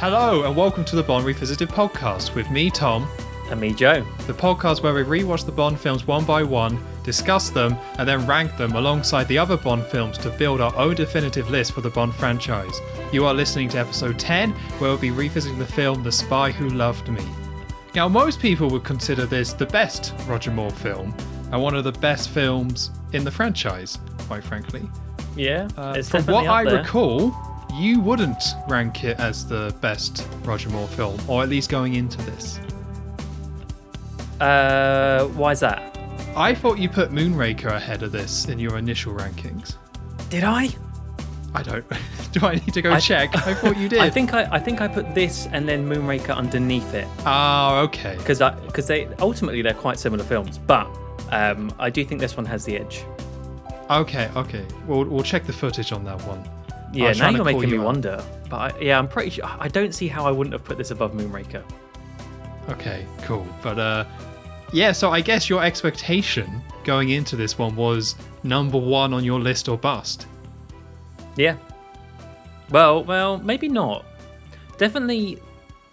Hello and welcome to the Bond Revisited podcast with me, Tom. And me, Joe. The podcast where we rewatch the Bond films one by one, discuss them, and then rank them alongside the other Bond films to build our own definitive list for the Bond franchise. You are listening to episode 10, where we'll be revisiting the film The Spy Who Loved Me. Now, most people would consider this the best Roger Moore film, and one of the best films in the franchise, quite frankly. Yeah, it's from definitely what I up there. recall, you wouldn't rank it as the best Roger Moore film, or at least going into this. Why is that? I thought you put Moonraker ahead of this in your initial rankings. Did I? I don't. Do I need to go check? I thought you did. I think I put this and then Moonraker underneath it. Oh, okay. Because they're quite similar films, but I do think this one has the edge. Okay. We'll check the footage on that one. Yeah, now you're making me wonder. But I'm pretty sure. I don't see how I wouldn't have put this above Moonraker. Okay, cool. But yeah, so I guess your expectation going into this one was number one on your list or bust. Yeah. Well, maybe not. Definitely.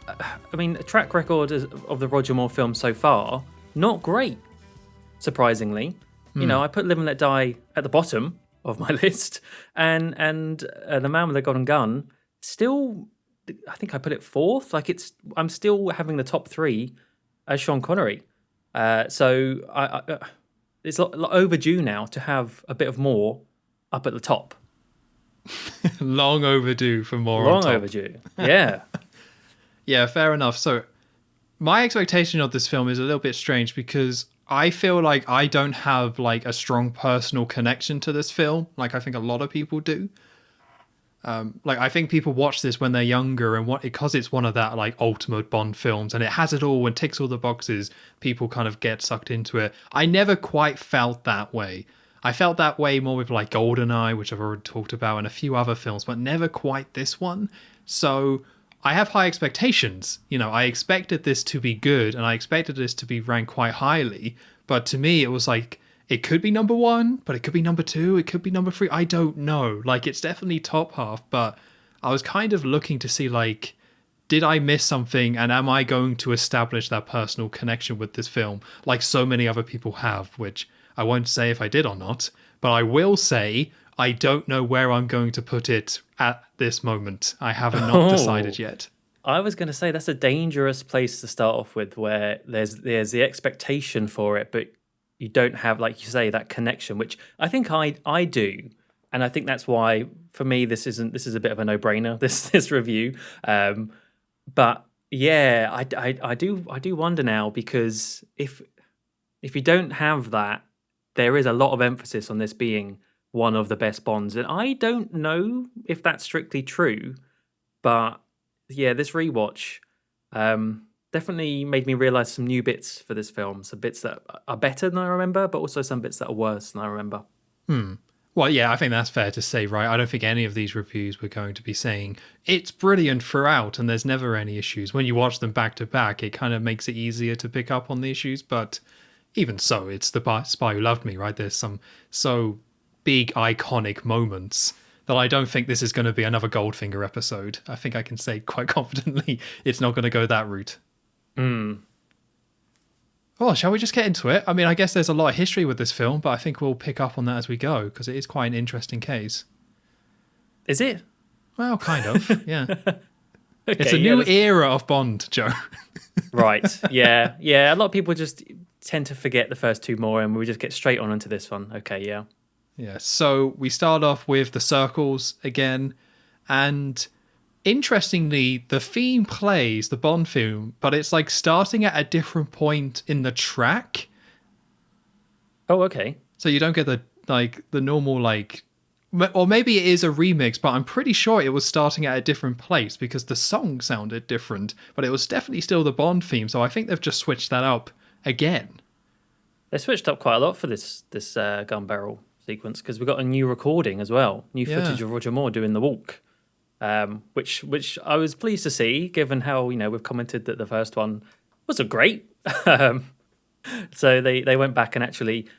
I mean, a track record of the Roger Moore films so far, not great. Surprisingly, you know, I put Live and Let Die at the bottom of my list, and The Man with the Golden Gun still. I think I put it fourth. I'm still having the top three as Sean Connery. So it's overdue now to have a bit of more up at the top. Long overdue for more Long on top. overdue. Yeah. Yeah, fair enough. So my expectation of this film is a little bit strange because I feel like I don't have like a strong personal connection to this film, like I think a lot of people do. Like I think people watch this when they're younger, and because it's one of that like ultimate Bond films, and it has it all and ticks all the boxes, people kind of get sucked into it. I never quite felt that way. I felt that way more with like GoldenEye, which I've already talked about, and a few other films, but never quite this one. So I have high expectations. You know, I expected this to be good, and I expected this to be ranked quite highly. But to me, it was like, it could be number one, but it could be number two, it could be number three. I don't know. Like, it's definitely top half, but I was kind of looking to see, like, did I miss something, and am I going to establish that personal connection with this film, like so many other people have, which I won't say if I did or not, but I will say I don't know where I'm going to put it at this moment. I have not decided yet. I was going to say that's a dangerous place to start off with, where there's the expectation for it, but you don't have, like you say, that connection, which I think I do, and I think that's why for me this is a bit of a no-brainer. This review, but yeah, I do wonder now, because if you don't have that, there is a lot of emphasis on this being one of the best Bonds, and I don't know if that's strictly true, but yeah, this rewatch definitely made me realise some new bits for this film. Some bits that are better than I remember, but also some bits that are worse than I remember. Well, yeah, I think that's fair to say, right? I don't think any of these reviews were going to be saying it's brilliant throughout and there's never any issues. When you watch them back to back, it kind of makes it easier to pick up on the issues. But even so, it's The Spy Who Loved Me, right? There's some so big, iconic moments that I don't think this is going to be another Goldfinger episode. I think I can say quite confidently it's not going to go that route. Well, shall we just get into it? I mean, I guess there's a lot of history with this film, but I think we'll pick up on that as we go, because it is quite an interesting case. Is it? Well, kind of, yeah. Okay, it's a new era of Bond, Joe. Right, yeah. A lot of people just tend to forget the first two more, and we just get straight on into this one. Okay, yeah. Yeah, so we start off with the circles again, and interestingly, the theme plays the Bond theme, but it's like starting at a different point in the track. Oh, okay. So you don't get the normal, like, or maybe it is a remix, but I'm pretty sure it was starting at a different place because the song sounded different, but it was definitely still the Bond theme. So I think they've just switched that up again. They switched up quite a lot for this gun barrel sequence, because we got a new recording as well, new footage of Roger Moore doing the walk, which I was pleased to see, given how, you know, we've commented that the first one wasn't great. So they went back and actually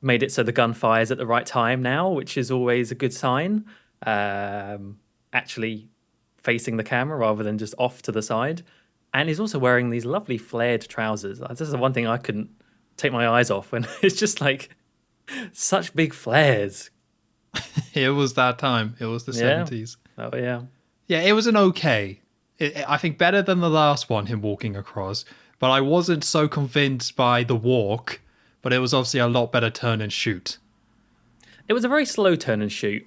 made it so the gun fires at the right time now, which is always a good sign. Actually facing the camera rather than just off to the side. And he's also wearing these lovely flared trousers. This is the one thing I couldn't take my eyes off when it's just like such big flares. It was that time. It was the 70s. Oh, yeah. Yeah, it was an okay. I think better than the last one, him walking across. But I wasn't so convinced by the walk. But it was obviously a lot better turn and shoot. It was a very slow turn and shoot.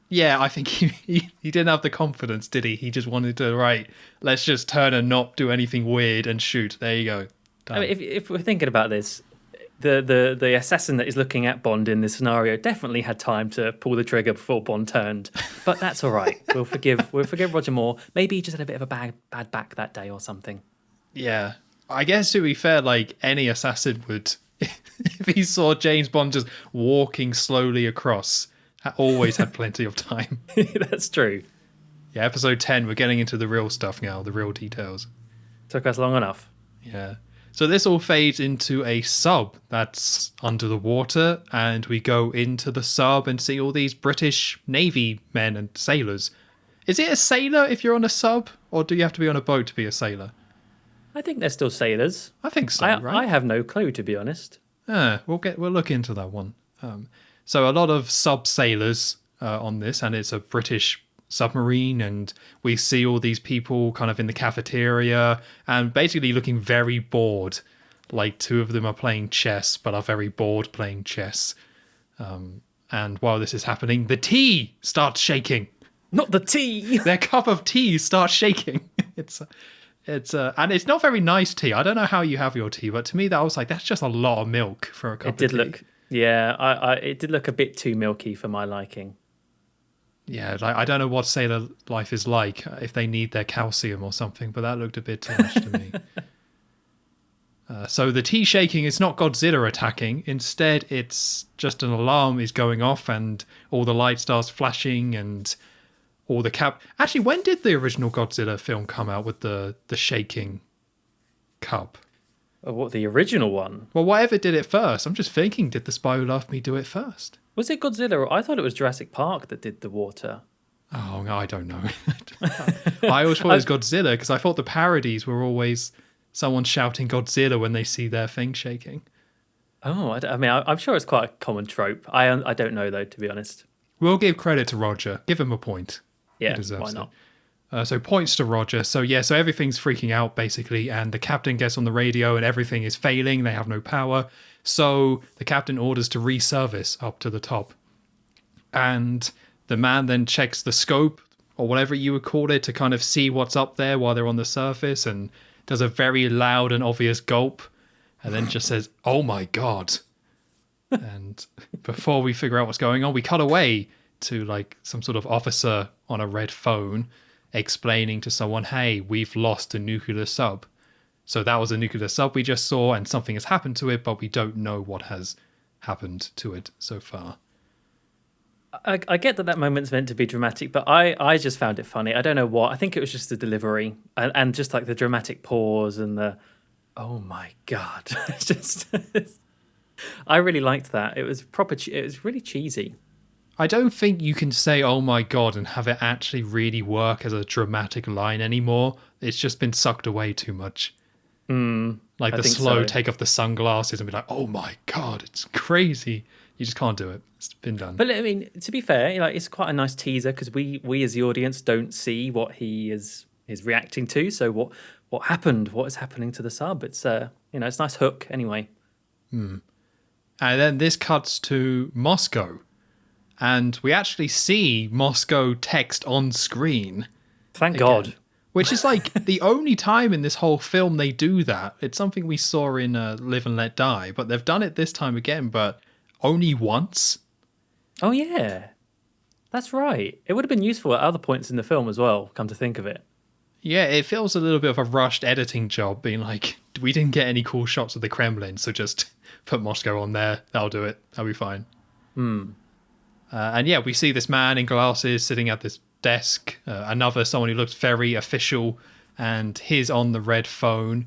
Yeah, I think he didn't have the confidence, did he? He just wanted to, right, let's just turn and not do anything weird and shoot. There you go. Done. I mean, if we're thinking about this, the assassin that is looking at Bond in this scenario definitely had time to pull the trigger before Bond turned. But that's all right. We'll forgive Roger Moore. Maybe he just had a bit of a bad back that day or something. Yeah. I guess to be fair, like any assassin would, if he saw James Bond just walking slowly across, always had plenty of time. That's true. Yeah, episode 10, we're getting into the real stuff now, the real details. Took us long enough. Yeah. So this all fades into a sub that's under the water, and we go into the sub and see all these British Navy men and sailors. Is it a sailor if you're on a sub, or do you have to be on a boat to be a sailor? I think they're still sailors. I think so, right? I have no clue, to be honest. We'll look into that one. So a lot of sub sailors on this, and it's a British submarine, and we see all these people kind of in the cafeteria and basically looking very bored. Like two of them are playing chess, but are very bored playing chess. And while this is happening, the tea starts shaking. Not the tea. Their cup of tea starts shaking. And it's not very nice tea. I don't know how you have your tea, but to me that was like, that's just a lot of milk for a cup of tea. It did look a bit too milky for my liking. Yeah, like, I don't know what sailor life is like, if they need their calcium or something, but that looked a bit too much to me. So the tea shaking is not Godzilla attacking. Instead, it's just an alarm is going off and all the light starts flashing and all the Actually, when did the original Godzilla film come out with the shaking cup? Oh, what, the original one? Well, whatever did it first. I'm just thinking, did the Spy Who Loved Me do it first? Was it Godzilla? I thought it was Jurassic Park that did the water. Oh, I don't know. I always thought it was Godzilla because I thought the parodies were always someone shouting Godzilla when they see their thing shaking. Oh, I'm sure it's quite a common trope. I don't know, though, to be honest. We'll give credit to Roger. Give him a point. Yeah, why not? So points to Roger. So everything's freaking out, basically, and the captain gets on the radio and everything is failing. They have no power. So the captain orders to resurface up to the top. And the man then checks the scope, or whatever you would call it, to kind of see what's up there while they're on the surface, and does a very loud and obvious gulp, and then just says, "Oh my God." And before we figure out what's going on, we cut away to like some sort of officer on a red phone explaining to someone, hey, we've lost a nuclear sub. So that was a nuclear sub we just saw, and something has happened to it, but we don't know what has happened to it so far. I get that moment's meant to be dramatic, but I just found it funny. I don't know what. I think it was just the delivery and just like the dramatic pause and the, oh my God. It's just, I really liked that. It was it was really cheesy. I don't think you can say, oh my God, and have it actually really work as a dramatic line anymore. It's just been sucked away too much. Like the slow take off the sunglasses and be like, oh my God, it's crazy. You just can't do it. It's been done. But I mean, to be fair, like it's quite a nice teaser because we as the audience don't see what he is reacting to. So what happened? What is happening to the sub? It's it's a nice hook anyway. And then this cuts to Moscow. And we actually see Moscow text on screen. Thank God. Which is like the only time in this whole film they do that. It's something we saw in Live and Let Die, but they've done it this time again, but only once. Oh, yeah. That's right. It would have been useful at other points in the film as well, come to think of it. Yeah, it feels a little bit of a rushed editing job, being like, we didn't get any cool shots of the Kremlin, so just put Moscow on there. That'll do it. That'll be fine. And yeah, we see this man in glasses sitting at this desk. Someone who looks very official, and he's on the red phone.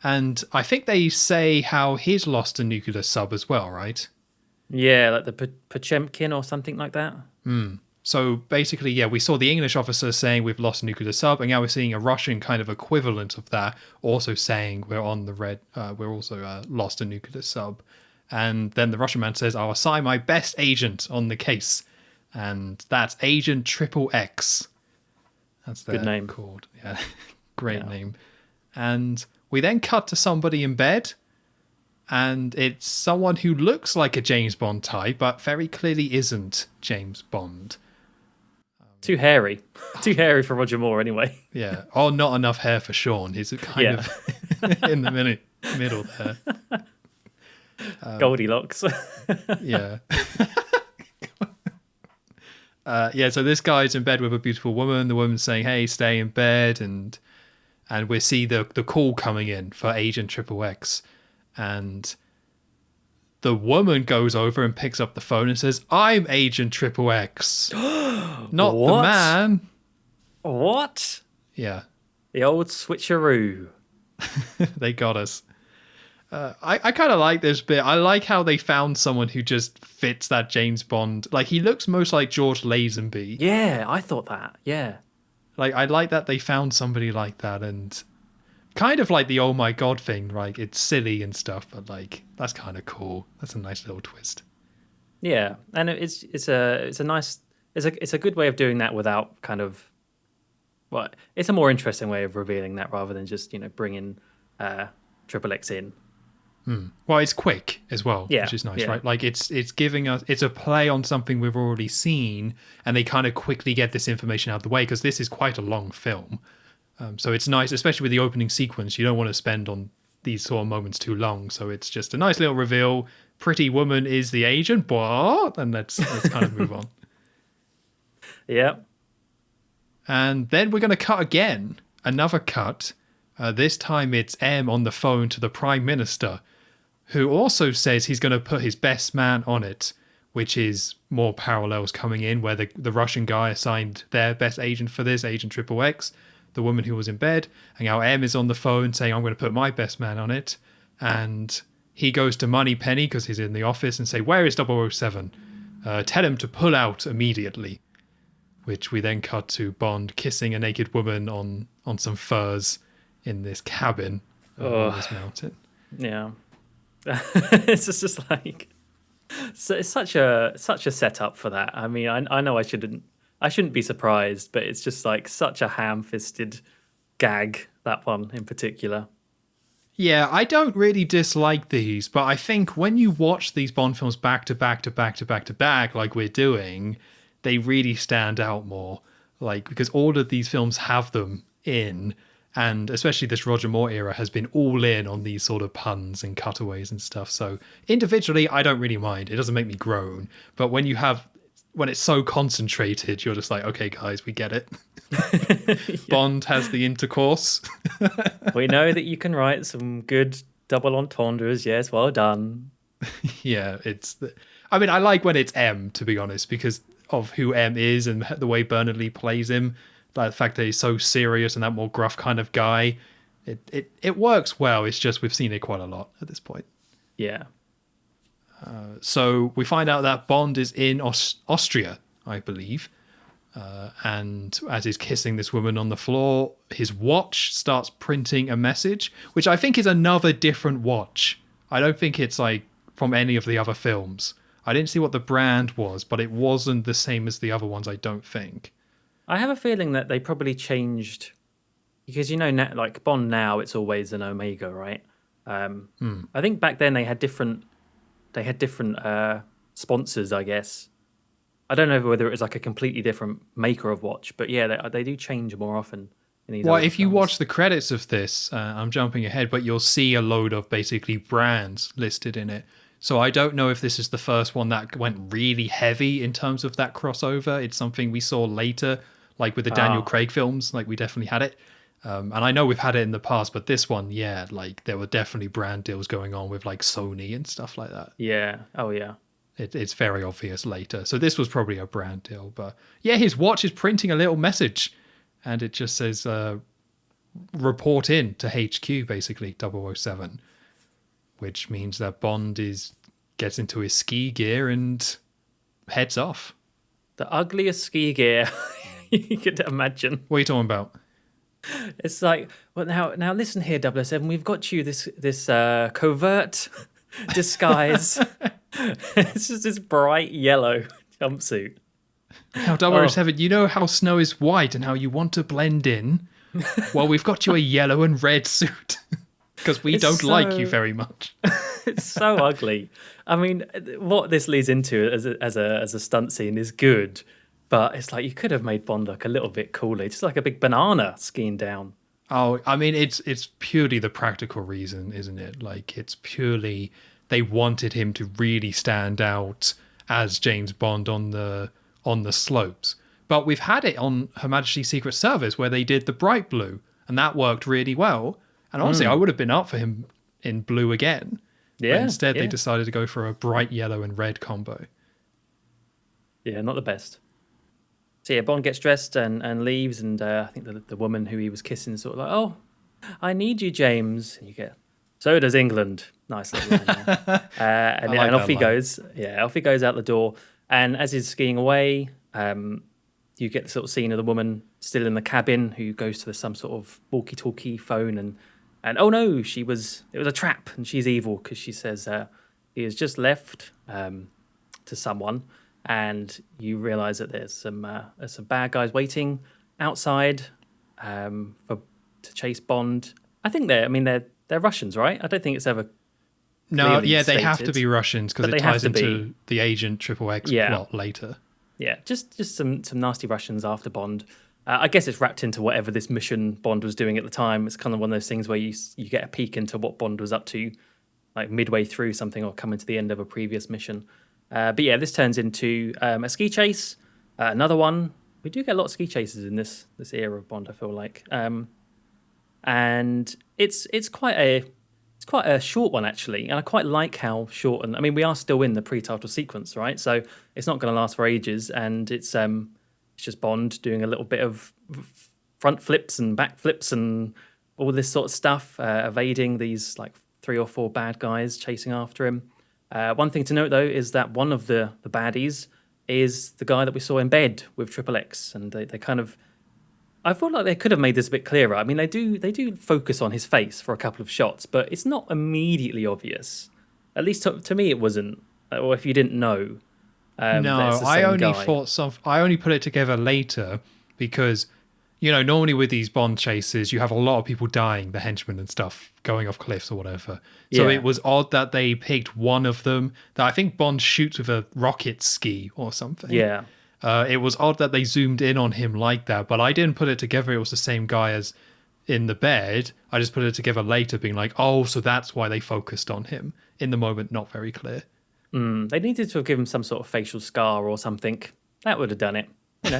And I think they say how he's lost a nuclear sub as well, right? Yeah, like the Pochemkin or something like that. So basically, yeah, we saw the English officer saying we've lost a nuclear sub, and now we're seeing a Russian kind of equivalent of that, also saying we're on the red, we're also lost a nuclear sub. And then the Russian man says, I'll assign my best agent on the case. And that's Agent Triple X. That's Good their name. called. Yeah, great name. And we then cut to somebody in bed. And it's someone who looks like a James Bond type, but very clearly isn't James Bond. Too hairy. Too hairy for Roger Moore, anyway. Yeah. Oh, not enough hair for Sean. He's kind of in the middle there. Goldilocks. Yeah. Yeah, so this guy's in bed with a beautiful woman. The woman's saying, hey, stay in bed. And we see the call coming in for Agent Triple X. And the woman goes over and picks up the phone and says, I'm Agent Triple X. Not the man. What? Yeah. The old switcheroo. They got us. I kind of like this bit. I like how they found someone who just fits that James Bond. Like, he looks most like George Lazenby. Yeah, I thought that. Yeah. Like, I like that they found somebody like that, and kind of like the oh my god thing. Like, it's silly and stuff, but like, that's kind of cool. That's a nice little twist. Yeah, and it's a nice, it's a good way of doing that without kind of, well, it's a more interesting way of revealing that rather than just bringing Triple X in. Well, it's quick as well, Yeah, which is nice, yeah. right? Like, it's giving us, it's a play on something we've already seen, and they kind of quickly get this information out of the way, because this is quite a long film. So it's nice, especially with the opening sequence. You don't want to spend on these sort of moments too long, so it's just a nice little reveal. Pretty woman is the agent, what? And let's kind of move on. Yeah. And then we're going to cut again. Another cut. This time it's M on the phone to the Prime Minister, who also says he's going to put his best man on it, which is more parallels coming in, where the Russian guy assigned their best agent for this, Agent Triple X, the woman who was in bed. And now M is on the phone saying, I'm going to put my best man on it. And he goes to Moneypenny, because he's in the office, and say, where is 007? Tell him to pull out immediately. Which we then cut to Bond kissing a naked woman on some furs in this cabin on this mountain. Yeah. It's just like, so it's such a setup for that. I mean, I know I shouldn't be surprised, but it's just like such a ham-fisted gag, that one in particular. Yeah, I don't really dislike these, but I think when you watch these Bond films back to back to back to back to back, like we're doing, they really stand out more. Like, because all of these films have them in, and especially this Roger Moore era has been all in on these sort of puns and cutaways and stuff. So individually, I don't really mind. It doesn't make me groan. But when it's so concentrated, you're just like, okay, guys, we get it. Yeah. Bond has the intercourse. We know that you can write some good double entendres. Yes, well done. Yeah, I mean, I like when it's M, to be honest, because of who M is and the way Bernard Lee plays him. Like the fact that he's so serious and that more gruff kind of guy. It works well. It's just we've seen it quite a lot at this point. Yeah. So we find out that Bond is in Austria, I believe. And as he's kissing this woman on the floor, his watch starts printing a message, which I think is another different watch. I don't think it's like from any of the other films. I didn't see what the brand was, but it wasn't the same as the other ones, I don't think. I have a feeling that they probably changed, because like Bond now, it's always an Omega, right? I think back then they had different sponsors, I guess. I don't know whether it was like a completely different maker of watch, but yeah, they do change more often in these. Well, if you watch the credits of this, I'm jumping ahead, but you'll see a load of basically brands listed in it. So I don't know if this is the first one that went really heavy in terms of that crossover. It's something we saw later, like with the Daniel Craig films, like we definitely had it. And I know we've had it in the past, but this one, yeah, like there were definitely brand deals going on with like Sony and stuff like that. Yeah. Oh, yeah. It's very obvious later. So this was probably a brand deal. But yeah, his watch is printing a little message. And it just says, report in to HQ, basically, 007. Which means that Bond gets into his ski gear and heads off. the ugliest ski gear you could imagine. What are you talking about? It's like, well, now listen here, 007, we've got you this covert disguise. It's just this bright yellow jumpsuit. Now, 007, you know how snow is white and how you want to blend in? Well, we've got you a yellow and red suit because we don't like you very much. It's so ugly. I mean, what this leads into as a stunt scene is good, but it's like you could have made Bond look a little bit cooler, just like a big banana skiing down. Oh, I mean, it's purely the practical reason, isn't it? Like, it's purely they wanted him to really stand out as James Bond on the slopes. But we've had it on Her Majesty's Secret Service where they did the bright blue, and that worked really well. And honestly, I would have been up for him in blue again. Yeah. But instead, they decided to go for a bright yellow and red combo. Yeah, not the best. So yeah, Bond gets dressed and leaves, and I think the woman who he was kissing is sort of like, "Oh, I need you, James." And you get, "So does England." Nice little line there. And off he goes. Yeah, off he goes out the door. And as he's skiing away, you get the sort of scene of the woman still in the cabin who goes to some sort of walkie-talkie phone and oh no, it was a trap, and she's evil because she says he has just left to someone. And you realise that there's some bad guys waiting outside to chase Bond. I think they're Russians, right? I don't think it's ever. No, yeah, they stated, have to be Russians because it ties into the Agent XXX plot later. Yeah, just some nasty Russians after Bond. I guess it's wrapped into whatever this mission Bond was doing at the time. It's kind of one of those things where you get a peek into what Bond was up to, like midway through something or coming to the end of a previous mission. But yeah, this turns into a ski chase. Another one. We do get a lot of ski chases in this era of Bond, I feel like. And it's quite a short one actually, and I quite like how short. And I mean, we are still in the pre-title sequence, right? So it's not going to last for ages, and it's just Bond doing a little bit of front flips and back flips and all this sort of stuff, evading these like 3 or 4 bad guys chasing after him. One thing to note though is that one of the baddies is the guy that we saw in bed with Triple X, and they kind of. I feel like they could have made this a bit clearer. I mean, they do focus on his face for a couple of shots, but it's not immediately obvious. At least to me, it wasn't. Or if you didn't know, no, I only put it together later because, normally with these Bond chases, you have a lot of people dying, the henchmen and stuff, going off cliffs or whatever. So it was odd that they picked one of them that I think Bond shoots with a rocket ski or something. Yeah. It was odd that they zoomed in on him like that, but I didn't put it together. It was the same guy as in the bed. I just put it together later, being like, oh, so that's why they focused on him. In the moment, not very clear. They needed to have given him some sort of facial scar or something. That would have done it.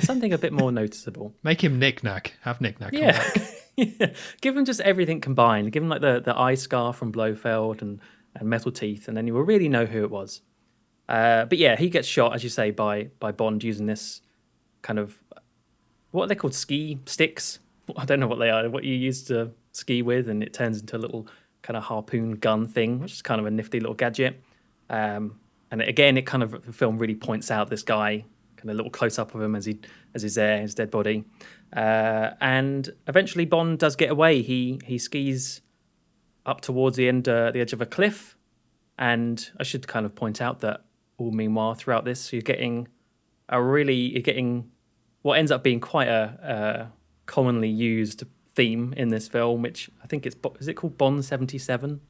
Something a bit more noticeable. Make him Knick-Knack. Have Knick-Knack come Yeah. back. Yeah. Give him just everything combined. Give him like the eye scar from Blofeld and metal teeth, and then you will really know who it was. But yeah, he gets shot, as you say, by Bond using this kind of, what are they called, ski sticks? I don't know what they are, what you use to ski with, and it turns into a little kind of harpoon gun thing, which is kind of a nifty little gadget. And again, it kind of, the film really points out this guy, kind of a little close-up of him as he's there, his dead body. And eventually Bond does get away. He skis up towards the edge of a cliff, and I should kind of point out that all meanwhile throughout this, you're getting what ends up being quite a commonly used theme in this film, which I think is it called Bond 77?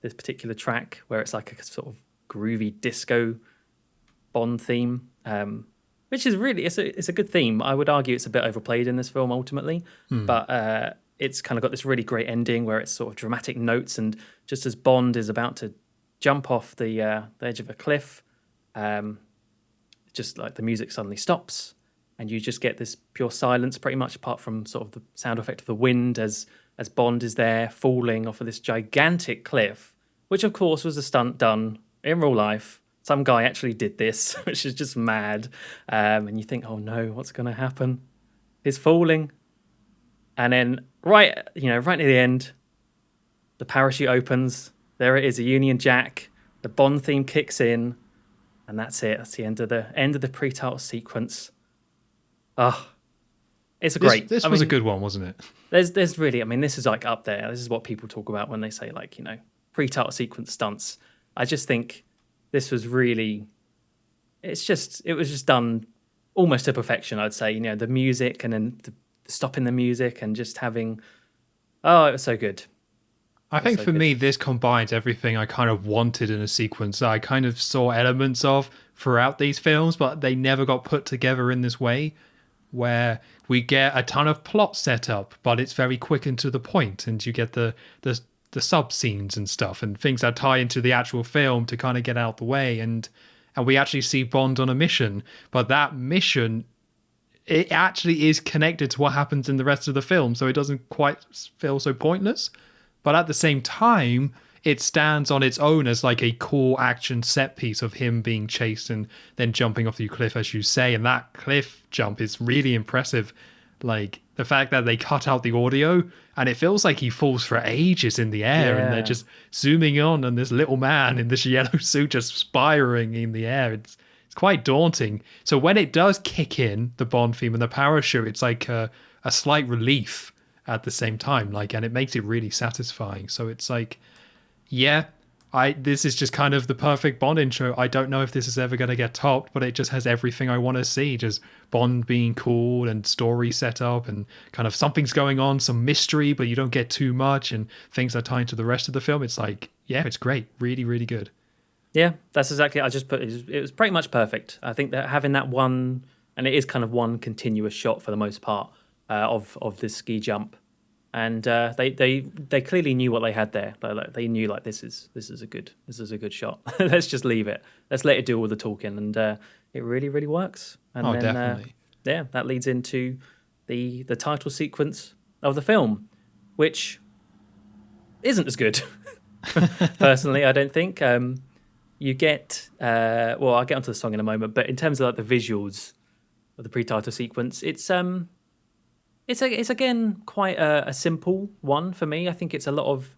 This particular track where it's like a sort of groovy disco Bond theme, which is really it's a good theme. I would argue it's a bit overplayed in this film ultimately, but it's kind of got this really great ending where it's sort of dramatic notes, and just as Bond is about to jump off the edge of a cliff, just like the music suddenly stops, and you just get this pure silence, pretty much, apart from sort of the sound effect of the wind as Bond is there falling off of this gigantic cliff, which of course was a stunt done in real life. Some guy actually did this, which is just mad. And you think, oh no, what's going to happen? He's falling, and then right near the end, the parachute opens. There it is, a Union Jack. The Bond theme kicks in, And that's it. That's the end of the pre-title sequence. Oh, it's great. This was a good one, wasn't it? There's really, I mean, this is like up there. This is what people talk about when they say like, pre-title sequence stunts. I just think this was really, it was just done almost to perfection, I'd say. The music and then the stopping the music and just having, it was so good. I think for me, this combines everything I kind of wanted in a sequence that I kind of saw elements of throughout these films, but they never got put together in this way, where we get a ton of plot set up, but it's very quick and to the point, and you get the sub scenes and stuff and things that tie into the actual film to kind of get out the way, and we actually see Bond on a mission, but that mission, it actually is connected to what happens in the rest of the film, so it doesn't quite feel so pointless. But at the same time, it stands on its own as like a cool action set piece of him being chased and then jumping off the cliff, as you say. And that cliff jump is really impressive. Like the fact that they cut out the audio and it feels like he falls for ages in the air, and they're just zooming on and this little man in this yellow suit just spiraling in the air. It's quite daunting. So when it does kick in, the Bond theme and the parachute, it's like a slight relief at the same time, and it makes it really satisfying. So it's like, this is just kind of the perfect Bond intro. I don't know if this is ever going to get topped, but it just has everything I want to see. Just Bond being cool and story set up and kind of something's going on, some mystery, but you don't get too much, and things are tying to the rest of the film. It's like, it's great. Really, really good. Yeah, that's exactly, I just put it was pretty much perfect. I think that having that one, and it is kind of one continuous shot for the most part, of this ski jump, and they clearly knew what they had there. They knew this is a good shot. Let's just leave it. Let's let it do all the talking, and it really, really works. And then, definitely. That leads into the title sequence of the film, which isn't as good. Personally, I don't think. You get I'll get onto the song in a moment, but in terms of the visuals of the pre-title sequence, it's again quite a simple one for me. I think it's a lot of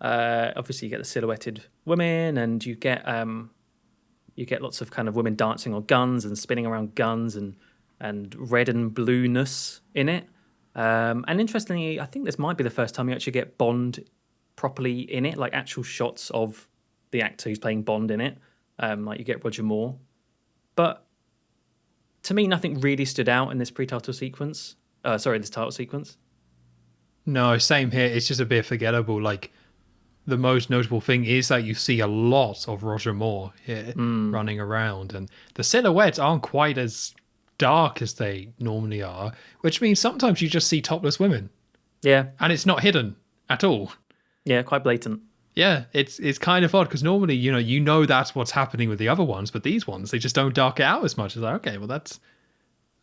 obviously you get the silhouetted women, and you get lots of kind of women dancing on guns and spinning around guns and red and blueness in it. And interestingly, I think this might be the first time you actually get Bond properly in it, like actual shots of the actor who's playing Bond in it. Like you get Roger Moore, but to me, nothing really stood out in this pre-title sequence. This title sequence. No, same here. It's just a bit forgettable. Like, the most notable thing is that you see a lot of Roger Moore here running around, and the silhouettes aren't quite as dark as they normally are, which means sometimes you just see topless women. Yeah. And it's not hidden at all. Yeah, quite blatant. Yeah, it's kind of odd, because normally, you know that's what's happening with the other ones, but these ones, they just don't dark it out as much. It's like, okay, well, that's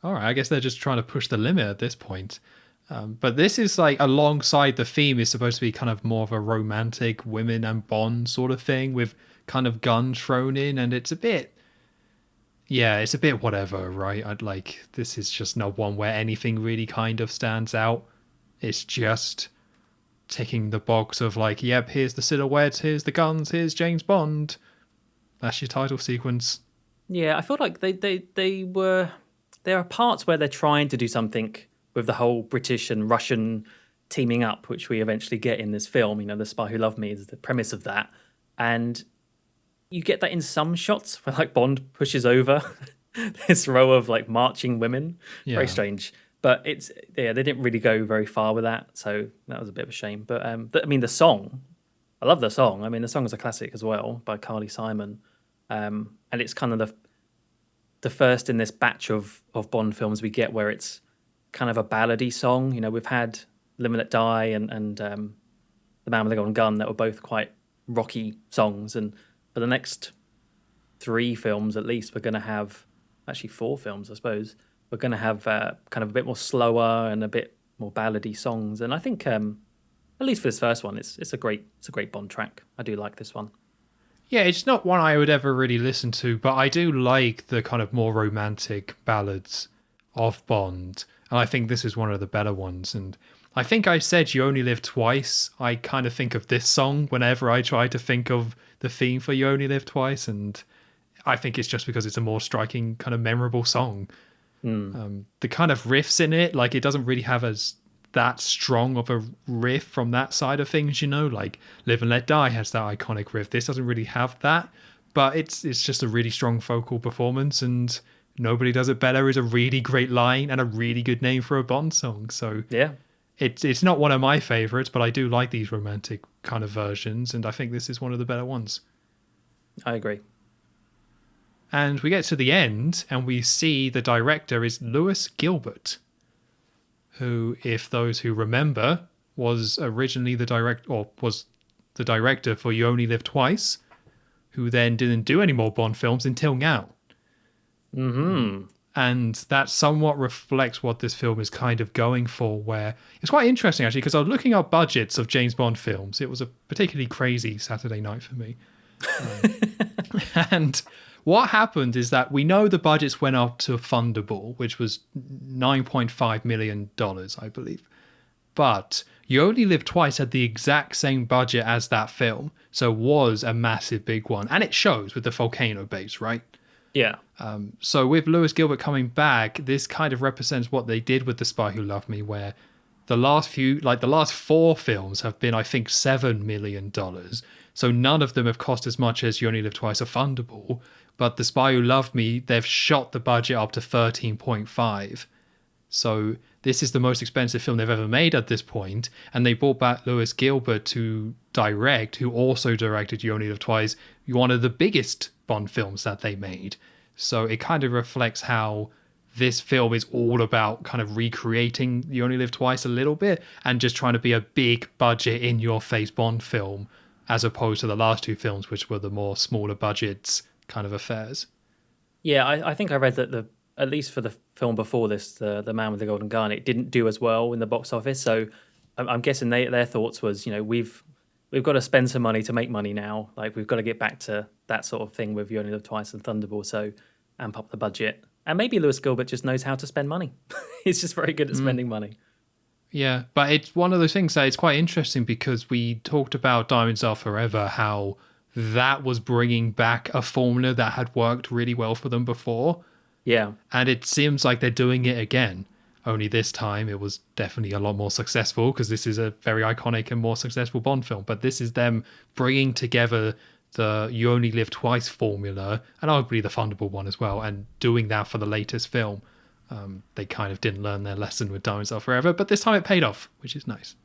all right. I guess they're just trying to push the limit at this point. But this is like, alongside the theme, is supposed to be kind of more of a romantic women and Bond sort of thing with kind of guns thrown in, and it's a bit whatever, right? This is just not one where anything really kind of stands out. It's just ticking the box of yep, here's the silhouette, here's the guns, here's James Bond. That's your title sequence. Yeah, I feel like there are parts where they're trying to do something with the whole British and Russian teaming up, which we eventually get in this film. The Spy Who Loved Me is the premise of that. And you get that in some shots where Bond pushes over this row of marching women. Yeah. Very strange. But they didn't really go very far with that, so that was a bit of a shame. But the song, I love the song. I mean, the song is a classic as well by Carly Simon, and it's kind of the first in this batch of Bond films we get where it's kind of a ballady song. We've had Live and Let Die and The Man with the Golden Gun that were both quite rocky songs, and for the next 3 films at least, we're going to have, actually 4 films, I suppose. We're going to have kind of a bit more slower and a bit more ballady songs, and I think at least for this first one, it's a great Bond track. I do like this one. Yeah, it's not one I would ever really listen to, but I do like the kind of more romantic ballads of Bond, and I think this is one of the better ones. And I think I said You Only Live Twice. I kind of think of this song whenever I try to think of the theme for You Only Live Twice, and I think it's just because it's a more striking, kind of memorable song. The kind of riffs in it, like it doesn't really have that strong of a riff from that side of things, like Live and Let Die has that iconic riff. This doesn't really have that, but it's just a really strong vocal performance, and Nobody Does It Better is a really great line and a really good name for a Bond song. So Yeah. It's not one of my favorites, but I do like these romantic kind of versions, and I think this is one of the better ones. I agree. And we get to the end, and we see the director is Lewis Gilbert, who, if those who remember, was originally the director for You Only Live Twice, who then didn't do any more Bond films until now. Mm-hmm. And that somewhat reflects what this film is kind of going for, where it's quite interesting, actually, because I was looking up budgets of James Bond films. It was a particularly crazy Saturday night for me. And what happened is that we know the budgets went up to Thunderball, which was $9.5 million, I believe. But You Only Live Twice had the exact same budget as that film, so was a massive big one. And it shows with the volcano base, right? Yeah. So with Lewis Gilbert coming back, this kind of represents what they did with The Spy Who Loved Me, where the last 4 films have been, I think, $7 million. So none of them have cost as much as You Only Live Twice or Thunderball. But The Spy Who Loved Me, they've shot the budget up to 13.5. So this is the most expensive film they've ever made at this point. And they brought back Lewis Gilbert to direct, who also directed You Only Live Twice, one of the biggest Bond films that they made. So it kind of reflects how this film is all about kind of recreating You Only Live Twice a little bit and just trying to be a big budget in your face Bond film, as opposed to the last 2 films, which were the more smaller budgets kind of affairs. Yeah, I think I read that at least for the film before this, the Man with the Golden Gun, it didn't do as well in the box office. So I'm guessing their thoughts was, we've got to spend some money to make money now. Like, we've got to get back to that sort of thing with You Only Live Twice and Thunderball, so amp up the budget. And maybe Lewis Gilbert just knows how to spend money. He's just very good at spending money. Yeah, but it's one of those things that it's quite interesting, because we talked about Diamonds Are Forever, how that was bringing back a formula that had worked really well for them before. Yeah. And it seems like they're doing it again. Only this time it was definitely a lot more successful, because this is a very iconic and more successful Bond film. But this is them bringing together the You Only Live Twice formula, and arguably the Thunderball one as well, and doing that for the latest film. They kind of didn't learn their lesson with Diamonds Are Forever, but this time it paid off, which is nice.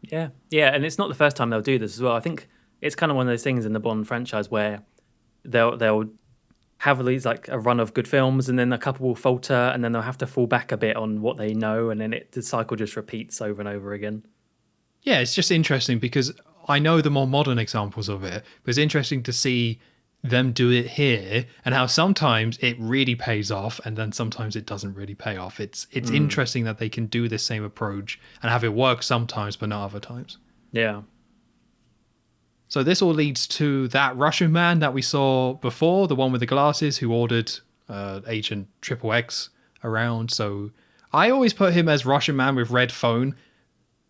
Yeah. Yeah, and it's not the first time they'll do this as well. I think it's kind of one of those things in the Bond franchise where they'll have these like a run of good films, and then a couple will falter, and then they'll have to fall back a bit on what they know, and then the cycle just repeats over and over again. Yeah, it's just interesting, because I know the more modern examples of it, but it's interesting to see them do it here, and how sometimes it really pays off, and then sometimes it doesn't really pay off. It's interesting that they can do this same approach and have it work sometimes, but not other times. Yeah. So this all leads to that Russian man that we saw before, the one with the glasses who ordered Agent XXX around. So I always put him as Russian man with red phone,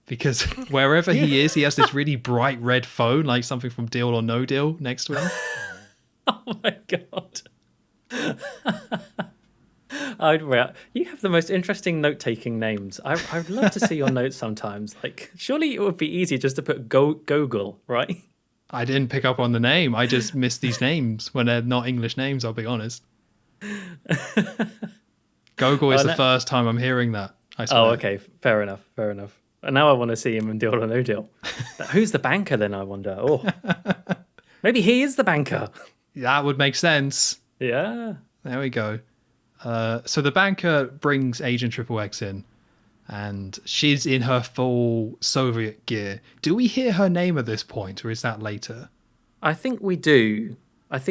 because wherever he is, he has this really bright red phone, like something from Deal or No Deal next to him. Oh my God. You have the most interesting note-taking names. I'd love to see your notes sometimes. Like, surely it would be easier just to put Gogol, right? I didn't pick up on the name. I just missed these names when they're not English names, I'll be honest. Gogol is the first time I'm hearing that, I swear. Oh, okay. Fair enough. And now I want to see him in Deal or No Deal. Who's the banker then, I wonder? Oh, maybe he is the banker. That would make sense. Yeah. There we go. So the banker brings Agent XXX in, and she's in her full Soviet gear. Do we hear her name at this point, or is that later? I think we do. And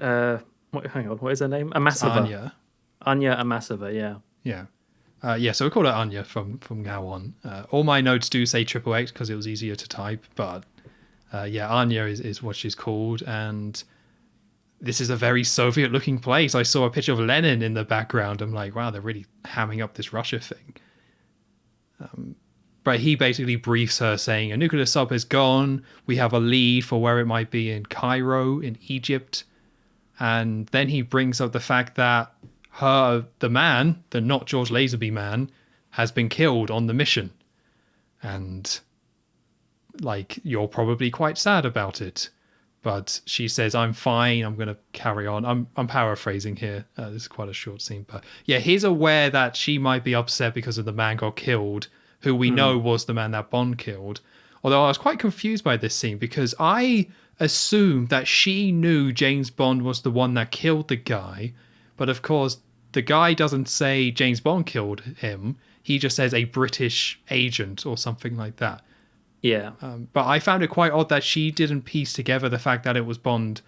hang on, what is her name? Amasova. Anya Amasova, yeah. Yeah. So we call her Anya from now on. All my notes do say XXX because it was easier to type, but Anya is what she's called, and this is a very Soviet-looking place. I saw a picture of Lenin in the background. I'm like, wow, they're really hamming up this Russia thing. But he basically briefs her saying, a nuclear sub has gone. We have a lead for where it might be in Cairo, in Egypt. And then he brings up the fact that the man, the not George Lazenby man, has been killed on the mission. And like, you're probably quite sad about it. But she says, I'm fine, I'm going to carry on. I'm paraphrasing here. This is quite a short scene. But yeah, he's aware that she might be upset because of the man got killed, who we know was the man that Bond killed. Although I was quite confused by this scene because I assumed that she knew James Bond was the one that killed the guy. But of course, the guy doesn't say James Bond killed him. He just says a British agent or something like that. Yeah. But I found it quite odd that she didn't piece together the fact that it was Bond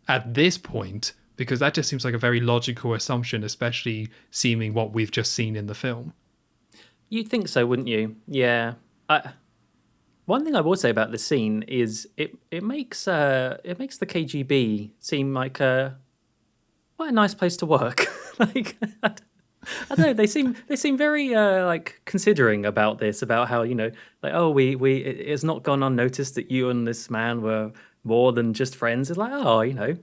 at this point, because that just seems like a very logical assumption, especially seeming what we've just seen in the film. You'd think so, wouldn't you? Yeah. One thing I will say about this scene is it makes the KGB seem like quite a nice place to work. Like, I don't know. They seem very like considering about this, about how, you know, like, oh, it's not gone unnoticed that you and this man were more than just friends. It's like, oh, you know,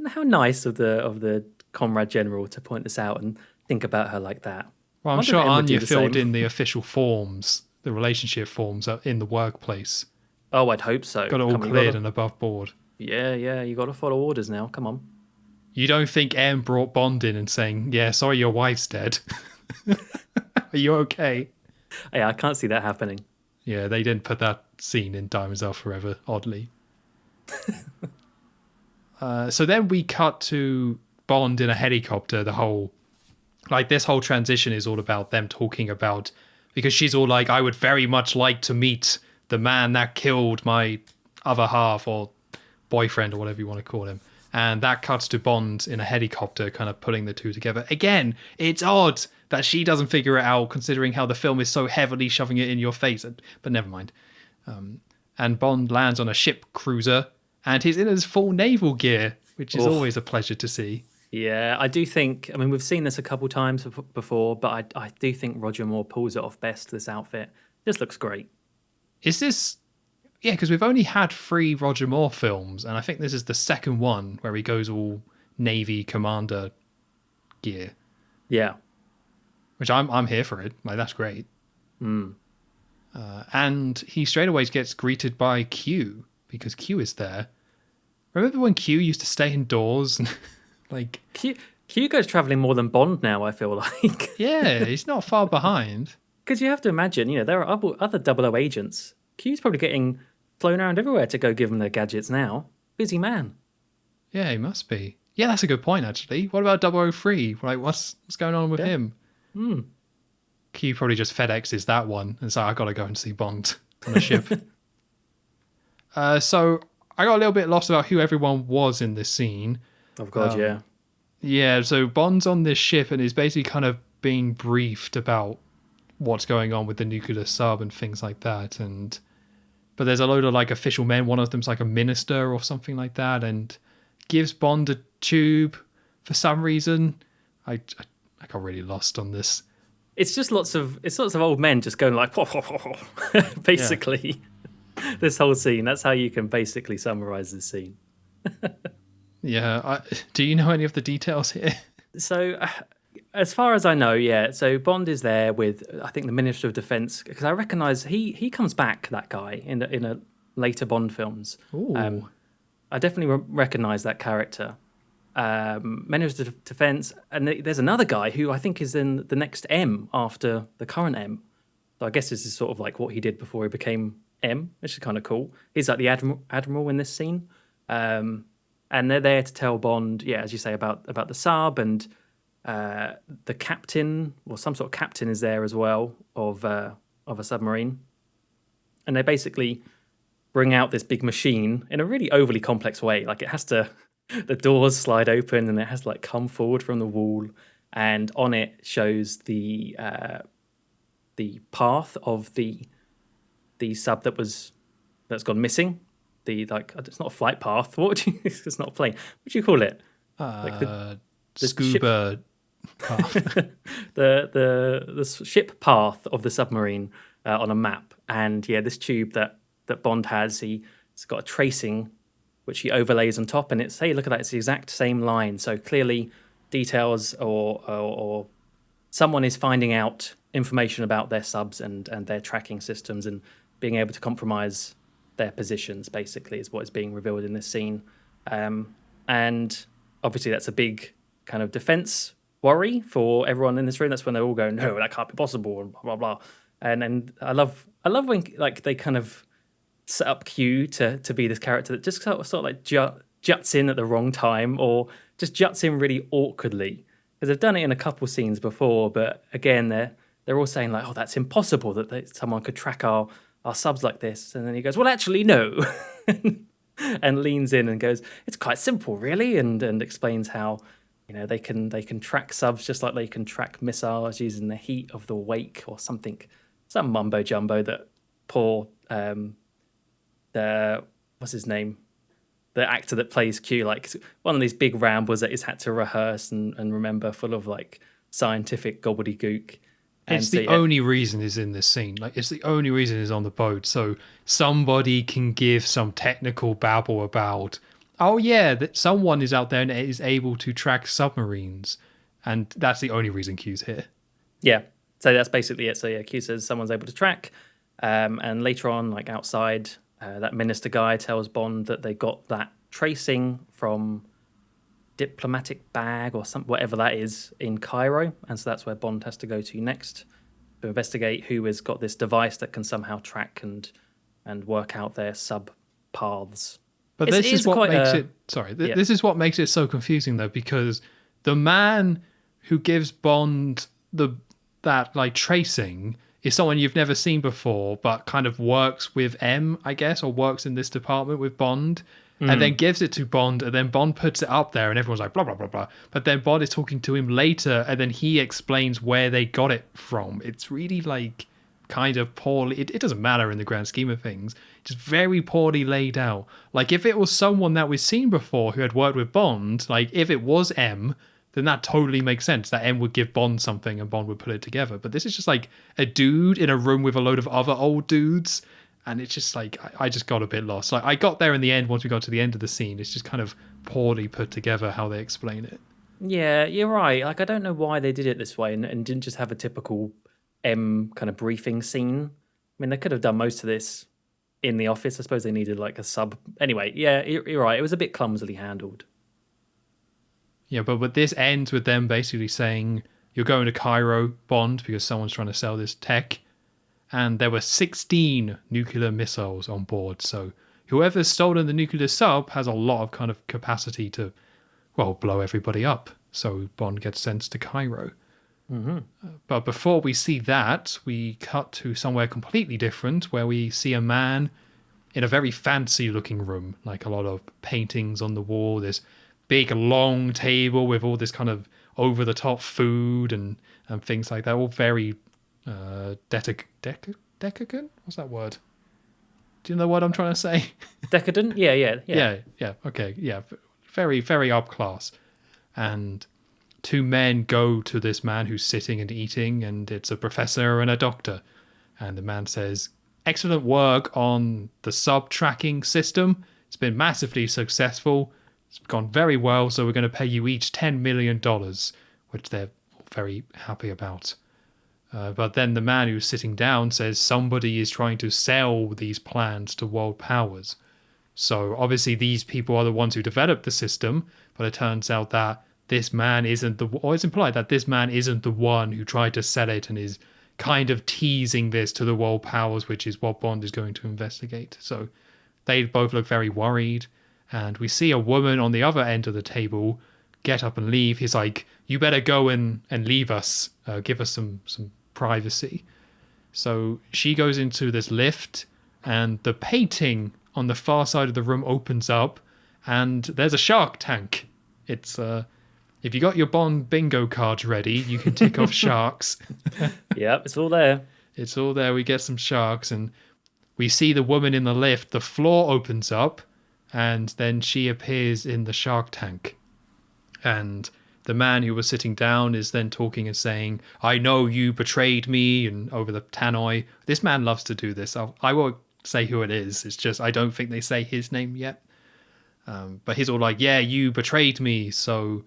how nice of the comrade general to point this out and think about her like that. Well, I'm sure Anya filled in the official forms, the relationship forms in the workplace. Oh, I'd hope so. Got it all cleared and above board. Yeah, you got to follow orders now. Come on. You don't think M brought Bond in and saying, yeah, sorry, your wife's dead. Are you okay? Yeah, I can't see that happening. Yeah, they didn't put that scene in Diamonds Are Forever, oddly. So then we cut to Bond in a helicopter. This whole transition is all about them talking about, because she's all like, I would very much like to meet the man that killed my other half or boyfriend or whatever you want to call him. And that cuts to Bond in a helicopter, kind of putting the two together. Again, it's odd that she doesn't figure it out, considering how the film is so heavily shoving it in your face. But never mind. And Bond lands on a ship cruiser, and he's in his full naval gear, which is always a pleasure to see. Yeah, I do think, I mean, we've seen this a couple times before, but I do think Roger Moore pulls it off best, this outfit. This looks great. Is this... Yeah, because we've only had 3 Roger Moore films, and I think this is the second one where he goes all Navy commander gear. Yeah. Which I'm here for it. Like, that's great. And he straight away gets greeted by Q, because Q is there. Remember when Q used to stay indoors? And, like, Q goes travelling more than Bond now, I feel like. Yeah, he's not far behind. Because you have to imagine, you know, there are other 00 agents. Q's probably getting flown around everywhere to go give them their gadgets now. Busy man. Yeah, he must be. Yeah, that's a good point, actually. What about 003? Like, what's going on with him? Q probably just FedExes that one and so I got to go and see Bond on a ship. So I got a little bit lost about who everyone was in this scene. Oh, God, yeah. Yeah, so Bond's on this ship and is basically kind of being briefed about what's going on with the nuclear sub and things like that. But there's a load of like official men. One of them's like a minister or something like that, and gives Bond a tube for some reason. I got really lost on this. It's just lots of old men just going like, basically. Yeah. This whole scene. That's how you can basically summarize this scene. Yeah. Do you know any of the details here? So, as far as I know, yeah. So Bond is there with, I think, the Minister of Defence, because I recognise he comes back, that guy, in a later Bond films. I definitely recognise that character. Minister of Defence, and there's another guy who I think is in the next M after the current M. So I guess this is sort of like what he did before he became M, which is kind of cool. He's like the admiral in this scene. And they're there to tell Bond, yeah, as you say, about the sub, and the captain, or some sort of captain, is there as well of a submarine. And they basically bring out this big machine in a really overly complex way. Like, it has to, the doors slide open and it has to like come forward from the wall, and on it shows the path of the sub that's gone missing. It's not a flight path. It's not a plane. What do you call it? Like the scuba path. the ship path of the submarine on a map. And yeah, this tube that Bond has, it's got a tracing which he overlays on top, and it's, hey, look at that, it's the exact same line. So clearly, details or someone is finding out information about their subs and their tracking systems and being able to compromise their positions, basically, is what is being revealed in this scene. And obviously, that's a big kind of defense worry for everyone in this room. That's when they all go, no, that can't be possible, and blah blah blah. And I love when like they kind of set up Q to be this character that just sort of like juts in at the wrong time, or just juts in really awkwardly, because they've done it in a couple scenes before. But again, they're all saying like, oh, that's impossible that someone could track our subs like this. And then he goes, well, actually, no. And leans in and goes, it's quite simple, really, and explains how, you know, they can track subs just like they can track missiles using the heat of the wake or something, some mumbo jumbo that poor what's his name, the actor that plays Q, like one of these big rambles that he's had to rehearse and remember, full of like scientific gobbledygook. It's the only reason he's in this scene. Like, it's the only reason he's on the boat. So somebody can give some technical babble about, oh yeah, that someone is out there and is able to track submarines. And that's the only reason Q's here. Yeah. So that's basically it. So yeah, Q says someone's able to track. And later on, like outside, that minister guy tells Bond that they got that tracing from diplomatic bag or some whatever that is in Cairo, and so that's where Bond has to go to next to investigate who has got this device that can somehow track and work out their sub paths. But this is what makes it this is what makes it so confusing, though, because the man who gives Bond that like tracing is someone you've never seen before, but kind of works with M, I guess, or works in this department with Bond. And then gives it to Bond, and then Bond puts it up there, and everyone's like, blah, blah, blah, blah. But then Bond is talking to him later, and then he explains where they got it from. It's really, like, kind of poorly... It doesn't matter in the grand scheme of things. Just very poorly laid out. Like, if it was someone that we've seen before who had worked with Bond, like, if it was M, then that totally makes sense. That M would give Bond something, and Bond would put it together. But this is just, like, a dude in a room with a load of other old dudes. And it's just like, I just got a bit lost. Like, I got there in the end, once we got to the end of the scene. It's just kind of poorly put together how they explain it. Yeah, you're right. Like, I don't know why they did it this way and didn't just have a typical M kind of briefing scene. I mean, they could have done most of this in the office. I suppose they needed like a sub. Anyway, yeah, you're right. It was a bit clumsily handled. Yeah, but this ends with them basically saying, you're going to Cairo, Bond, because someone's trying to sell this tech. And there were 16 nuclear missiles on board. So whoever's stolen the nuclear sub has a lot of kind of capacity to, well, blow everybody up. So Bond gets sent to Cairo. Mm-hmm. But before we see that, we cut to somewhere completely different, where we see a man in a very fancy looking room, like a lot of paintings on the wall. This big long table with all this kind of over the top food and things like that. All very... decadent? What's that word? Do you know what I'm trying to say? Decadent? Yeah. Okay, yeah. Very, very up class. And two men go to this man who's sitting and eating, and it's a professor and a doctor. And the man says, excellent work on the sub-tracking system. It's been massively successful. It's gone very well, so we're going to pay you each $10 million, which they're very happy about. But then the man who's sitting down says somebody is trying to sell these plans to world powers. So obviously these people are the ones who developed the system, but it turns out that this man isn't or it's implied that this man isn't the one who tried to sell it and is kind of teasing this to the world powers, which is what Bond is going to investigate. So they both look very worried, and we see a woman on the other end of the table get up and leave. He's like, you better go and leave us, give us some privacy. So she goes into this lift, and the painting on the far side of the room opens up, and there's a shark tank. It's if you got your Bond bingo cards ready, you can tick off sharks. Yep, it's all there. It's all there. We get some sharks, and we see the woman in the lift. The floor opens up, and then she appears in the shark tank. And the man who was sitting down is then talking and saying, I know you betrayed me, and over the tannoy. This man loves to do this. I won't say who it is. It's just I don't think they say his name yet. But he's all like, yeah, you betrayed me. So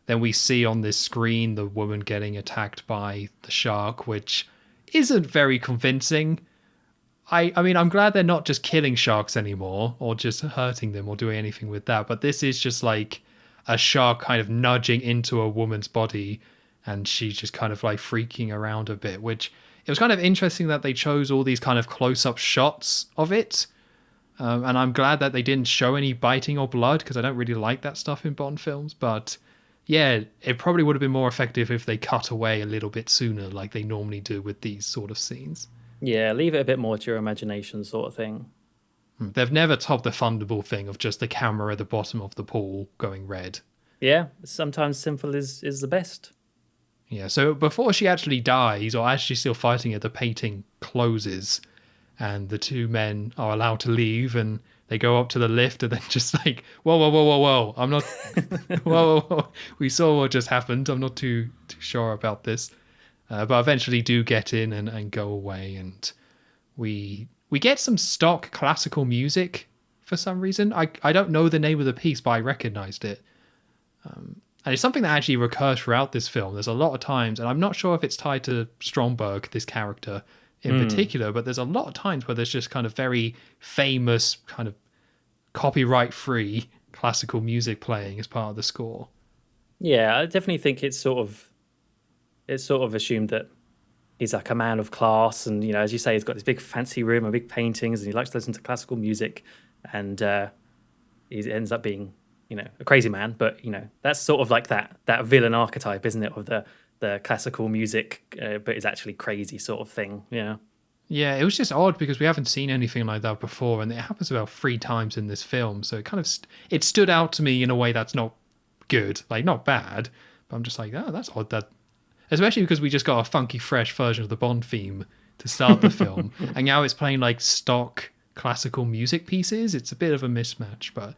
then we see on this screen the woman getting attacked by the shark, which isn't very convincing. I mean, I'm glad they're not just killing sharks anymore or just hurting them or doing anything with that. But this is just like a shark kind of nudging into a woman's body and she's just kind of like freaking around a bit, which it was kind of interesting that they chose all these kind of close-up shots of it. And I'm glad that they didn't show any biting or blood because I don't really like that stuff in Bond films. But yeah, it probably would have been more effective if they cut away a little bit sooner like they normally do with these sort of scenes. Yeah, leave it a bit more to your imagination, sort of thing. They've never topped the Thunderball thing of just the camera at the bottom of the pool going red. Yeah, sometimes simple is the best. Yeah, so before she actually dies, or as she's still fighting it, the painting closes and the two men are allowed to leave and they go up to the lift and then just like, whoa, whoa, whoa, whoa, whoa. I'm not, whoa, whoa, whoa. We saw what just happened. I'm not too sure about this. But eventually do get in and go away. And we get some stock classical music for some reason. I don't know the name of the piece, but I recognized it. And it's something that actually recurs throughout this film. There's a lot of times, and I'm not sure if it's tied to Stromberg, this character in particular, but there's a lot of times where there's just kind of very famous, kind of copyright-free classical music playing as part of the score. Yeah, I definitely think it's sort of assumed that he's like a man of class, and as you say, he's got this big fancy room and big paintings, and he likes to listen to classical music, and he ends up being a crazy man. But that's sort of like that villain archetype, isn't it, of the classical music, but it's actually crazy sort of thing. Yeah, it was just odd because we haven't seen anything like that before, and it happens about 3 times in this film, so it kind of it stood out to me in a way that's not good, like not bad, but I'm just like, oh, that's odd, that especially because we just got a funky fresh version of the Bond theme to start the film and now it's playing like stock classical music pieces. It's a bit of a mismatch, but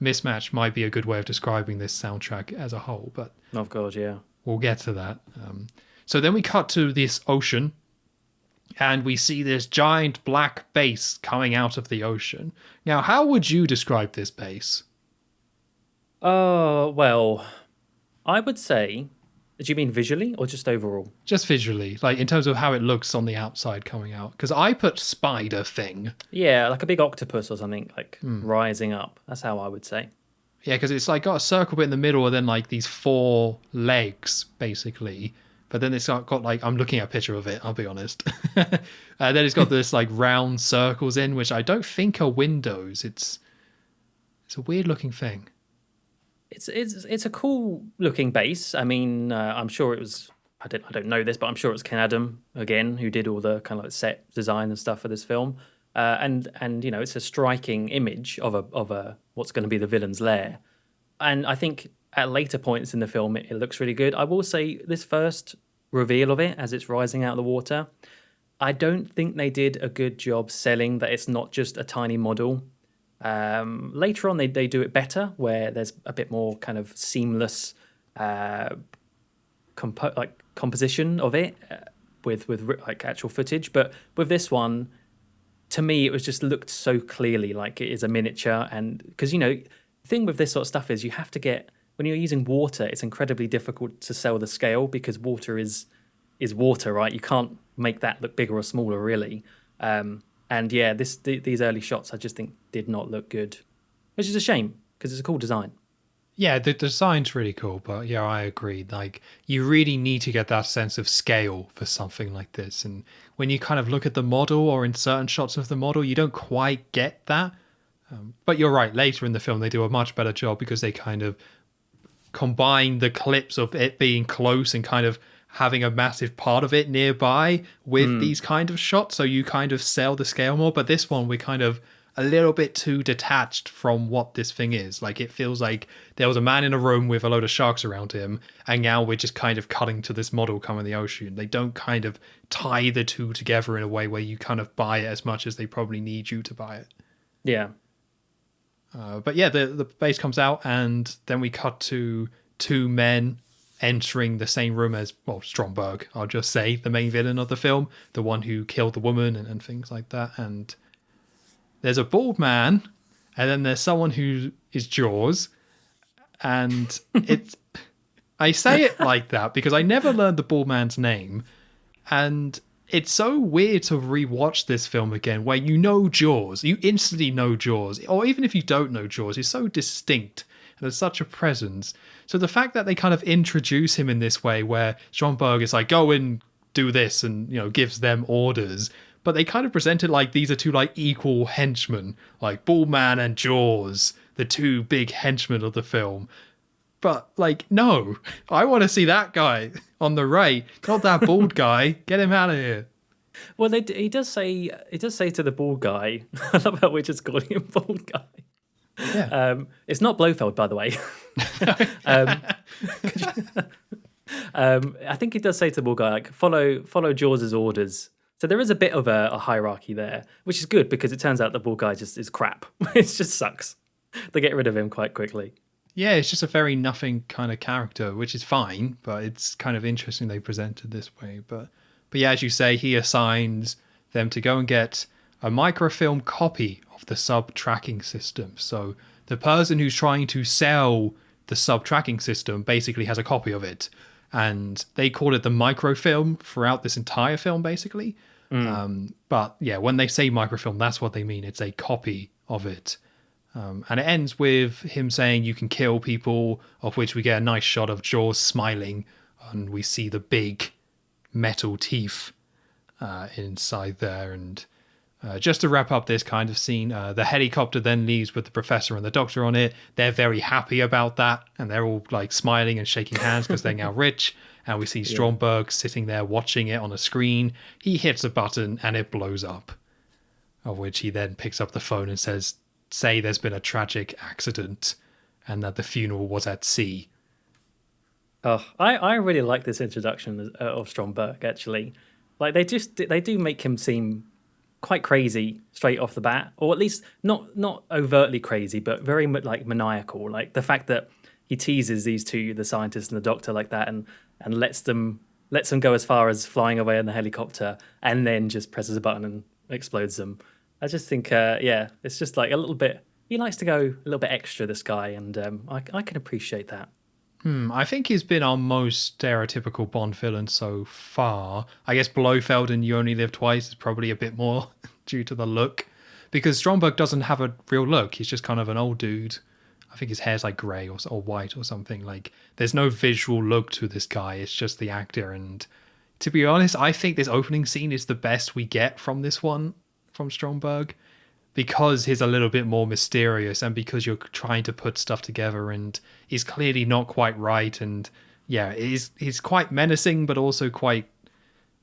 mismatch might be a good way of describing this soundtrack as a whole, but of course, yeah, we'll get to that. So then we cut to this ocean and we see this giant black base coming out of the ocean. Now, how would you describe this base? Well, I would say, do you mean visually or just overall? Just visually, like in terms of how it looks on the outside coming out. Because I put spider thing. Yeah, like a big octopus or something, like rising up. That's how I would say. Yeah, because it's like got a circle bit in the middle and then like these 4 legs, basically. But then it's got like, I'm looking at a picture of it, I'll be honest. Then it's got this like round circles in, which I don't think are windows. It's a weird looking thing. It's a cool looking base. I mean, I'm sure it was. I don't know this, but I'm sure it was Ken Adam again who did all the kind of like set design and stuff for this film. And it's a striking image of a what's going to be the villain's lair. And I think at later points in the film, it looks really good. I will say this first reveal of it as it's rising out of the water, I don't think they did a good job selling that it's not just a tiny model. Later on, they do it better, where there's a bit more kind of seamless composition of it with like actual footage. But with this one, to me, it was just looked so clearly like it is a miniature. And because the thing with this sort of stuff is you have to get, when you're using water, it's incredibly difficult to sell the scale because water is water, right? You can't make that look bigger or smaller, really. And yeah, these early shots I just think did not look good, which is a shame because it's a cool design. Yeah, the design's really cool, but yeah, I agree. Like, you really need to get that sense of scale for something like this. And when you kind of look at the model or in certain shots of the model, you don't quite get that. But you're right, later in the film, they do a much better job because they kind of combine the clips of it being close and kind of having a massive part of it nearby with these kind of shots, so you kind of sell the scale more. But this one, we're kind of a little bit too detached from what this thing is. Like, it feels like there was a man in a room with a load of sharks around him, and now we're just kind of cutting to this model coming in the ocean. They don't kind of tie the two together in a way where you kind of buy it as much as they probably need you to buy it. Yeah. But yeah, the base comes out, and then we cut to 2 men entering the same room as, well, Stromberg, I'll just say, the main villain of the film, the one who killed the woman and things like that. And there's a bald man, and then there's someone who is Jaws, and it's. I say it like that because I never learned the bald man's name, and it's so weird to rewatch this film again where you know Jaws, you instantly know Jaws, or even if you don't know Jaws, he's so distinct and there's such a presence. So the fact that they kind of introduce him in this way where Stromberg is like, go and do this, and gives them orders, but they kind of present it like these are two like equal henchmen, like Bald Man and Jaws, the two big henchmen of the film. But like, no, I want to see that guy on the right, not that bald guy. Get him out of here. Well, he does say to the bald guy. I love how we're just calling him bald guy. Yeah. It's not Blofeld, by the way. I think he does say to the bald guy, like, follow Jaws's orders. So there is a bit of a hierarchy there, which is good because it turns out the bald guy just is crap. It just sucks. They get rid of him quite quickly. Yeah, it's just a very nothing kind of character, which is fine, but it's kind of interesting they presented this way. But yeah, as you say, he assigns them to go and get a microfilm copy of the sub tracking system. So the person who's trying to sell the sub tracking system basically has a copy of it. And they call it the microfilm throughout this entire film, basically. But yeah, when they say microfilm, that's what they mean. It's a copy of it. And it ends with him saying you can kill people, of which we get a nice shot of Jaws smiling, and we see the big metal teeth inside there. And just to wrap up this kind of scene, the helicopter then leaves with the professor and the doctor on it. They're very happy about that, and they're all like smiling and shaking hands because they're now rich. And we see Stromberg sitting there watching it on a screen. He hits a button and it blows up, of which he then picks up the phone and say there's been a tragic accident and that the funeral was at sea. Oh, I really like this introduction of Stromberg, actually. Like, they do make him seem quite crazy straight off the bat, or at least not overtly crazy, but very like maniacal. Like the fact that he teases these two, the scientist and the doctor, like that, and lets them go as far as flying away in the helicopter, and then just presses a button and explodes them. I just think, it's just like a little bit. He likes to go a little bit extra, this guy, and I can appreciate that. I think he's been our most stereotypical Bond villain so far. I guess Blofeld in You Only Live Twice is probably a bit more due to the look, because Stromberg doesn't have a real look. He's just kind of an old dude. I think his hair's like grey or white or something. Like, there's no visual look to this guy. It's just the actor. And to be honest, I think this opening scene is the best we get from this one, from Stromberg, because he's a little bit more mysterious and because you're trying to put stuff together and he's clearly not quite right. And yeah, he's quite menacing, but also quite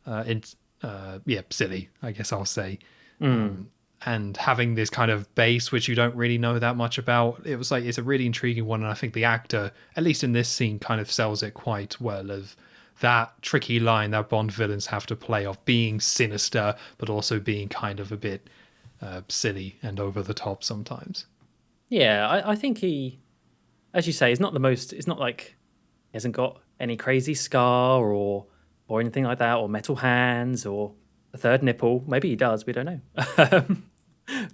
silly, I guess I'll say. And having this kind of base, which you don't really know that much about, it was like, it's a really intriguing one. And I think the actor, at least in this scene, kind of sells it quite well, of that tricky line that Bond villains have to play of being sinister, but also being kind of a bit silly and over the top sometimes. Yeah, I think he, as you say, is not the most. It's not like he hasn't got any crazy scar or anything like that, or metal hands or a third nipple. Maybe he does. We don't know.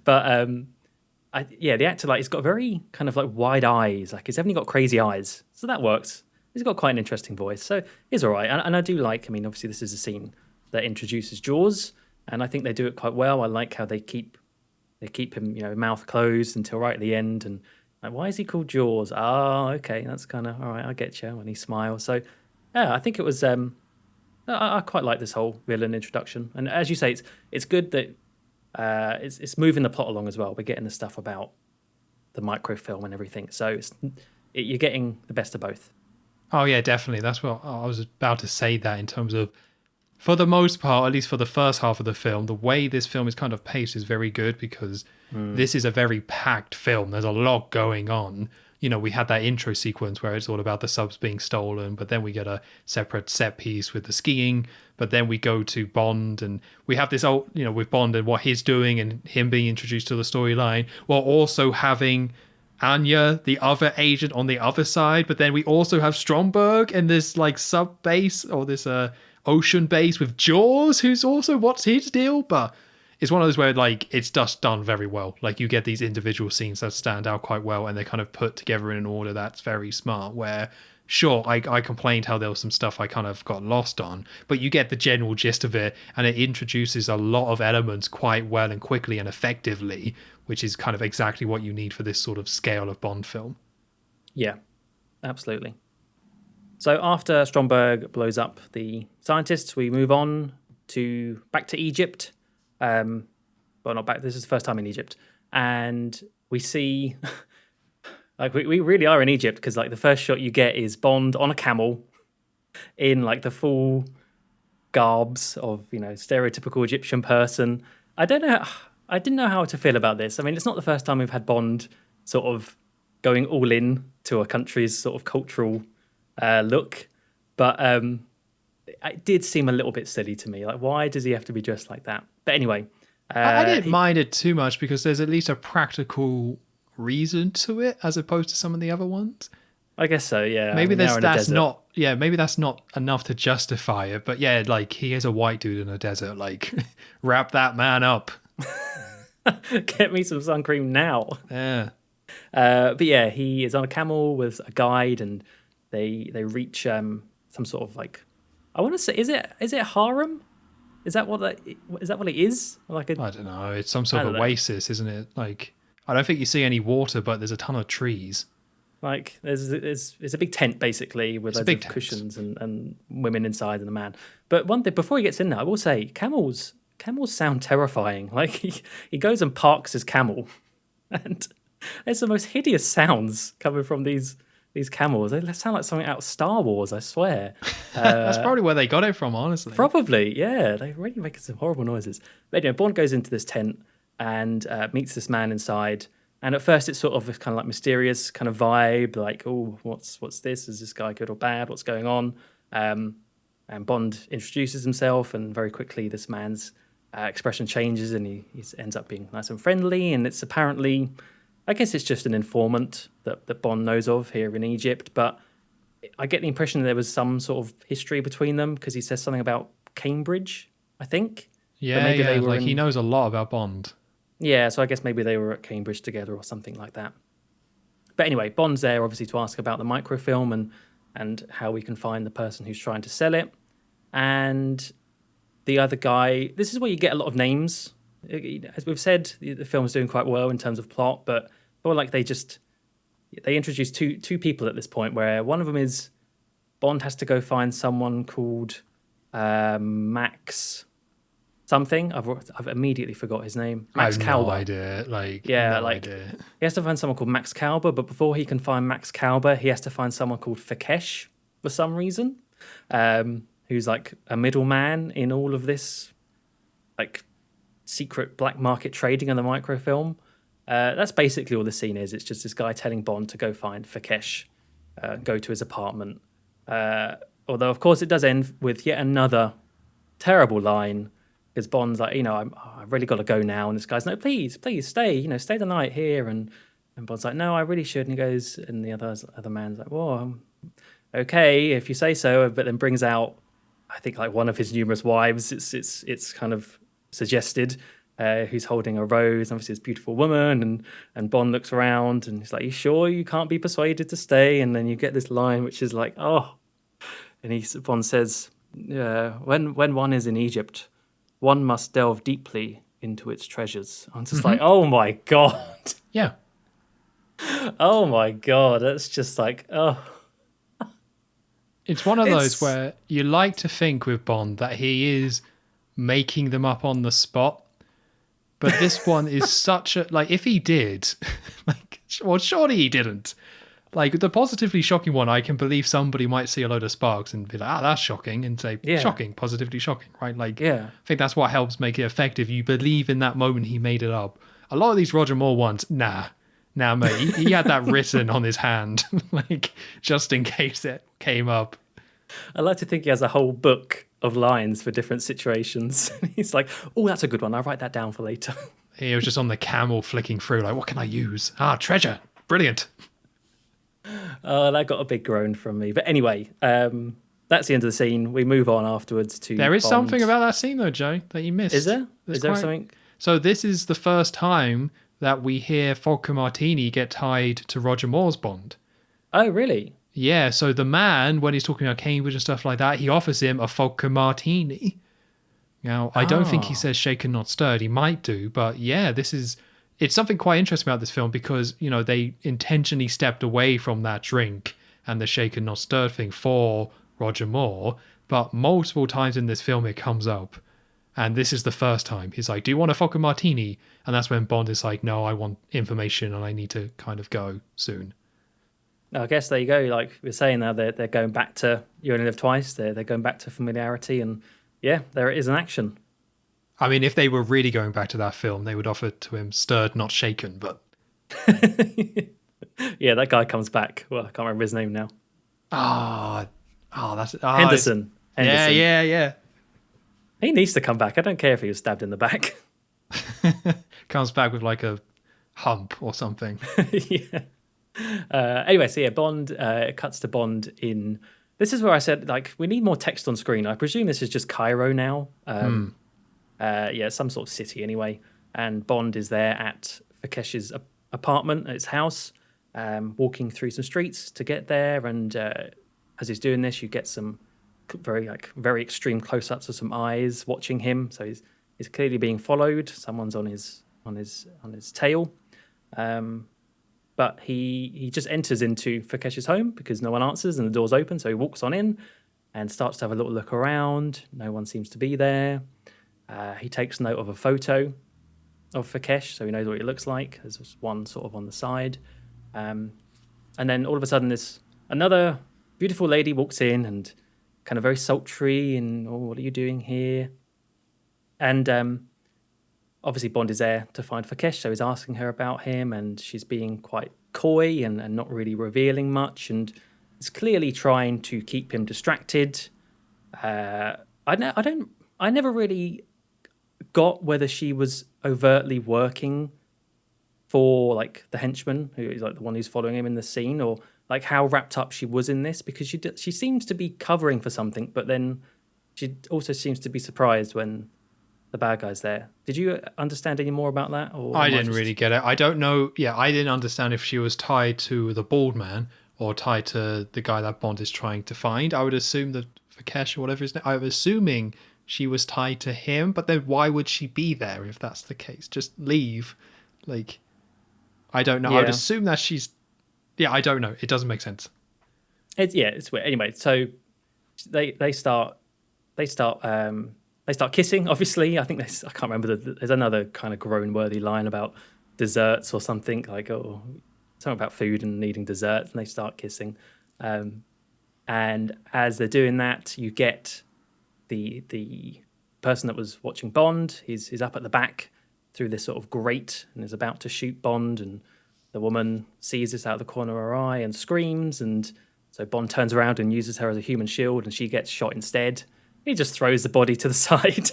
But the actor, like, he's got very kind of like wide eyes. Like, he's definitely got crazy eyes, so that works. He's got quite an interesting voice, so he's all right. And I do like. I mean, obviously, this is a scene that introduces Jaws, and I think they do it quite well. I like how they keep him, mouth closed until right at the end. And like, why is he called Jaws? Oh, okay, that's kind of all right. I get you when he smiles. So yeah, I think it was. I quite like this whole villain introduction, and as you say, it's good that it's moving the plot along as well. We're getting the stuff about the microfilm and everything, so you're getting the best of both. Oh yeah, definitely. That's what I was about to say, that in terms of, for the most part, at least for the first half of the film, the way this film is kind of paced is very good, because this is a very packed film. There's a lot going on. We had that intro sequence where it's all about the subs being stolen, but then we get a separate set piece with the skiing, but then we go to Bond, and we have this with Bond and what he's doing and him being introduced to the storyline, while also having Anya, the other agent, on the other side. But then we also have Stromberg in this like sub base, or this ocean base with Jaws, who's also, what's his deal? But it's one of those where like it's just done very well. Like you get these individual scenes that stand out quite well, and they're kind of put together in an order that's very smart. Where sure, I complained how there was some stuff I kind of got lost on, but you get the general gist of it, and it introduces a lot of elements quite well and quickly and effectively, which is kind of exactly what you need for this sort of scale of Bond film. Yeah, absolutely. So after Stromberg blows up the scientists, we move on back to Egypt. Well, not back. This is the first time in Egypt, and we see like we really are in Egypt because like the first shot you get is Bond on a camel in like the full garbs of stereotypical Egyptian person. I don't know. I didn't know how to feel about this. I mean, it's not the first time we've had Bond sort of going all in to a country's sort of cultural look, but it did seem a little bit silly to me. Like, why does he have to be dressed like that? But anyway, I didn't mind it too much because there's at least a practical reason to it as opposed to some of the other ones. I guess so. Yeah. Maybe that's not. Yeah, maybe that's not enough to justify it. But yeah, like he is a white dude in a desert. Like, wrap that man up. Get me some sun cream now. Yeah. But yeah, he is on a camel with a guide, and they reach some sort of like, I want to say, is it harem? Is that what it is? Like I don't know. It's some sort of oasis, isn't it? Like I don't think you see any water, but there's a ton of trees. Like it's a big tent basically with loads of cushions and women inside and a man. But one thing before he gets in there, I will say camels sound terrifying. Like he goes and parks his camel, and there's the most hideous sounds coming from these camels. They sound like something out of Star Wars, I swear. That's probably where they got it from, honestly. Probably, yeah. They really make some horrible noises. But anyway, Bond goes into this tent and meets this man inside. And at first it's sort of a kind of like mysterious kind of vibe, like, oh, what's this? Is this guy good or bad? What's going on? And Bond introduces himself, and very quickly this man's expression changes, and he ends up being nice and friendly. And it's apparently, I guess it's just an informant that Bond knows of here in Egypt, but I get the impression that there was some sort of history between them because he says something about Cambridge, I think. Yeah, he knows a lot about Bond. Yeah, so I guess maybe they were at Cambridge together or something like that. But anyway, Bond's there obviously to ask about the microfilm and how we can find the person who's trying to sell it. And the other guy, this is where you get a lot of names. As we've said, the film's doing quite well in terms of plot, but more like they introduce two people at this point, where one of them is Bond has to go find someone called Max something. I've immediately forgot his name. Max Kalber. No idea. Idea. He has to find someone called Max Kalber, but before he can find Max Kalber, he has to find someone called Fakesh for some reason, who's like a middleman in all of this, like, secret black market trading on the microfilm. That's basically all the scene is. It's just this guy telling Bond to go find Fakesh, go to his apartment. Although, of course, it does end with yet another terrible line, because Bond's like, I've really got to go now. And this guy's, no, please stay, stay the night here. And Bond's like, no, I really should. And he goes, and the other man's like, well, okay, if you say so. But then brings out, I think, like one of his numerous wives. It's kind of suggested, who's holding a rose, obviously this beautiful woman, and Bond looks around and he's like, you sure you can't be persuaded to stay? And then you get this line which is like, oh, and Bond says, when one is in Egypt, one must delve deeply into its treasures. I'm just like, oh my god. Yeah. Oh my god, that's just like, oh. It's one of those where you like to think with Bond that he is making them up on the spot, but this one is such a, like, if he did, like, well, surely he didn't. Like, the positively shocking one, I can believe somebody might see a load of sparks and be like, that's shocking, and say, shocking, positively shocking, right? Like, yeah. I think that's what helps make it effective. You believe in that moment he made it up. A lot of these Roger Moore ones, nah, mate, he had that written on his hand, like, just in case it came up. I like to think he has a whole book of lines for different situations. He's like, oh, that's a good one. I'll write that down for later. He was just on the camel flicking through, like, what can I use? Treasure. Brilliant. Oh, that got a big groan from me. But anyway, that's the end of the scene. We move on afterwards to There is Bond. something about that scene, though, Joe, that you missed. Is there? Is there something? So this is the first time that we hear Vodka Martini get tied to Roger Moore's Bond. Oh, really? Yeah, so the man, when he's talking about Cambridge and stuff like that, he offers him a vodka martini. Now, I don't think he Oh, says shaken, not stirred. He might do, but yeah, it's something quite interesting about this film because, they intentionally stepped away from that drink and the shaken, not stirred thing for Roger Moore, but multiple times in this film it comes up. And this is the first time. He's like, do you want a vodka martini? And that's when Bond is like, no, I want information and I need to kind of go soon. I guess there you go. Like we're saying now, they're going back to You Only Live Twice. They're going back to familiarity, and yeah, there it is in action. I mean, if they were really going back to that film, they would offer to him stirred, not shaken. But Yeah, that guy comes back. Well, I can't remember his name now. that's Henderson. Henderson. Yeah. He needs to come back. I don't care if he was stabbed in the back. Comes back with like a hump or something. Yeah. Anyway, so yeah, Bond cuts to Bond in. This is where I said, like, we need more text on screen. I presume this is just Cairo now. Yeah, some sort of city anyway. And Bond is there at Fakesh's apartment, at his house, walking through some streets to get there. And as he's doing this, you get some very extreme close-ups of some eyes watching him. So he's clearly being followed. Someone's on his tail. But he just enters into Fakesh's home because no one answers and the door's open. So he walks on in and starts to have a little look around. No one seems to be there. He takes note of a photo of Fakesh, so he knows what he looks like. There's one sort of on the side. And then all of a sudden, another beautiful lady walks in and kind of very sultry and, oh, what are you doing here? And obviously Bond is there to find Fakesh, so he's asking her about him, and she's being quite coy and not really revealing much, and is clearly trying to keep him distracted. I never really got whether she was overtly working for like the henchman, who is like the one who's following him in the scene, or like how wrapped up she was in this, because she seems to be covering for something, but then she also seems to be surprised when the bad guy's there. Did you understand any more about that? Or I didn't really get it. I don't know. Yeah, I didn't understand if she was tied to the bald man or tied to the guy that Bond is trying to find. I would assume that Fakesh or whatever his name, I was assuming she was tied to him, but then why would she be there if that's the case? Just leave. Like, I don't know. Yeah. I would assume that she's... Yeah, I don't know. It doesn't make sense. It's weird. Anyway, so they start kissing. Obviously, I think I can't remember. There's another kind of groan-worthy line about desserts or something, like something about food and needing desserts, and they start kissing. And as they're doing that, you get the person that was watching Bond. He's up at the back through this sort of grate and is about to shoot Bond, and the woman sees this out of the corner of her eye and screams, and so Bond turns around and uses her as a human shield, and she gets shot instead. He just throws the body to the side,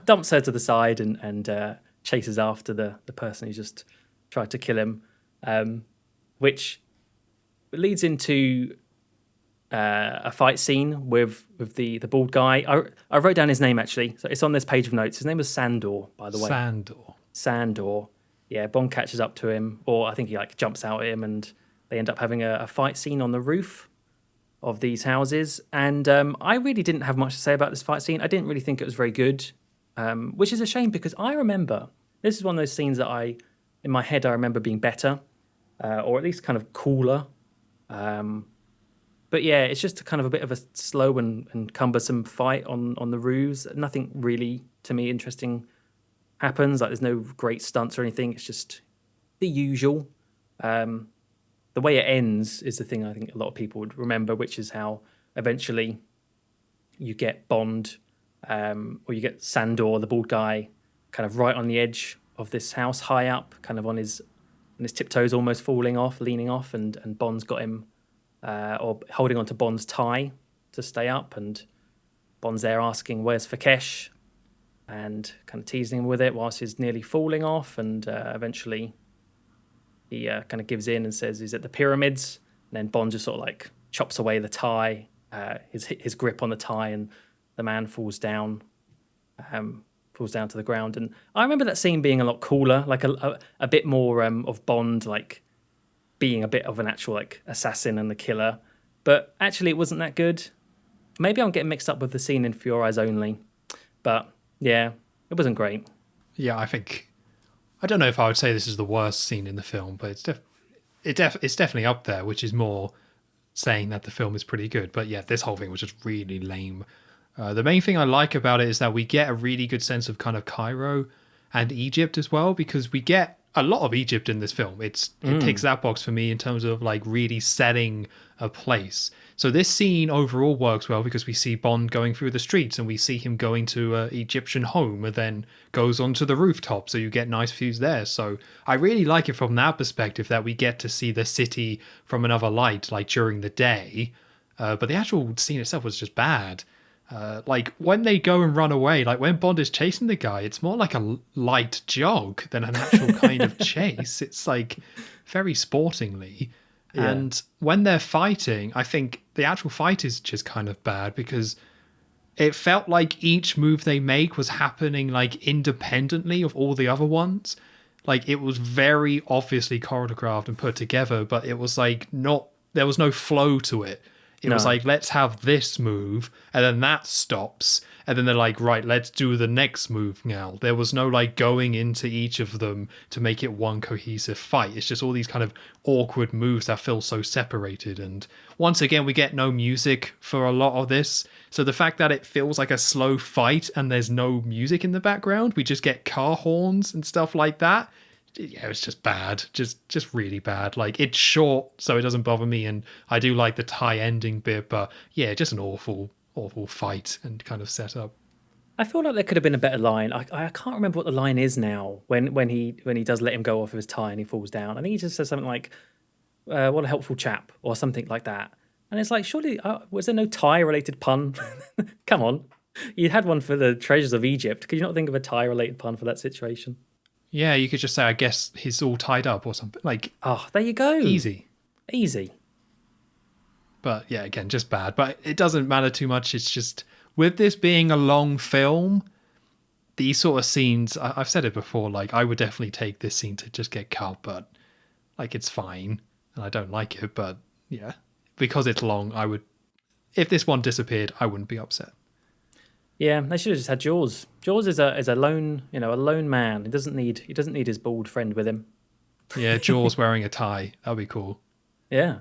dumps her to the side, and chases after the person who just tried to kill him, which leads into a fight scene with the bald guy. I wrote down his name, actually. So it's on this page of notes. His name was Sandor, by the way. Sandor. Yeah, Bond catches up to him, or I think he like jumps out at him, and they end up having a fight scene on the roof of these houses. And I really didn't have much to say about this fight scene. I didn't really think it was very good, which is a shame because I remember, this is one of those scenes that in my head, I remember being better, or at least kind of cooler. But yeah, it's just kind of a bit of a slow and cumbersome fight on the roofs. Nothing really, to me, interesting happens. Like, there's no great stunts or anything. It's just the usual. The way it ends is the thing I think a lot of people would remember, which is how eventually you get Bond, or you get Sandor, the bald guy, kind of right on the edge of this house, high up, kind of on his tiptoes, almost falling off, leaning off, and Bond's got him, or holding onto Bond's tie to stay up, and Bond's there asking, "Where's Fakesh?" and kind of teasing him with it whilst he's nearly falling off, and eventually he kind of gives in and says he's at the pyramids, and then Bond just sort of like chops away the tie, his grip on the tie, and the man falls down. falls down to the ground. And I remember that scene being a lot cooler, like a bit more of Bond, like being a bit of an actual like assassin and the killer. But actually, it wasn't that good. Maybe I'm getting mixed up with the scene in For Your Eyes Only. But yeah, it wasn't great. Yeah, I don't know if I would say this is the worst scene in the film, but it's definitely up there, which is more saying that the film is pretty good. But yeah, this whole thing was just really lame. The main thing I like about it is that we get a really good sense of kind of Cairo and Egypt as well, because we get a lot of Egypt in this film. It ticks that box for me in terms of like really setting a place. So this scene overall works well because we see Bond going through the streets and we see him going to an Egyptian home and then goes onto the rooftop. So you get nice views there. So I really like it from that perspective that we get to see the city from another light, like during the day. But the actual scene itself was just bad. Like when they go and run away, like when Bond is chasing the guy, it's more like a light jog than an actual kind of chase. It's like very sportingly. Yeah. And when they're fighting, I think the actual fight is just kind of bad because it felt like each move they make was happening like independently of all the other ones. Like it was very obviously choreographed and put together, but it was like there was no flow to it. It was like, let's have this move, and then that stops, and then they're like, right, let's do the next move now. There was no like going into each of them to make it one cohesive fight. It's just all these kind of awkward moves that feel so separated. And once again, we get no music for a lot of this. So the fact that it feels like a slow fight and there's no music in the background, we just get car horns and stuff like that. Yeah, it's just bad, just really bad. Like it's short, so it doesn't bother me, and I do like the tie ending bit, but yeah, just an awful fight and kind of setup. I feel like there could have been a better line. I can't remember what the line is now. When he does let him go off of his tie and he falls down, I think he just says something like, "What a helpful chap," or something like that. And it's like, surely was there no tie related pun? Come on, you had one for the treasures of Egypt. Could you not think of a tie related pun for that situation? Yeah, you could just say, I guess he's all tied up or something. Like, oh, there you go. Easy. But yeah, again, just bad. But it doesn't matter too much. It's just, with this being a long film, these sort of scenes, I've said it before, like, I would definitely take this scene to just get cut, but, like, it's fine. And I don't like it, but, yeah. Because it's long, if this one disappeared, I wouldn't be upset. Yeah, they should have just had Jaws. Jaws is a lone man. He doesn't need his bald friend with him. Yeah, Jaws wearing a tie. That'd be cool. Yeah.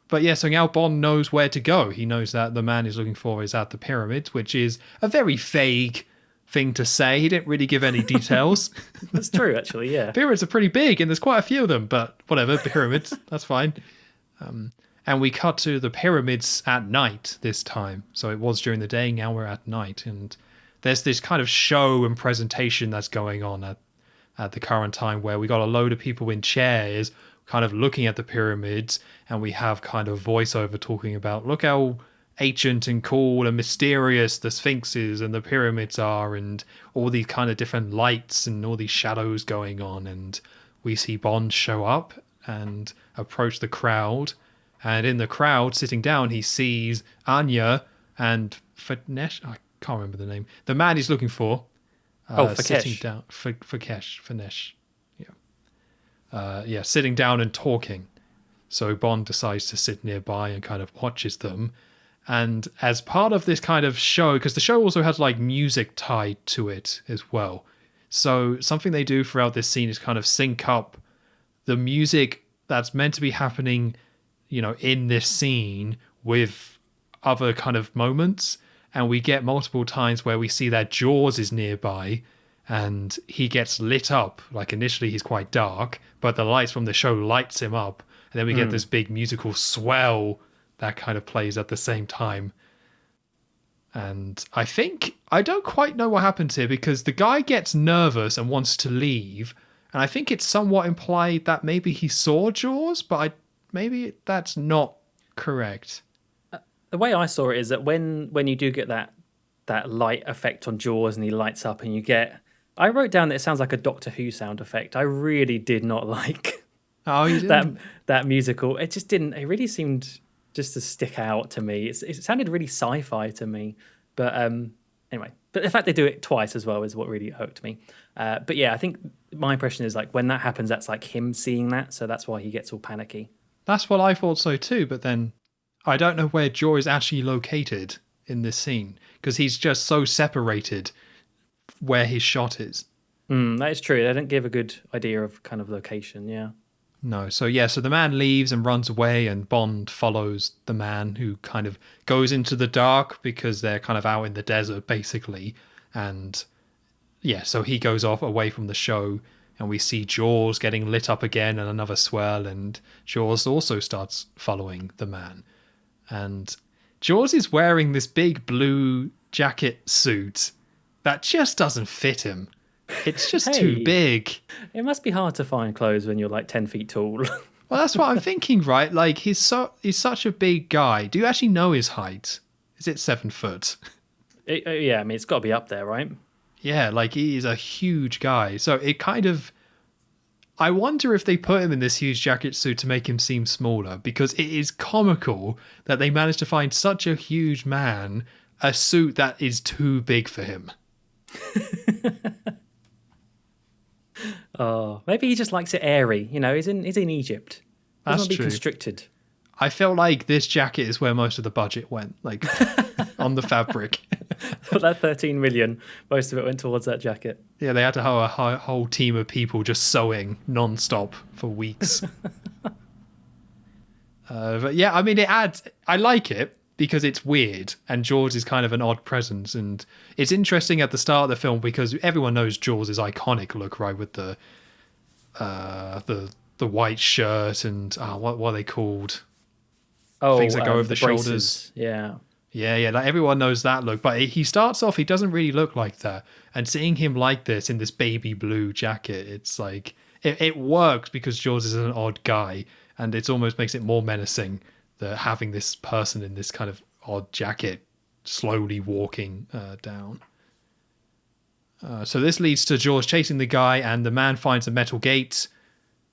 But yeah, so now Bond knows where to go. He knows that the man he's looking for is at the pyramids, which is a very vague thing to say. He didn't really give any details. That's true, actually, yeah. Pyramids are pretty big, and there's quite a few of them, but whatever, pyramids, that's fine. And we cut to the pyramids at night this time. So it was during the day, now we're at night. And there's this kind of show and presentation that's going on at the current time where we got a load of people in chairs kind of looking at the pyramids, and we have kind of voiceover talking about, look how ancient and cool and mysterious the sphinxes and the pyramids are, and all these kind of different lights and all these shadows going on. And we see Bond show up and approach the crowd. And in the crowd, sitting down, he sees Anya and Fanesh. I can't remember the name. The man he's looking for. Sitting down. Fanesh. Yeah. Sitting down and talking. So Bond decides to sit nearby and kind of watches them. And as part of this kind of show, because the show also has like music tied to it as well. So something they do throughout this scene is kind of sync up the music that's meant to be happening, in this scene with other kind of moments. And we get multiple times where we see that Jaws is nearby and he gets lit up. Like initially he's quite dark, but the lights from the show lights him up. And then we get this big musical swell that kind of plays at the same time. And I don't quite know what happens here because the guy gets nervous and wants to leave. And I think it's somewhat implied that maybe he saw Jaws, but maybe that's not correct. The way I saw it is that when you do get that light effect on Jaws and he lights up and you get... I wrote down that it sounds like a Doctor Who sound effect. I really did not like that musical. It just didn't... It really seemed just to stick out to me. It sounded really sci-fi to me. But anyway, But the fact they do it twice as well is what really irked me. But yeah, I think my impression is like when that happens, that's like him seeing that, so that's why he gets all panicky. That's what I thought so too, but then I don't know where Jaw is actually located in this scene because he's just so separated where his shot is. That is true. They don't give a good idea of kind of location. Yeah. No, so the man leaves and runs away, and Bond follows the man who kind of goes into the dark because they're kind of out in the desert, basically. And so he goes off away from the show, and we see Jaws getting lit up again and another swirl, and Jaws also starts following the man. And Jaws is wearing this big blue jacket suit that just doesn't fit him. It's just too big. It must be hard to find clothes when you're like 10 feet tall. Well, that's what I'm thinking, right? Like, he's such a big guy. Do you actually know his height? Is it 7 foot? Yeah, I mean, it's got to be up there, right? Yeah, like, he is a huge guy. So it kind of... I wonder if they put him in this huge jacket suit to make him seem smaller, because it is comical that they managed to find such a huge man a suit that is too big for him. Oh, maybe he just likes it airy. You know, he's in Egypt. He doesn't want to be constricted. I feel like this jacket is where most of the budget went, like on the fabric. But that 13 million, most of it went towards that jacket. Yeah, they had to have a whole team of people just sewing non-stop for weeks. But yeah, I mean, it adds... I like it because it's weird, and Jaws is kind of an odd presence, and it's interesting at the start of the film because everyone knows Jaws' iconic look, right, with the white shirt and what are they called? Things that go over the shoulders. Braces. Yeah. Yeah, like everyone knows that look, but he starts off, he doesn't really look like that, and seeing him like this in this baby blue jacket, it's like it works because Jaws is an odd guy, and it almost makes it more menacing that having this person in this kind of odd jacket slowly walking down. So this leads to Jaws chasing the guy, and the man finds a metal gate,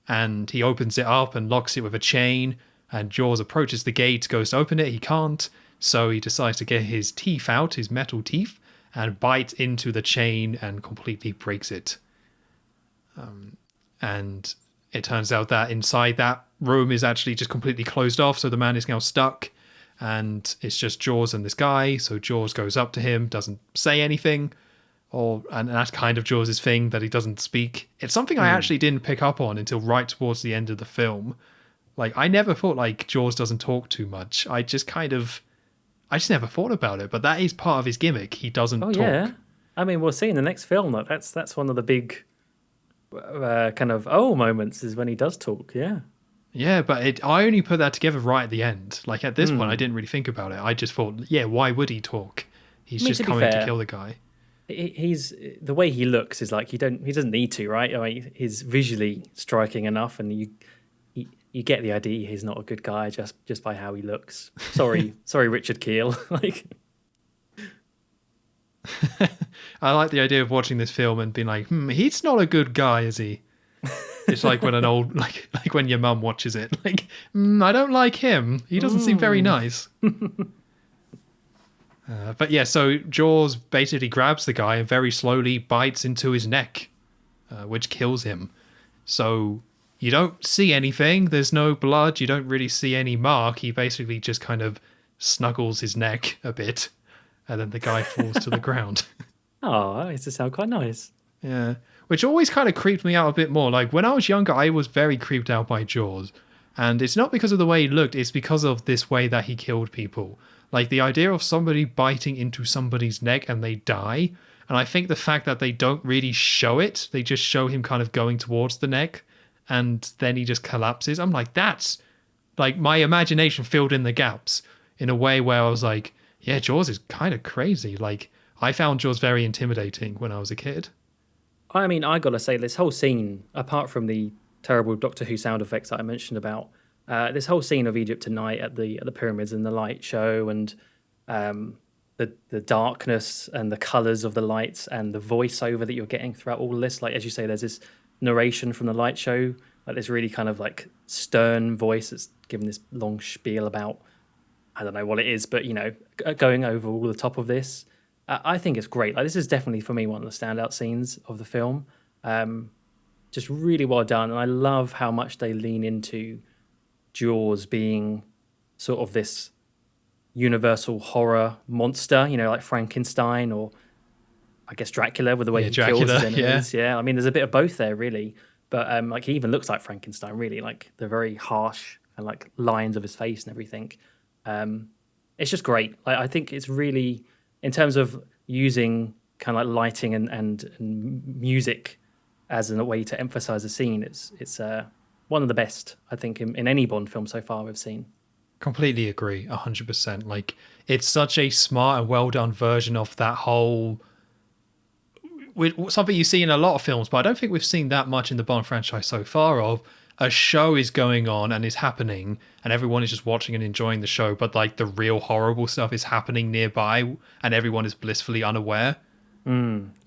and he opens it up and locks it with a chain, and Jaws approaches the gate, goes to open it, he can't, so he decides to get his teeth out, his metal teeth, and bite into the chain and completely breaks it. And it turns out that inside that room is actually just completely closed off, so the man is now stuck, and it's just Jaws and this guy. So Jaws goes up to him, doesn't say anything, and that's kind of Jaws' thing, that he doesn't speak. It's something I actually didn't pick up on until right towards the end of the film. Like, I never thought like Jaws doesn't talk too much. I just never thought about it, but that is part of his gimmick. He doesn't talk. Yeah. I mean, we'll see in the next film that that's one of the big kind of moments is when he does talk. Yeah, but I only put that together right at the end. Like, at this point, I didn't really think about it. I just thought, why would he talk? He's just coming to kill the guy. He's the way he looks is like he doesn't need to, right? I mean, he's visually striking enough, and you get the idea he's not a good guy just by how he looks. Sorry, Richard Keel. Like, I like the idea of watching this film and being like, he's not a good guy, is he? It's like when like when your mum watches it, like, I don't like him. He doesn't seem very nice. But yeah, so Jaws basically grabs the guy and very slowly bites into his neck, which kills him. So you don't see anything. There's no blood. You don't really see any mark. He basically just kind of snuggles his neck a bit, and then the guy falls to the ground. Oh, that makes it sound quite nice. Yeah, which always kind of creeped me out a bit more. Like, when I was younger, I was very creeped out by Jaws. And it's not because of the way he looked, it's because of this way that he killed people. Like, the idea of somebody biting into somebody's neck and they die. And I think the fact that they don't really show it, they just show him kind of going towards the neck, and then he just collapses. I'm like, that's... Like, my imagination filled in the gaps in a way where I was like, yeah, Jaws is kind of crazy. Like, I found Jaws very intimidating when I was a kid. I mean, I gotta say, this whole scene, apart from the terrible Doctor Who sound effects that I mentioned about, this whole scene of Egypt tonight at the pyramids and the light show, and the darkness and the colours of the lights and the voiceover that you're getting throughout all of this. Like, as you say, there's this narration from the light show, like this really kind of like stern voice that's giving this long spiel about, I don't know what it is, but, you know, going over all the top of this. I think it's great. Like, this is definitely for me one of the standout scenes of the film. Just really well done, and I love how much they lean into Jaws being sort of this universal horror monster, like Frankenstein or I guess Dracula with the way he kills his enemies. Yeah, I mean, there's a bit of both there, really. But like, he even looks like Frankenstein, really, like the very harsh and like lines of his face and everything. It's just great. I think it's really, in terms of using kind of like lighting and music as a way to emphasize a scene, it's one of the best, I think, in any Bond film so far we've seen. Completely agree, 100%. Like, it's such a smart and well done version of that whole, something you see in a lot of films, but I don't think we've seen that much in the Bond franchise so far, of a show is going on and is happening and everyone is just watching and enjoying the show, but like the real horrible stuff is happening nearby and everyone is blissfully unaware.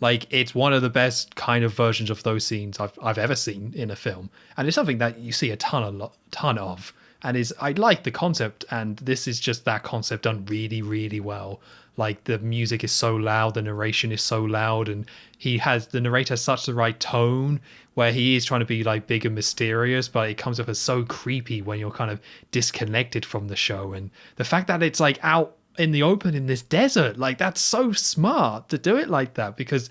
Like, it's one of the best kind of versions of those scenes I've ever seen in a film, and it's something that you see a ton of, and I like the concept, and this is just that concept done really, really well. Like, the music is so loud, the narration is so loud, and the narrator has such the right tone where he is trying to be like big and mysterious, but it comes off as so creepy when you're kind of disconnected from the show. And the fact that it's like out in the open in this desert, like, that's so smart to do it like that, because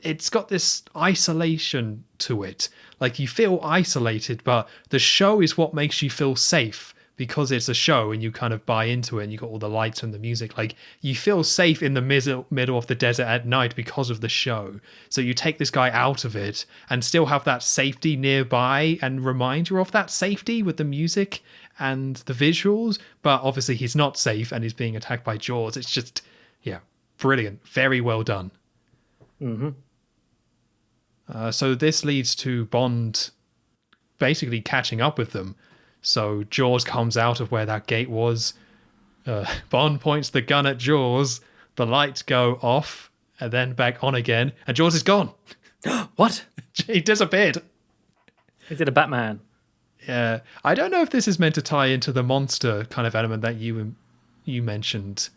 it's got this isolation to it. Like, you feel isolated, but the show is what makes you feel safe, because it's a show and you kind of buy into it and you got all the lights and the music. Like, you feel safe in the middle of the desert at night because of the show. So you take this guy out of it and still have that safety nearby and remind you of that safety with the music and the visuals. But obviously he's not safe and he's being attacked by Jaws. It's just, brilliant. Very well done. So this leads to Bond basically catching up with them. So Jaws comes out of where that gate was. Bond points the gun at Jaws. The lights go off and then back on again. And Jaws is gone. What? He disappeared. He did a Batman. Yeah. I don't know if this is meant to tie into the monster kind of element that you mentioned.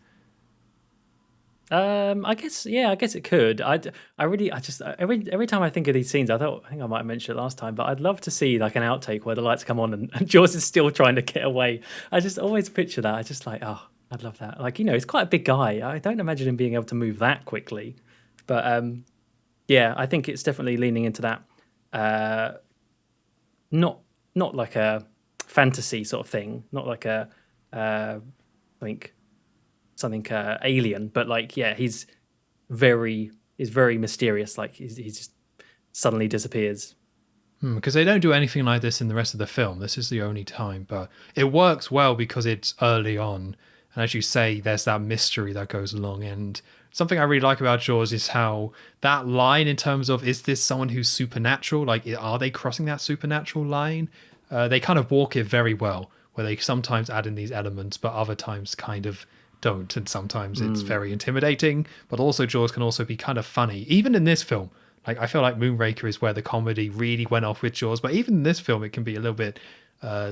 I guess it could. Every time I think of these scenes, I think I might have mentioned it last time, but I'd love to see like an outtake where the lights come on and Jaws is still trying to get away. I just always picture that. I just like, I'd love that. Like, he's quite a big guy. I don't imagine him being able to move that quickly. But I think it's definitely leaning into that. Not like a fantasy sort of thing. Not like I think something alien, but like, he's very mysterious. Like, he just suddenly disappears. Because they don't do anything like this in the rest of the film. This is the only time, but it works well because it's early on, and as you say, there's that mystery that goes along. And something I really like about Jaws is how that line, in terms of, is this someone who's supernatural? Like, are they crossing that supernatural line? They kind of walk it very well, where they sometimes add in these elements, but other times kind of don't, and sometimes it's very intimidating. But also Jaws can also be kind of funny, even in this film. Like, I feel like Moonraker is where the comedy really went off with Jaws, but even in this film it can be a little bit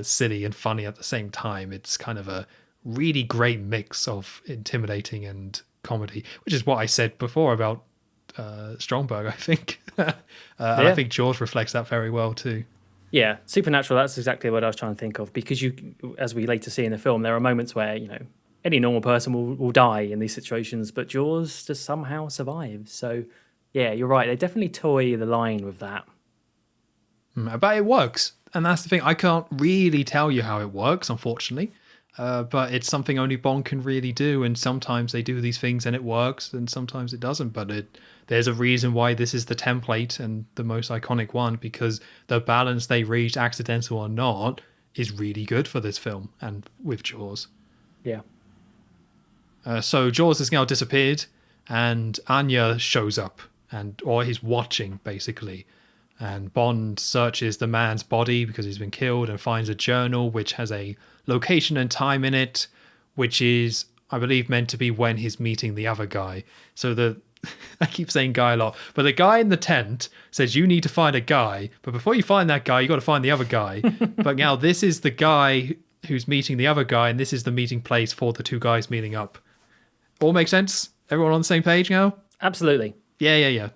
silly and funny at the same time. It's kind of a really great mix of intimidating and comedy, which is what I said before about Stromberg, I think. I think Jaws reflects that very well too. Yeah, supernatural, that's exactly what I was trying to think of, because as we later see in the film, there are moments where any normal person will die in these situations, but Jaws just somehow survives. So, yeah, you're right. They definitely toy the line with that. But it works. And that's the thing. I can't really tell you how it works, unfortunately. But it's something only Bond can really do. And sometimes they do these things and it works, and sometimes it doesn't. But there's a reason why this is the template and the most iconic one, because the balance they reached, accidental or not, is really good for this film and with Jaws. Yeah. So Jaws has now disappeared, and Anya shows up, or he's watching, basically. And Bond searches the man's body because he's been killed and finds a journal which has a location and time in it, which is, I believe, meant to be when he's meeting the other guy. So I keep saying guy a lot, but the guy in the tent says you need to find a guy, but before you find that guy, you got to find the other guy. But now this is the guy who's meeting the other guy, and this is the meeting place for the two guys meeting up. All make sense? Everyone on the same page now? Absolutely. Yeah.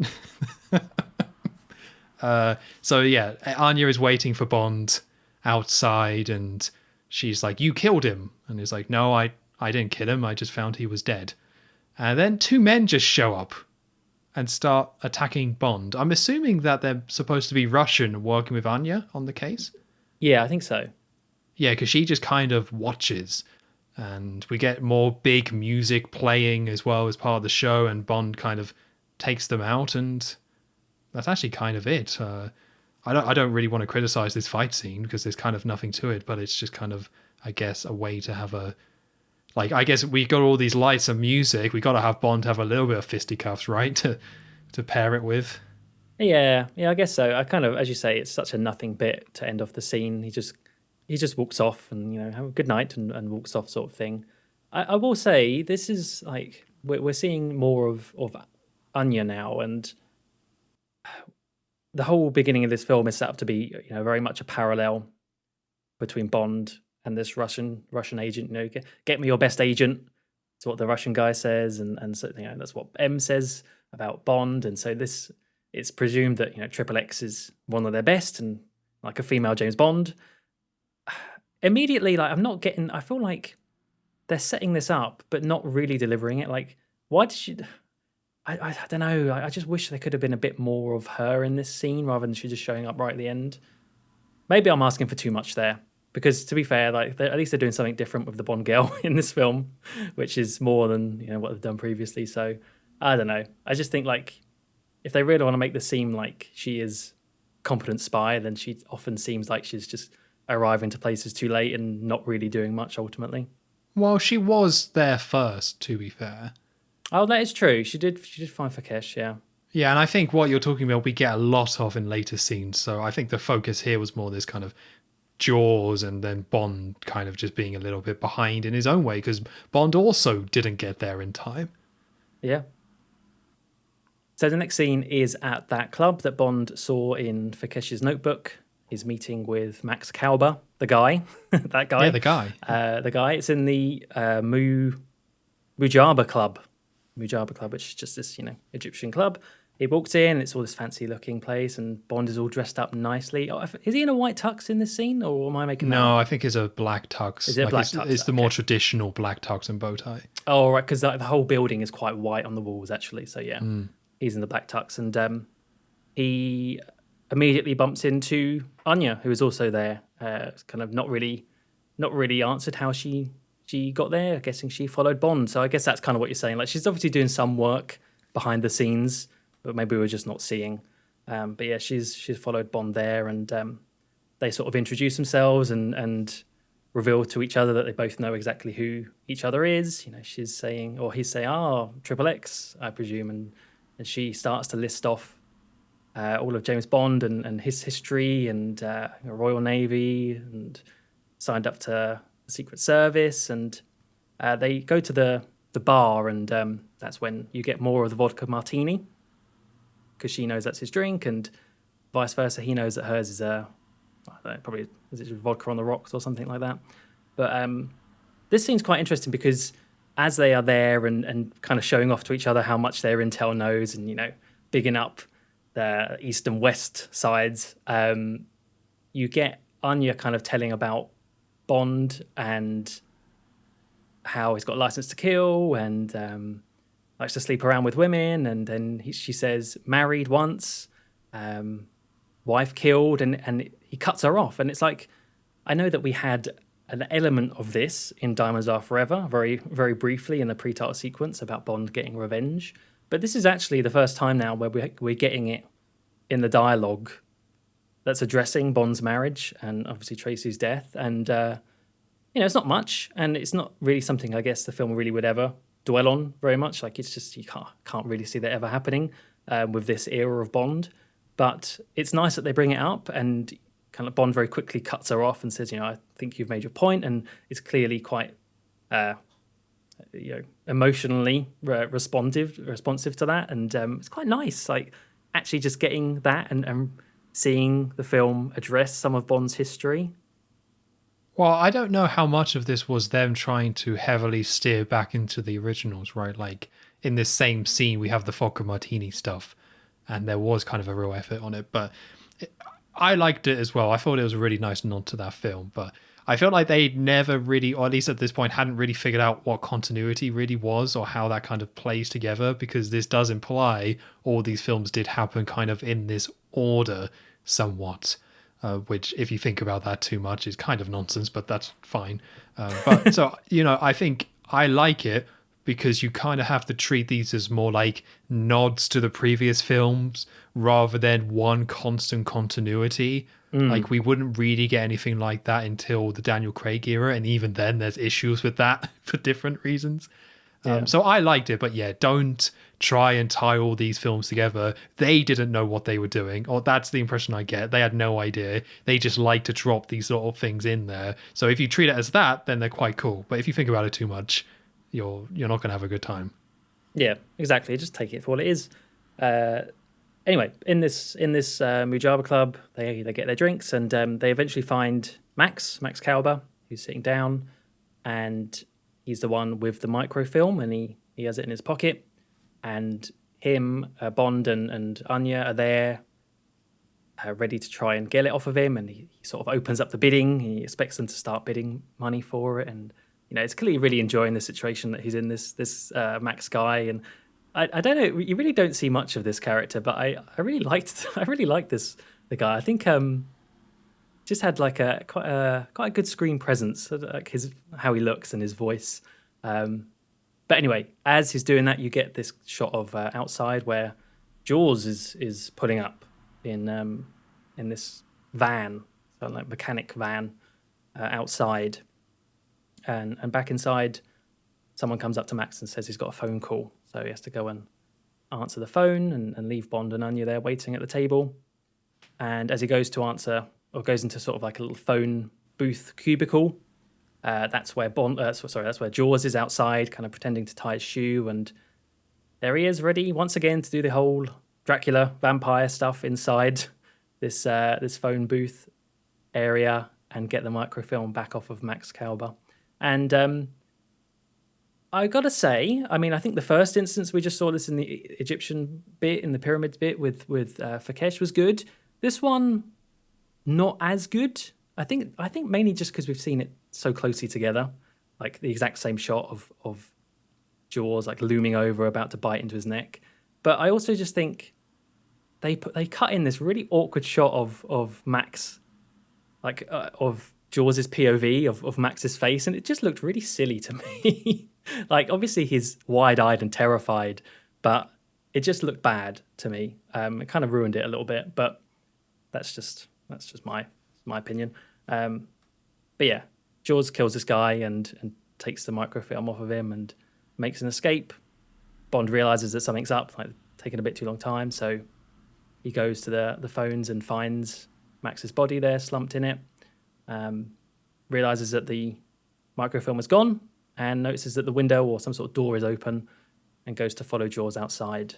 So yeah, Anya is waiting for Bond outside, and she's like, "You killed him," and he's like, "No, I didn't kill him. I just found he was dead." And then two men just show up and start attacking Bond. I'm assuming that they're supposed to be Russian, working with Anya on the case. Yeah, I think so. Yeah, because she just kind of watches, and we get more big music playing as well as part of the show, and Bond kind of takes them out, and that's actually kind of it. I don't really want to criticize this fight scene because there's kind of nothing to it, but it's just kind of, I guess, a way to have a, like, I guess we got all these lights and music. We got to have Bond have a little bit of fisticuffs, right, to pair it with. Yeah, I guess so. I kind of, as you say, it's such a nothing bit to end off the scene. He just walks off and have a good night and walks off, sort of thing. I will say this is like we're seeing more of Anya now, and the whole beginning of this film is set up to be very much a parallel between Bond and this Russian agent. Get me your best agent. That's what the Russian guy says, and so that's what M says about Bond, and so it's presumed that Triple X is one of their best and like a female James Bond. Immediately, like I feel like they're setting this up but not really delivering it. Like, why did you? I don't know. I just wish there could have been a bit more of her in this scene rather than she just showing up right at the end. Maybe I'm asking for too much there. Because to be fair, like at least they're doing something different with the Bond girl in this film, which is more than what they've done previously. So I don't know. I just think like if they really want to make this seem like she is a competent spy, then she often seems like she's just arriving to places too late and not really doing much ultimately. Well, she was there first, to be fair. Oh, that is true. She did find Fakesh, yeah. Yeah, and I think what you're talking about, we get a lot of in later scenes. So I think the focus here was more this kind of Jaws and then Bond kind of just being a little bit behind in his own way because Bond also didn't get there in time. Yeah. So the next scene is at that club that Bond saw in Fakesh's notebook. He's meeting with Max Kalber, the guy. That guy. Yeah, the guy. The guy. It's in the Mujaba Club. Mujaba Club, which is just this, Egyptian club. He walks in, it's all this fancy-looking place, and Bond is all dressed up nicely. Oh, is he in a white tux in this scene, or am I making that up? No, I think it's a black tux. Is it a black tux? It's the more traditional black tux and bow tie. Oh, right, because the whole building is quite white on the walls, actually. So, yeah, he's in the black tux. And he immediately bumps into Anya, who is also there. Kind of not really answered how she got there. I'm guessing she followed Bond. So I guess that's kind of what you're saying. Like, she's obviously doing some work behind the scenes, but maybe we're just not seeing. But yeah, she's followed Bond there, and they sort of introduce themselves and reveal to each other that they both know exactly who each other is. She's saying, or he's saying, Triple X, I presume, and she starts to list off all of James Bond and his history and Royal Navy and signed up to the Secret Service, and they go to the bar, and that's when you get more of the vodka martini because she knows that's his drink, and vice versa. He knows that hers is I don't know, probably is it vodka on the rocks or something like that. But this scene's quite interesting because as they are there and kind of showing off to each other how much their intel knows, and bigging up the east and west sides, you get Anya kind of telling about Bond and how he's got a license to kill and likes to sleep around with women, and then she says married once, wife killed, and he cuts her off. And it's like, I know that we had an element of this in Diamonds Are Forever, very, very briefly in the pre-title sequence about Bond getting revenge, but this is actually the first time now where we're getting it in the dialogue that's addressing Bond's marriage and obviously Tracy's death. And it's not much, and it's not really something I guess the film really would ever dwell on very much. Like, it's just, you can't really see that ever happening with this era of Bond. But it's nice that they bring it up, and kind of Bond very quickly cuts her off and says, I think you've made your point, and it's clearly quite emotionally responsive to that, and it's quite nice, like actually just getting that and seeing the film address some of Bond's history. Well, I don't know how much of this was them trying to heavily steer back into the originals, right? Like, in this same scene we have the vodka martini stuff, and there was kind of a real effort on it. But I liked it as well. I thought it was a really nice nod to that film, but I felt like they never really, or at least at this point, hadn't really figured out what continuity really was or how that kind of plays together, because this does imply all these films did happen kind of in this order somewhat, which if you think about that too much is kind of nonsense, but that's fine. But so, I think I like it because you kind of have to treat these as more like nods to the previous films rather than one constant continuity. Like we wouldn't really get anything like that until the Daniel Craig era, and even then there's issues with that for different reasons. So I liked it, but yeah, don't try and tie all these films together. They didn't know what they were doing, or that's the impression I get. They had no idea. They just like to drop these sort of things in there. So if you treat it as that, then they're quite cool. But if you think about it too much, you're not going to have a good time. Yeah, exactly. Just take it for what it is. Anyway, in this Mujaba club, they get their drinks, and they eventually find Max Kalber, who's sitting down, and he's the one with the microfilm, and he has it in his pocket. And him, Bond, and Anya are there, ready to try and get it off of him. And he sort of opens up the bidding. He expects them to start bidding money for it, and it's clearly really enjoying the situation that he's in. This Max guy, and I don't know. You really don't see much of this character, but I really liked the guy. I think just had like quite a good screen presence, like how he looks and his voice. But anyway, as he's doing that, you get this shot of outside where Jaws is pulling up in this van, so like mechanic van outside, and back inside, someone comes up to Max and says he's got a phone call, so he has to go and answer the phone and leave Bond and Anya there waiting at the table. And as he goes to answer, or goes into sort of like a little phone booth cubicle, that's where that's where Jaws is outside, kind of pretending to tie his shoe, and there he is, ready once again to do the whole Dracula vampire stuff inside this phone booth area and get the microfilm back off of Max Kalber. And I gotta say, I mean, I think the first instance we just saw this in the Egyptian bit, in the pyramids bit with Fakesh was good. This one, not as good. I think mainly just because we've seen it so closely together, like the exact same shot of Jaws like looming over, about to bite into his neck. But I also just think they cut in this really awkward shot of Max, like of Jaws' POV of Max's face, and it just looked really silly to me. Like obviously he's wide-eyed and terrified, but it just looked bad to me. It kind of ruined it a little bit, but that's just my opinion. But yeah, Jaws kills this guy and takes the microfilm off of him and makes an escape. Bond realizes that something's up, like taking a bit too long time, so he goes to the phones and finds Max's body there, slumped in it. Realizes that the microfilm is gone and notices that the window or some sort of door is open and goes to follow Jaws outside.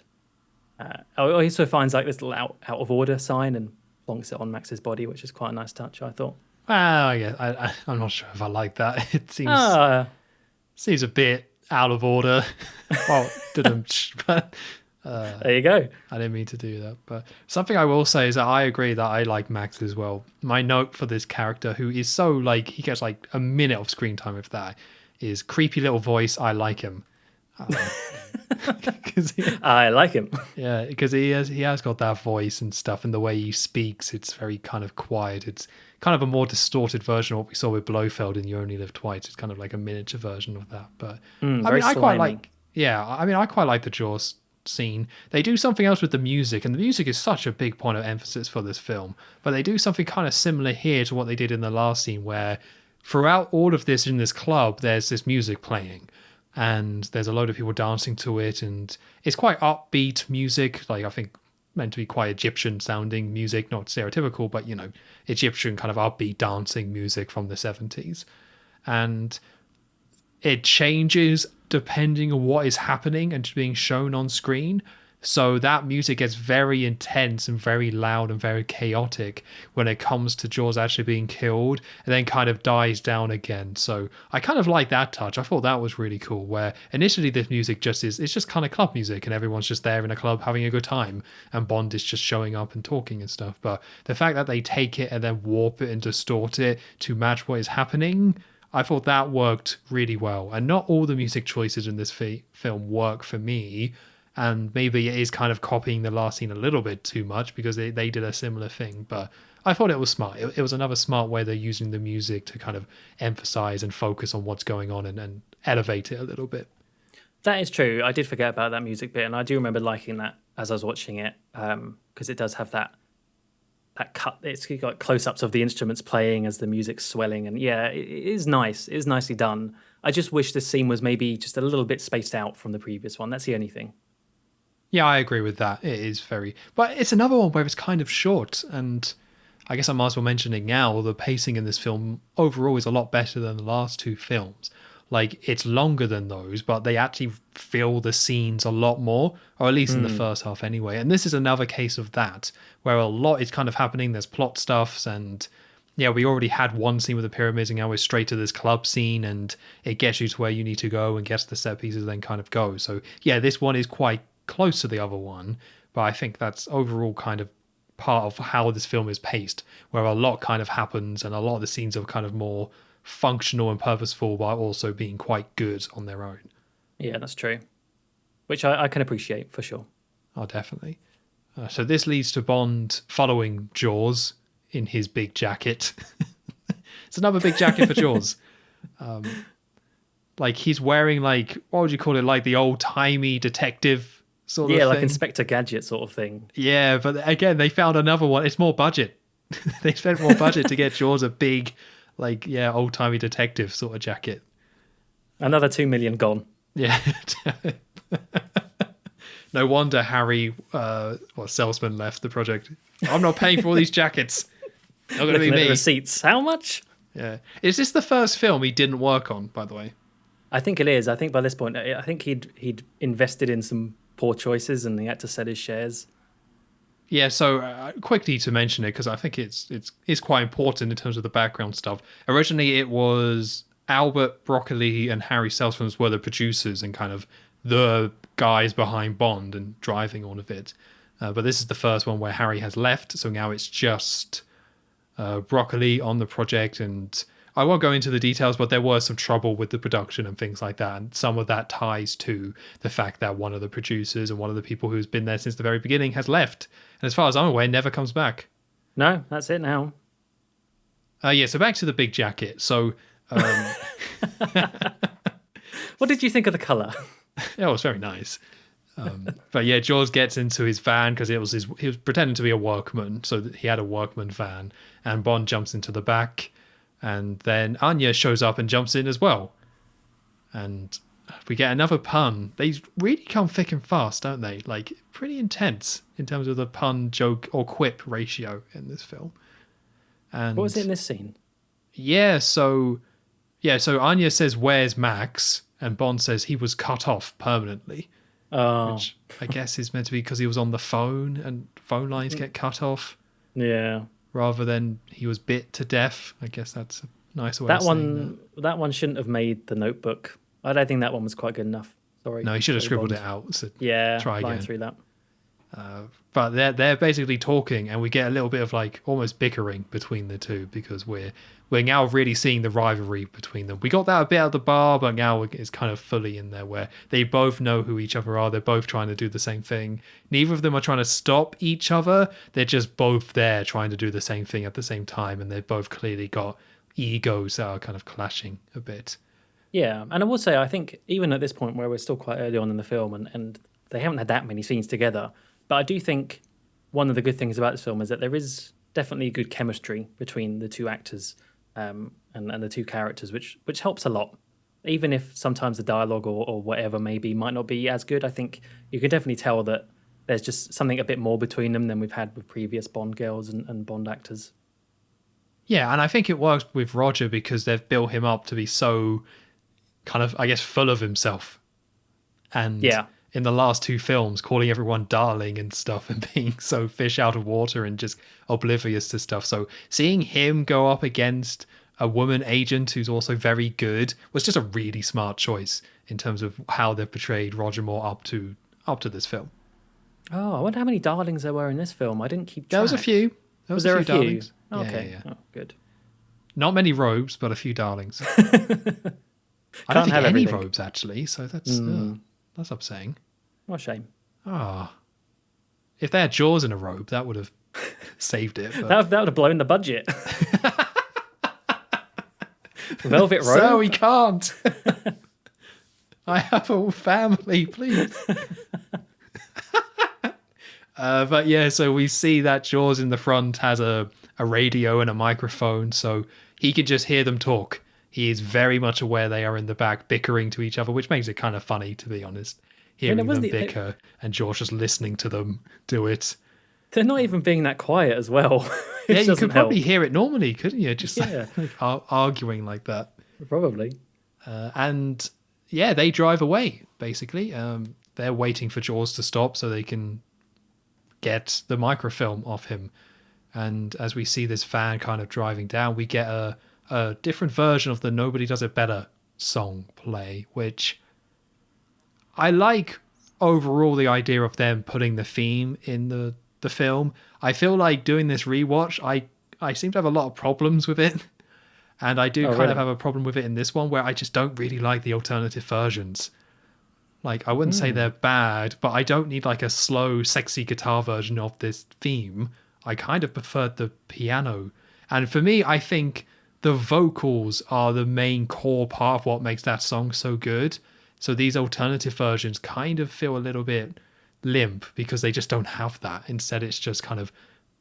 He also finds like this little out of order sign and plonks it on Max's body, which is quite a nice touch, I thought. Well, yeah, I'm not sure if I like that. It seems a bit out of order. Well, but there you go. I didn't mean to do that. But something I will say is that I agree that I like Max as well. My note for this character, who is so like, he gets like a minute of screen time with that, is creepy little voice. I like him. I like him. Yeah, because he has got that voice and stuff, and the way he speaks, it's very kind of quiet. It's kind of a more distorted version of what we saw with Blofeld in You Only Live Twice. It's kind of like a miniature version of that. But I quite like the Jaws scene. They do something else with the music, and the music is such a big point of emphasis for this film. But they do something kind of similar here to what they did in the last scene, where throughout all of this in this club, there's this music playing. And there's a load of people dancing to it, and it's quite upbeat music, like I think meant to be quite Egyptian sounding music, not stereotypical, but Egyptian kind of upbeat dancing music from the 70s. And it changes depending on what is happening and being shown on screen. So that music gets very intense and very loud and very chaotic when it comes to Jaws actually being killed, and then kind of dies down again. So I kind of like that touch. I thought that was really cool, where initially this music just is, it's just kind of club music and everyone's just there in a club having a good time, and Bond is just showing up and talking and stuff. But the fact that they take it and then warp it and distort it to match what is happening, I thought that worked really well. And not all the music choices in this film work for me. And maybe it is kind of copying the last scene a little bit too much, because they did a similar thing. But I thought it was smart. It was another smart way they're using the music to kind of emphasize and focus on what's going on, and elevate it a little bit. That is true. I did forget about that music bit, and I do remember liking that as I was watching it, because it does have that cut. It's got close-ups of the instruments playing as the music's swelling, and yeah, it is nice. It is nicely done. I just wish this scene was maybe just a little bit spaced out from the previous one. That's the only thing. Yeah, I agree with that. It is very... But it's another one where it's kind of short, and I guess I might as well mention it now. The pacing in this film overall is a lot better than the last two films. Like, it's longer than those, but they actually fill the scenes a lot more, or at least in the first half anyway. And this is another case of that, where a lot is kind of happening. There's plot stuffs, and yeah, we already had one scene with the pyramids, and now we're straight to this club scene, and it gets you to where you need to go and gets the set pieces, then kind of go. So yeah, this one is quite close to the other one, but I think that's overall kind of part of how this film is paced, where a lot kind of happens and a lot of the scenes are kind of more functional and purposeful, while also being quite good on their own. Yeah, that's true, which I can appreciate for sure. Oh, definitely. So this leads to Bond following Jaws in his big jacket. It's another big jacket for Jaws. Like, he's wearing, like, what would you call it, like the old-timey detective sort of thing. Yeah, like Inspector Gadget sort of thing. Yeah, but again, they found another one. It's more budget. They spent more budget to get Jaws a big, like, yeah, old-timey detective sort of jacket. Another 2 million gone. Yeah. No wonder Harry, salesman, left the project. I'm not paying for all these jackets. Not going to be me. Receipts. How much? Yeah. Is this the first film he didn't work on, by the way? I think it is. I think by this point, I think he'd invested in some poor choices, and he had to sell his shares. Yeah, so quickly to mention it, because I think it's quite important in terms of the background stuff. Originally, it was Albert Broccoli and Harry Saltzman were the producers and kind of the guys behind Bond and driving all of it. But this is the first one where Harry has left, so now it's just Broccoli on the project, and I won't go into the details, but there was some trouble with the production and things like that, and some of that ties to the fact that one of the producers and one of the people who's been there since the very beginning has left, and as far as I'm aware, never comes back. No, that's it now. Yeah, so back to the big jacket. So, what did you think of the colour? Yeah, it was very nice. But yeah, Jaws gets into his van because he was pretending to be a workman, so he had a workman van, and Bond jumps into the back, and then Anya shows up and jumps in as well, and we get another pun. They really come thick and fast, don't they? Like, pretty intense in terms of the pun, joke, or quip ratio in this film. And what was it in this scene? So Anya says, "Where's Max?" and Bond says he was cut off permanently. Oh. Which I guess is meant to be because he was on the phone and phone lines get cut off. Yeah. Rather than he was bit to death. I guess that's a nice way of saying that. That one shouldn't have made the Notebook. I don't think that one was quite good enough. Sorry. No, he should have scribbled it out. So yeah, try again. through that. But they're basically talking, and we get a little bit of like almost bickering between the two, because we're now really seeing the rivalry between them. We got that a bit at the bar, but now it's kind of fully in there, where they both know who each other are. They're both trying to do the same thing. Neither of them are trying to stop each other. They're just both there trying to do the same thing at the same time, and they've both clearly got egos that are kind of clashing a bit. Yeah, and I will say, I think even at this point where we're still quite early on in the film, and they haven't had that many scenes together, but I do think one of the good things about this film is that there is definitely good chemistry between the two actors and the two characters, which helps a lot. Even if sometimes the dialogue or whatever maybe might not be as good, I think you can definitely tell that there's just something a bit more between them than we've had with previous Bond girls and Bond actors. Yeah, and I think it works with Roger because they've built him up to be so kind of, I guess, full of himself. And yeah. in the last two films, calling everyone darling and stuff and being so fish out of water and just oblivious to stuff. So seeing him go up against a woman agent who's also very good was just a really smart choice in terms of how they've portrayed Roger Moore up to this film. Oh, I wonder how many darlings there were in this film. I didn't keep track. There was a few. Was there a few? Darlings. Oh, okay. Yeah. Oh, good. Not many robes, but a few darlings. I don't think any robes, actually, so that's upsetting. What a shame. Ah. If they had Jaws in a robe, that would have saved it. But... that would have blown the budget. Velvet robe? So we can't. I have a family, please. But yeah, so we see that Jaws in the front has a radio and a microphone, so he can just hear them talk. He is very much aware they are in the back bickering to each other, which makes it kind of funny, to be honest. Hearing them bicker and George just listening to them do it. They're not even being that quiet as well. Yeah, you could probably hear it normally, couldn't you? Just arguing like that. Probably. And yeah, they drive away, basically. They're waiting for Jaws to stop so they can get the microfilm off him. And as we see this van kind of driving down, we get a different version of the Nobody Does It Better song play, which I like overall the idea of them putting the theme in the film. I feel like doing this rewatch, I seem to have a lot of problems with it. And I do kind of have a problem with it in this one where I just don't really like the alternative versions. Like, I wouldn't say they're bad, but I don't need like a slow, sexy guitar version of this theme. I kind of preferred the piano. And for me, I think the vocals are the main core part of what makes that song so good. So these alternative versions kind of feel a little bit limp because they just don't have that. Instead, it's just kind of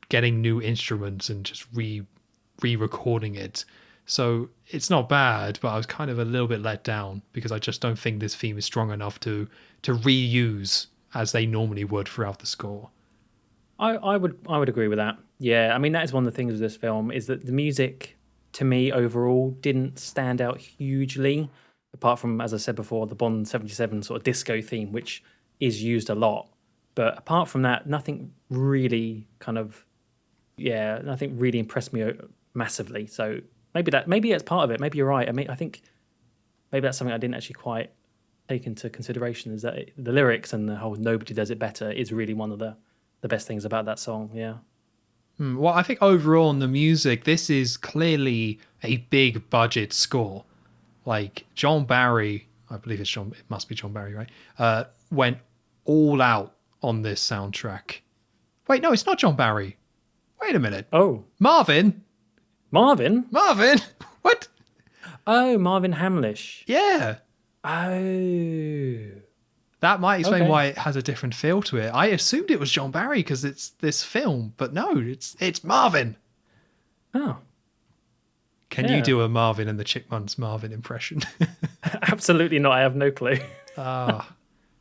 getting new instruments and just re-recording it. So it's not bad, but I was kind of a little bit let down because I just don't think this theme is strong enough to reuse as they normally would throughout the score. I would agree with that. Yeah, I mean, that is one of the things with this film is that the music, to me, overall, didn't stand out hugely, apart from, as I said before, the Bond 77 sort of disco theme, which is used a lot. But apart from that, nothing really impressed me massively. So maybe that's part of it. Maybe you're right. I mean, I think maybe that's something I didn't actually quite take into consideration, is that the lyrics and the whole "Nobody Does It Better" is really one of the best things about that song. Yeah. Well, I think overall in the music, this is clearly a big budget score. Like John Barry, I believe it must be John Barry, right? Went all out on this soundtrack. Wait, no, it's not John Barry. Wait a minute. Oh. Marvin? What? Oh, Marvin Hamlish. Yeah. Oh. That might explain why it has a different feel to it. I assumed it was John Barry because it's this film, but no, it's Marvin. Oh. Can you do a Marvin and the Chipmunks Marvin impression? Absolutely not. I have no clue.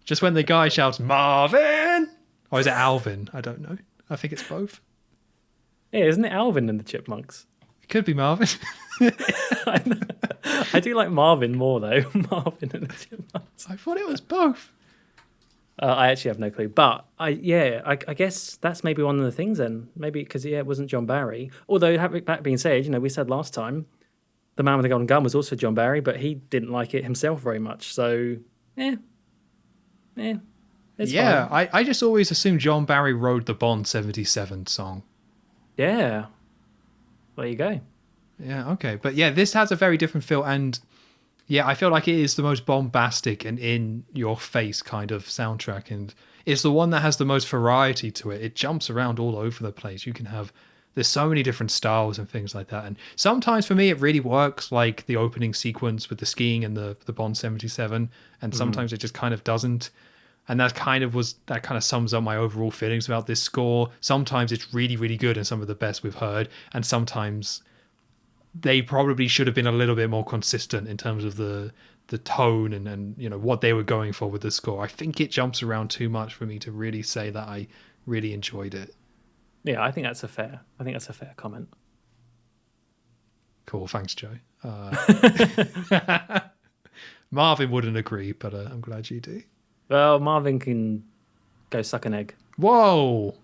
Just when the guy shouts, Marvin! Or is it Alvin? I don't know. I think it's both. Yeah, isn't it Alvin and the Chipmunks? It could be Marvin. I do like Marvin more, though. Marvin and the Chipmunks. I thought it was both. I actually have no clue. But I guess that's maybe one of the things then. Maybe because, it wasn't John Barry. Although, that being said, we said last time, The Man with the Golden Gun was also John Barry, but he didn't like it himself very much. So, it's fine. I just always assumed John Barry wrote the Bond 77 song. Yeah. There you go. Yeah, okay. But yeah, this has a very different feel. And yeah, I feel like it is the most bombastic and in-your-face kind of soundtrack. And it's the one that has the most variety to it. It jumps around all over the place. There's so many different styles and things like that. And sometimes for me, it really works, like the opening sequence with the skiing and the Bond 77. And sometimes it just kind of doesn't. And that kind of sums up my overall feelings about this score. Sometimes it's really, really good and some of the best we've heard. And sometimes they probably should have been a little bit more consistent in terms of the tone and what they were going for with the score. I think it jumps around too much for me to really say that I really enjoyed it. Yeah, I think that's a fair comment. Cool, thanks, Joe. Marvin wouldn't agree, but I'm glad you do. Well, Marvin can go suck an egg. Whoa.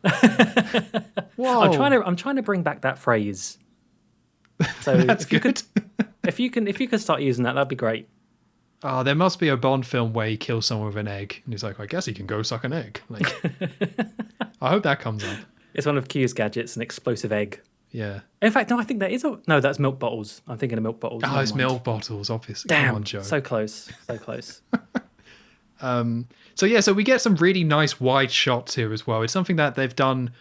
Whoa. I'm trying to bring back that phrase. So That's good. if you can start using that, that'd be great. Oh, there must be a Bond film where he kills someone with an egg. And he's like, I guess he can go suck an egg. Like, I hope that comes up. It's one of Q's gadgets, an explosive egg. Yeah. In fact, no, I think no, that's milk bottles. I'm thinking of milk bottles. Oh, Never it's mind. milk bottles, obviously. Damn, Come on, Joe. so close, so close. So we get some really nice wide shots here as well. It's something that they've done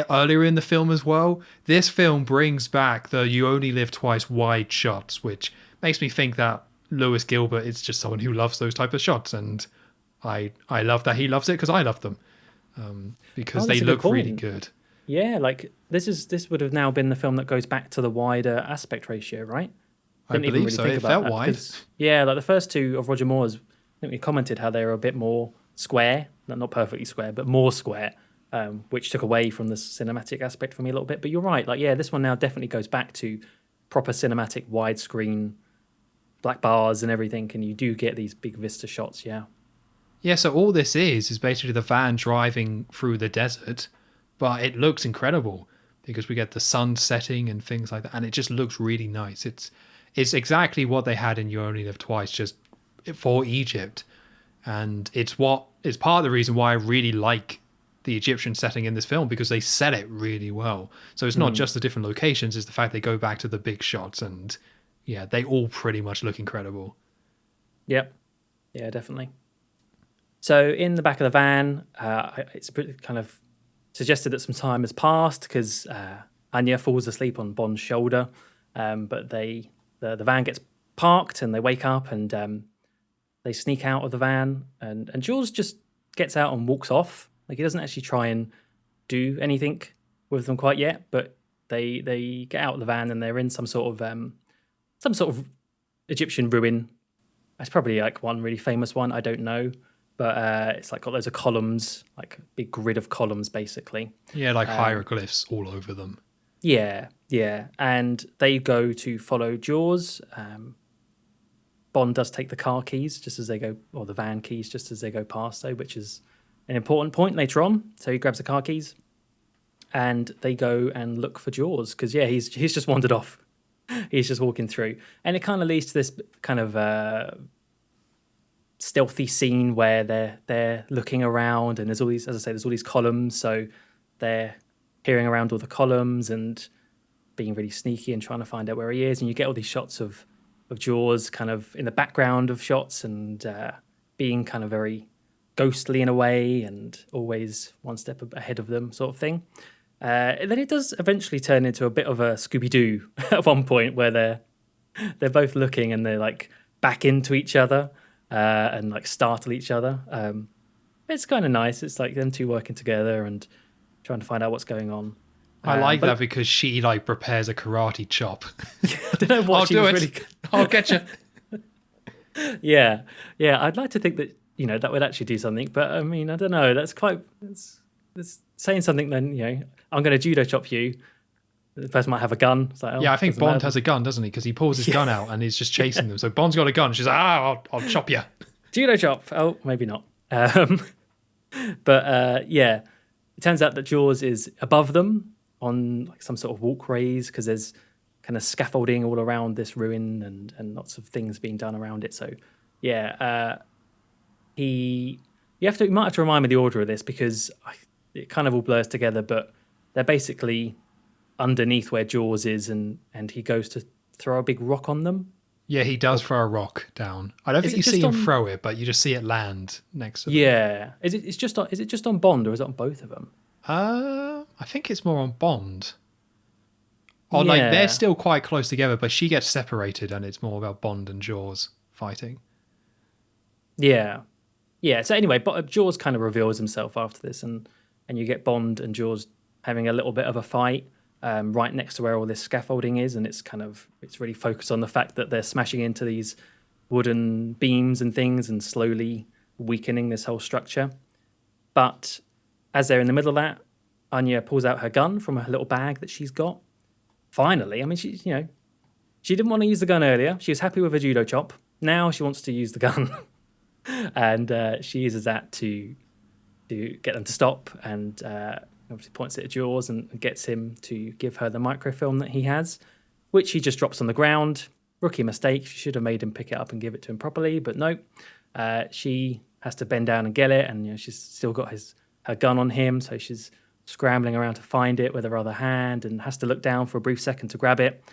earlier in the film as well. This film brings back the "You Only Live Twice" wide shots, which makes me think that Lewis Gilbert is just someone who loves those type of shots, and I love that he loves it because I love them because they that's a good look point. really good. Yeah, like this would have now been the film that goes back to the wider aspect ratio, right? I believe so. It felt wide. Yeah, like the first two of Roger Moore's, I think we commented how they were a bit more square, not perfectly square, but more square, which took away from the cinematic aspect for me a little bit. But you're right, like this one now definitely goes back to proper cinematic widescreen, black bars and everything, and you do get these big vista shots. Yeah, so all this is basically the van driving through the desert, but it looks incredible because we get the sun setting and things like that, and it just looks really nice. It's exactly what they had in You Only Live Twice, just for Egypt, and it's part of the reason why I really like the Egyptian setting in this film, because they set it really well. So it's not just the different locations, it's the fact they go back to the big shots, and yeah, they all pretty much look incredible. Yep. Yeah, definitely. So in the back of the van, it's kind of suggested that some time has passed because Anya falls asleep on Bond's shoulder, but the van gets parked and they wake up and they sneak out of the van and Jules just gets out and walks off. Like, he doesn't actually try and do anything with them quite yet, but they get out of the van and they're in some sort of Egyptian ruin. That's probably like one really famous one. I don't know. But it's like got loads of columns, like a big grid of columns, basically. Yeah, like hieroglyphs all over them. Yeah. And they go to follow Jaws. Bond does take the car keys just as they go, or the van keys just as they go past, though, which is an important point later on. So he grabs the car keys and they go and look for Jaws because, he's just wandered off. He's just walking through. And it kind of leads to this kind of stealthy scene where they're looking around and there's all these, as I say, there's all these columns, so they're peering around all the columns and being really sneaky and trying to find out where he is, and you get all these shots of Jaws kind of in the background of shots and being kind of very ghostly in a way and always one step ahead of them sort of thing. And then it does eventually turn into a bit of a Scooby-Doo at one point where they're both looking and they're like back into each other and like startle each other. It's kind of nice. It's like them two working together and trying to find out what's going on. I like that because she like prepares a karate chop. I don't know what I'll do it. Really... I'll get you. Yeah. I'd like to think that that would actually do something, but I mean, I don't know. That's quite. It's saying something. Then I'm going to judo chop you. The person might have a gun. It's like, I think Bond has a gun, doesn't he? Because he pulls his gun out and he's just chasing them. So Bond's got a gun. She's like, I'll chop you. Judo chop. Oh, maybe not. But it turns out that Jaws is above them on like some sort of walk raise because there's kind of scaffolding all around this ruin and lots of things being done around it. So you might have to remind me the order of this because it kind of all blurs together, but they're basically underneath where Jaws is and he goes to throw a big rock on them. Yeah, he does throw a rock down. I don't think you see him throw it, but you just see it land next to them. Yeah. Is it just on Bond or is it on both of them? I think it's more on Bond. Or like they're still quite close together, but she gets separated and it's more about Bond and Jaws fighting. Yeah. So anyway, Jaws kind of reveals himself after this and you get Bond and Jaws having a little bit of a fight. Right next to where all this scaffolding is, and it's really focused on the fact that they're smashing into these wooden beams and things and slowly weakening this whole structure. But as they're in the middle of that, Anya pulls out her gun from her little bag that she's got. Finally, I mean, she didn't want to use the gun earlier. She was happy with her judo chop. Now she wants to use the gun. And she uses that to get them to stop, and obviously points it at Jaws and gets him to give her the microfilm that he has, which he just drops on the ground. Rookie mistake. She should have made him pick it up and give it to him properly, but no. She has to bend down and get it, and she's still got her gun on him, so she's scrambling around to find it with her other hand and has to look down for a brief second to grab it,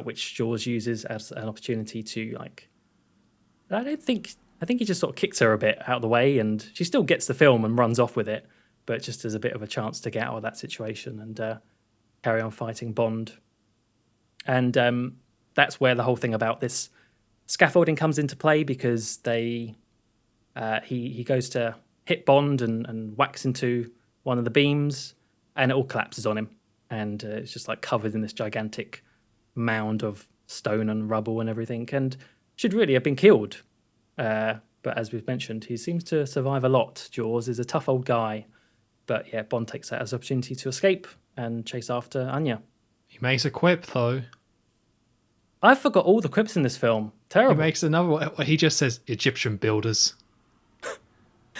which Jaws uses as an opportunity to, like, I think he just sort of kicks her a bit out of the way, and she still gets the film and runs off with it, but just as a bit of a chance to get out of that situation and carry on fighting Bond. And that's where the whole thing about this scaffolding comes into play, because he goes to hit Bond and whacks into one of the beams, and it all collapses on him, and it's just like covered in this gigantic mound of stone and rubble and everything, and should really have been killed. But as we've mentioned, he seems to survive a lot. Jaws is a tough old guy. But yeah, Bond takes that as an opportunity to escape and chase after Anya. He makes a quip, though. I forgot all the quips in this film. Terrible. He makes another one. He just says, Egyptian builders.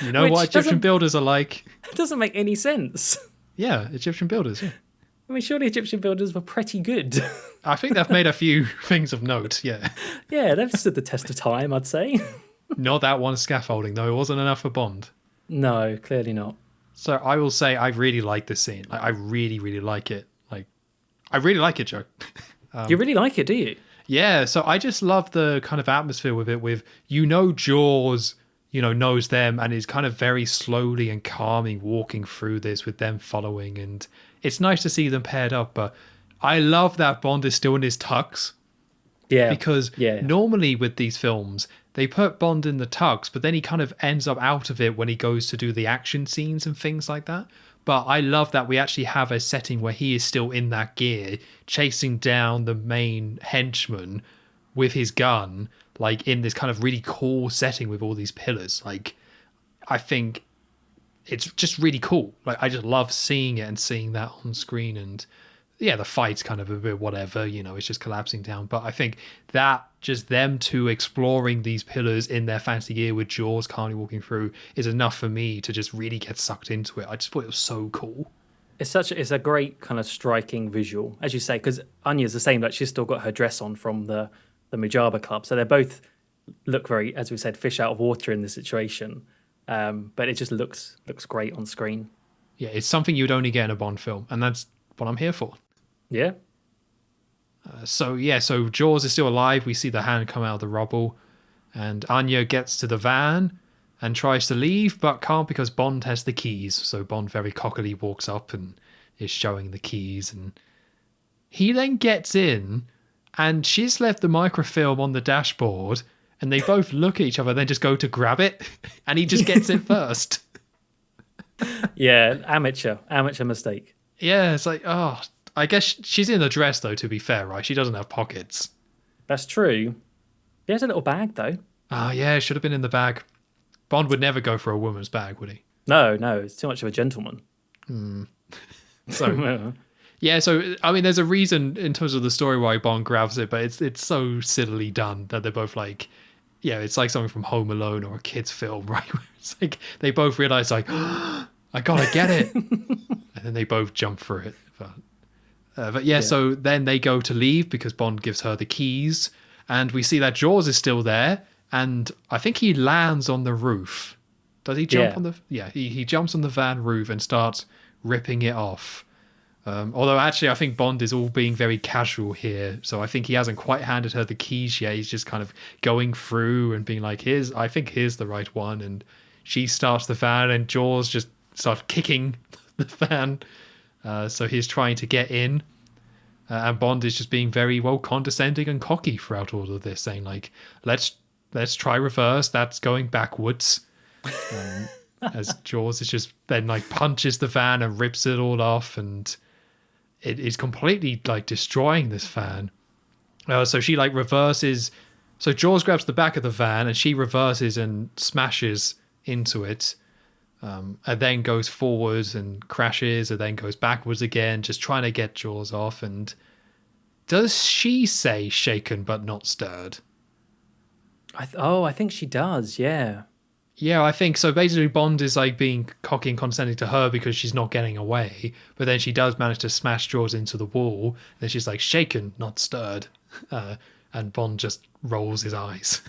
You know what Egyptian builders are like? It doesn't make any sense. Yeah, Egyptian builders, yeah. I mean, surely Egyptian builders were pretty good. I think they've made a few things of note, yeah. Yeah, they've stood the test of time, I'd say. Not that one scaffolding, though. It wasn't enough for Bond. No, clearly not. So I will say I really like this scene. I really, really like it. I really like it, Joe. You really like it, do you? Yeah, so I just love the kind of atmosphere with it, with, Jaws, knows them and is kind of very slowly and calming walking through this with them following, and it's nice to see them paired up, but I love that Bond is still in his tux. Yeah. Because normally with these films, they put Bond in the tux, but then he kind of ends up out of it when he goes to do the action scenes and things like that. But I love that we actually have a setting where he is still in that gear, chasing down the main henchman with his gun, like in this kind of really cool setting with all these pillars. Like, I think it's just really cool. Like, I just love seeing it and seeing that on screen. And yeah, the fight's kind of a bit whatever, it's just collapsing down. But I think that just them two exploring these pillars in their fancy gear with Jaws calmly walking through is enough for me to just really get sucked into it. I just thought it was so cool. It's a great kind of striking visual, as you say, because Anya's the same, like she's still got her dress on from the Mujaba Club. So they both look very, as we said, fish out of water in this situation. But it just looks great on screen. Yeah, it's something you'd only get in a Bond film, and that's what I'm here for. Yeah. So Jaws is still alive. We see the hand come out of the rubble, and Anya gets to the van and tries to leave, but can't because Bond has the keys. So Bond very cockily walks up and is showing the keys, and he then gets in, and she's left the microfilm on the dashboard, and they both look at each other, then just go to grab it, and he just gets it first. Yeah, amateur mistake. Yeah, it's like, oh, I guess she's in a dress, though, to be fair, right? She doesn't have pockets. That's true. He has a little bag, though. Oh, yeah, it should have been in the bag. Bond would never go for a woman's bag, would he? No, it's too much of a gentleman. So, yeah, so, I mean, there's a reason in terms of the story why Bond grabs it, but it's so sillily done that they're both like, yeah, it's like something from Home Alone or a kid's film, right? It's like they both realize, like, oh, I gotta get it. And then they both jump for it. But yeah, so then they go to leave because Bond gives her the keys, and we see that Jaws is still there, and I think he lands on the roof. Does he jump on the... Yeah, he jumps on the van roof and starts ripping it off. Although actually I think Bond is all being very casual here, so I think he hasn't quite handed her the keys yet. He's just kind of going through and being like, here's the right one, and she starts the van and Jaws just starts kicking the van. So he's trying to get in, and Bond is just being very condescending and cocky throughout all of this, saying like, let's try reverse, that's going backwards. As Jaws is just then like punches the van and rips it all off, and it is completely like destroying this van. So she like reverses, so Jaws grabs the back of the van and she reverses and smashes into it. And then goes forwards and crashes, and then goes backwards again, just trying to get Jaws off. And does she say shaken but not stirred? I think she does, yeah. Yeah, I think so. Basically, Bond is like being cocky and condescending to her because she's not getting away. But then she does manage to smash Jaws into the wall. Then she's like shaken, not stirred. Uh, and Bond just rolls his eyes.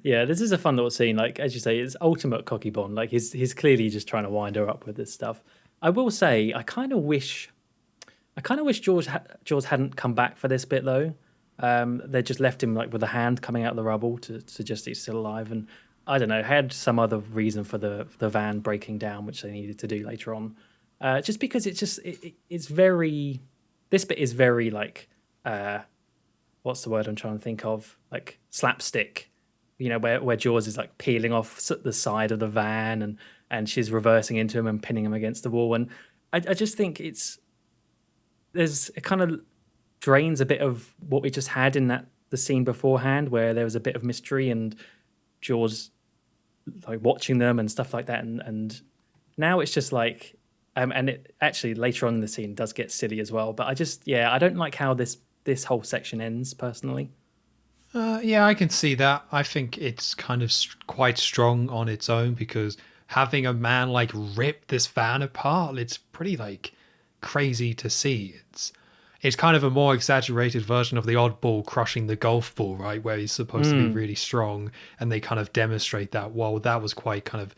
Yeah, this is a fun little scene. Like as you say, it's ultimate cocky Bond. Like he's clearly just trying to wind her up with this stuff. I will say, I kind of wish Jaws hadn't come back for this bit though. They just left him like with a hand coming out of the rubble to suggest he's still alive, and I don't know, had some other reason for the van breaking down, which they needed to do later on. Just because it's very, this bit is very like what's the word I'm trying to think of, like slapstick. You know, where Jaws is like peeling off the side of the van, and she's reversing into him and pinning him against the wall, and I just think it kind of drains a bit of what we just had in the scene beforehand, where there was a bit of mystery and Jaws like watching them and stuff like that, and now it's just like and it actually later on in the scene does get silly as well, but I don't like how this whole section ends personally. Yeah, I can see that. I think it's kind of quite strong on its own because having a man like rip this van apart, it's pretty like crazy to see. It's kind of a more exaggerated version of the oddball crushing the golf ball, right? Where he's supposed to be really strong, and they kind of demonstrate that. While that was quite kind of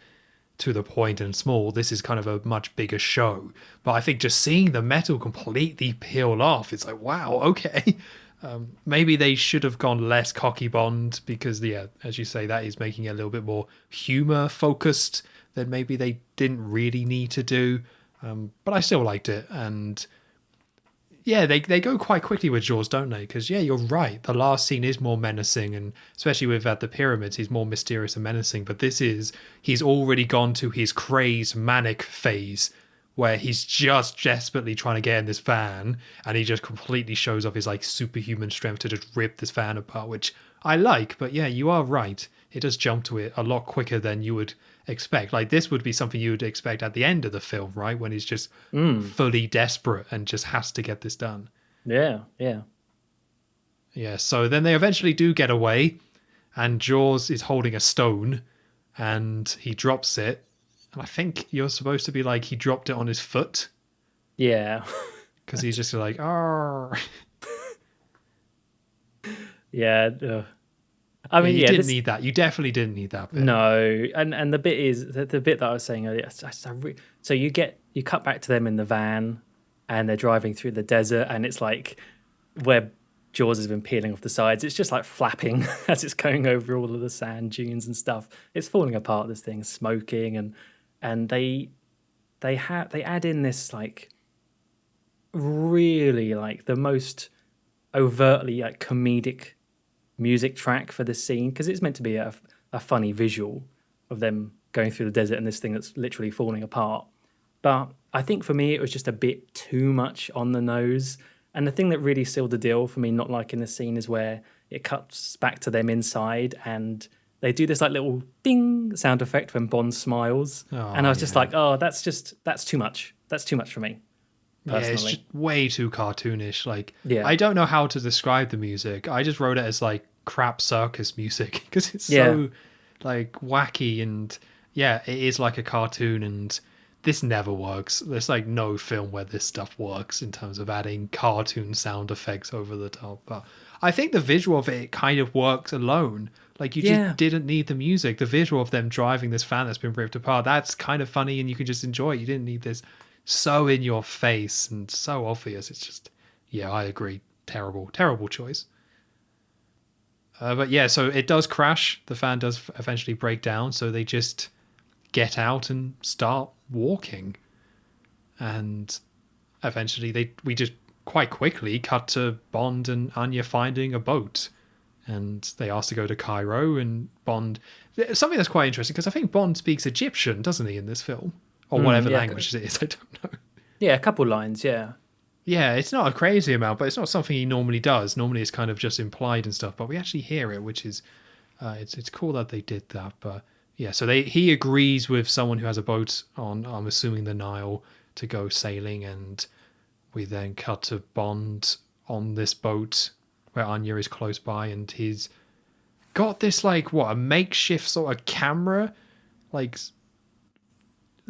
to the point and small, this is kind of a much bigger show. But I think just seeing the metal completely peel off, it's like, wow, okay. Maybe they should have gone less cocky Bond because, yeah, as you say, that is making it a little bit more humor focused than maybe they didn't really need to do. But I still liked it. And yeah, they go quite quickly with Jaws, don't they? Because, yeah, you're right. The last scene is more menacing. And especially with at the pyramids, he's more mysterious and menacing. But he's already gone to his crazed manic phase where he's just desperately trying to get in this van, and he just completely shows off his like superhuman strength to just rip this van apart, which I like. But yeah, you are right. It does jump to it a lot quicker than you would expect. Like this would be something you would expect at the end of the film, right? When he's just fully desperate and just has to get this done. Yeah, yeah. Yeah, so then they eventually do get away, and Jaws is holding a stone, and he drops it. And I think you're supposed to be like, he dropped it on his foot. Yeah. Because he's just like, oh. Yeah. I mean, you didn't need that. You definitely didn't need that bit. No, and the bit is the bit that I was saying earlier. So you cut back to them in the van, and they're driving through the desert, and it's like where Jaws has been peeling off the sides. It's just like flapping as it's going over all of the sand dunes and stuff. It's falling apart. This thing, smoking, and they add in this like really like the most overtly like comedic music track for this scene, because it's meant to be a funny visual of them going through the desert and this thing that's literally falling apart. But I think for me it was just a bit too much on the nose. And the thing that really sealed the deal for me not liking this scene is where it cuts back to them inside and they do this like little ding sound effect when Bond smiles. And I was just like, oh, that's too much. That's too much for me. Personally. Yeah, it's just way too cartoonish. Like, yeah. I don't know how to describe the music. I just wrote it as like crap circus music because it's so like wacky, and yeah, it is like a cartoon, and this never works. There's like no film where this stuff works in terms of adding cartoon sound effects over the top. But I think the visual of it kind of works alone. Like you just didn't need the music. The visual of them driving this van that's been ripped apart, that's kind of funny and you can just enjoy it. You didn't need this so in your face and so obvious. It's just, yeah, I agree. Terrible choice. But yeah, so it does crash. The van does eventually break down. So they just get out and start walking. And eventually we just quite quickly cut to Bond and Anya finding a boat. And they asked to go to Cairo, and Bond... Something that's quite interesting, because I think Bond speaks Egyptian, doesn't he, in this film? Or whatever language it is, I don't know. Yeah, a couple lines, yeah. Yeah, it's not a crazy amount, but it's not something he normally does. Normally it's kind of just implied and stuff, but we actually hear it, which is... it's cool that they did that, but... Yeah, so he agrees with someone who has a boat on, I'm assuming, the Nile, to go sailing, and we then cut to Bond on this boat where Anya is close by, and his got this like a makeshift sort of camera, like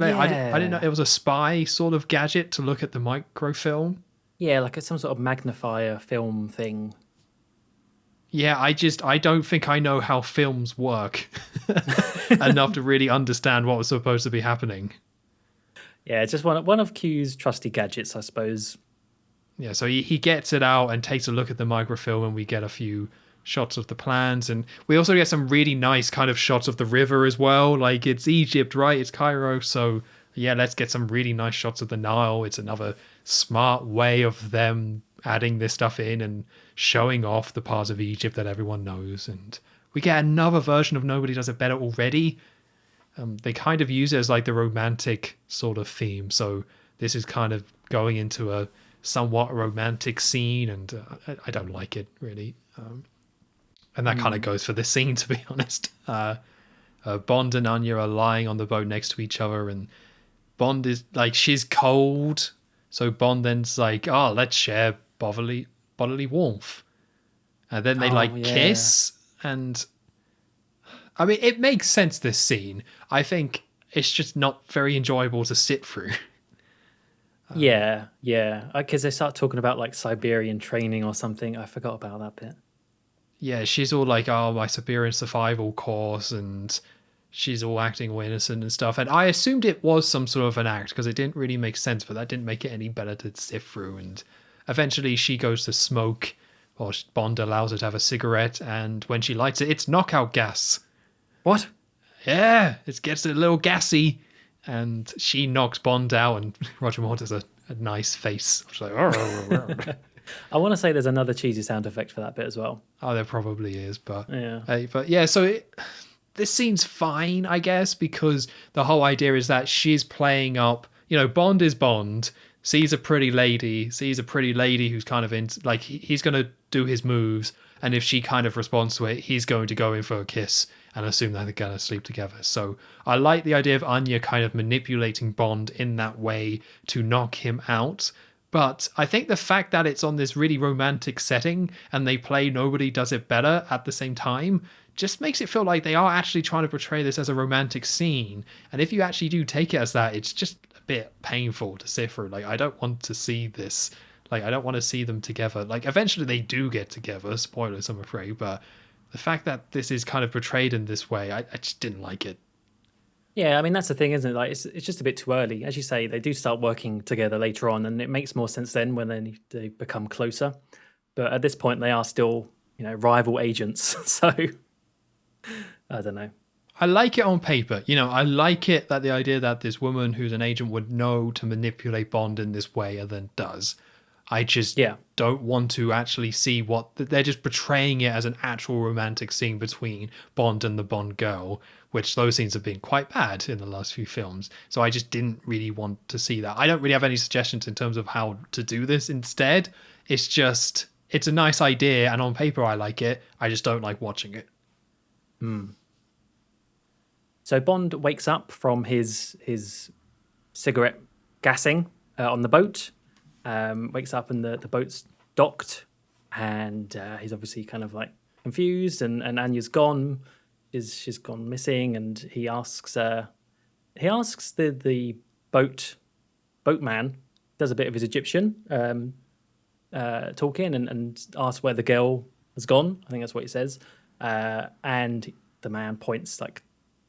I didn't know Yeah. it was a spy sort of gadget to look at the microfilm. Yeah, like it's some sort of magnifier film thing. Yeah, I don't think I know how films work enough to really understand what was supposed to be happening. Yeah, just one of Q's trusty gadgets, I suppose. Yeah, so he gets it out and takes a look at the microfilm, and we get a few shots of the plans, and we also get some really nice kind of shots of the river as well. Like, it's Egypt, right? It's Cairo, so yeah, let's get some really nice shots of the Nile. It's another smart way of them adding this stuff in and showing off the parts of Egypt that everyone knows. And we get another version of Nobody Does It Better already. They kind of use it as like the romantic sort of theme. So this is kind of going into a somewhat romantic scene, and I don't like it really. And that kind of goes for this scene, to be honest. Bond and Anya are lying on the boat next to each other, and Bond is like, she's cold. So Bond then's like, oh, let's share bodily warmth. And then they kiss, and I mean, it makes sense, this scene. I think it's just not very enjoyable to sit through. Yeah. Because they start talking about like Siberian training or something. I forgot about that bit. Yeah, she's all like, oh, my Siberian survival course, and she's all acting all innocent and stuff. And I assumed it was some sort of an act because it didn't really make sense, but that didn't make it any better to sift through. And eventually she goes to smoke, or Bond allows her to have a cigarette, and when she lights it, it's knockout gas. What? Yeah, it gets a little gassy, and she knocks Bond out, and Roger Moore does a nice face. It's like, I want to say there's another cheesy sound effect for that bit as well. oh, there probably is, but Yeah. So this scene's fine, I guess, because the whole idea is that she's playing up. Bond is Bond. Sees a pretty lady who's kind of in, like, he's going to do his moves, and if she kind of responds to it, he's going to go in for a kiss and assume that they're going to sleep together. So I like the idea of Anya kind of manipulating Bond in that way to knock him out. But I think the fact that it's on this really romantic setting and they play Nobody Does It Better at the same time just makes it feel like they are actually trying to portray this as a romantic scene. And if you actually do take it as that, it's just a bit painful to sit through. Like, I don't want to see this. Like, I don't want to see them together. Like, eventually they do get together. Spoilers, I'm afraid. But the fact that this is kind of portrayed in this way, I just didn't like it. Yeah, I mean, that's the thing, isn't it? Like, it's just a bit too early. As you say, they do start working together later on, and it makes more sense then when they become closer. But at this point, they are still, rival agents. So, I don't know. I like it on paper. I like it that the idea that this woman who's an agent would know to manipulate Bond in this way and then does. I just don't want to actually see what they're just portraying it as an actual romantic scene between Bond and the Bond girl, which those scenes have been quite bad in the last few films. So I just didn't really want to see that. I don't really have any suggestions in terms of how to do this instead. It's a nice idea, and on paper I like it. I just don't like watching it. So Bond wakes up from his cigarette gassing on the boat. Wakes up and the boat's docked, and he's obviously kind of like confused, and Anya's gone. She's gone missing, and he asks the boatman, does a bit of his Egyptian talking, and asks where the girl has gone. I think that's what he says, and the man points like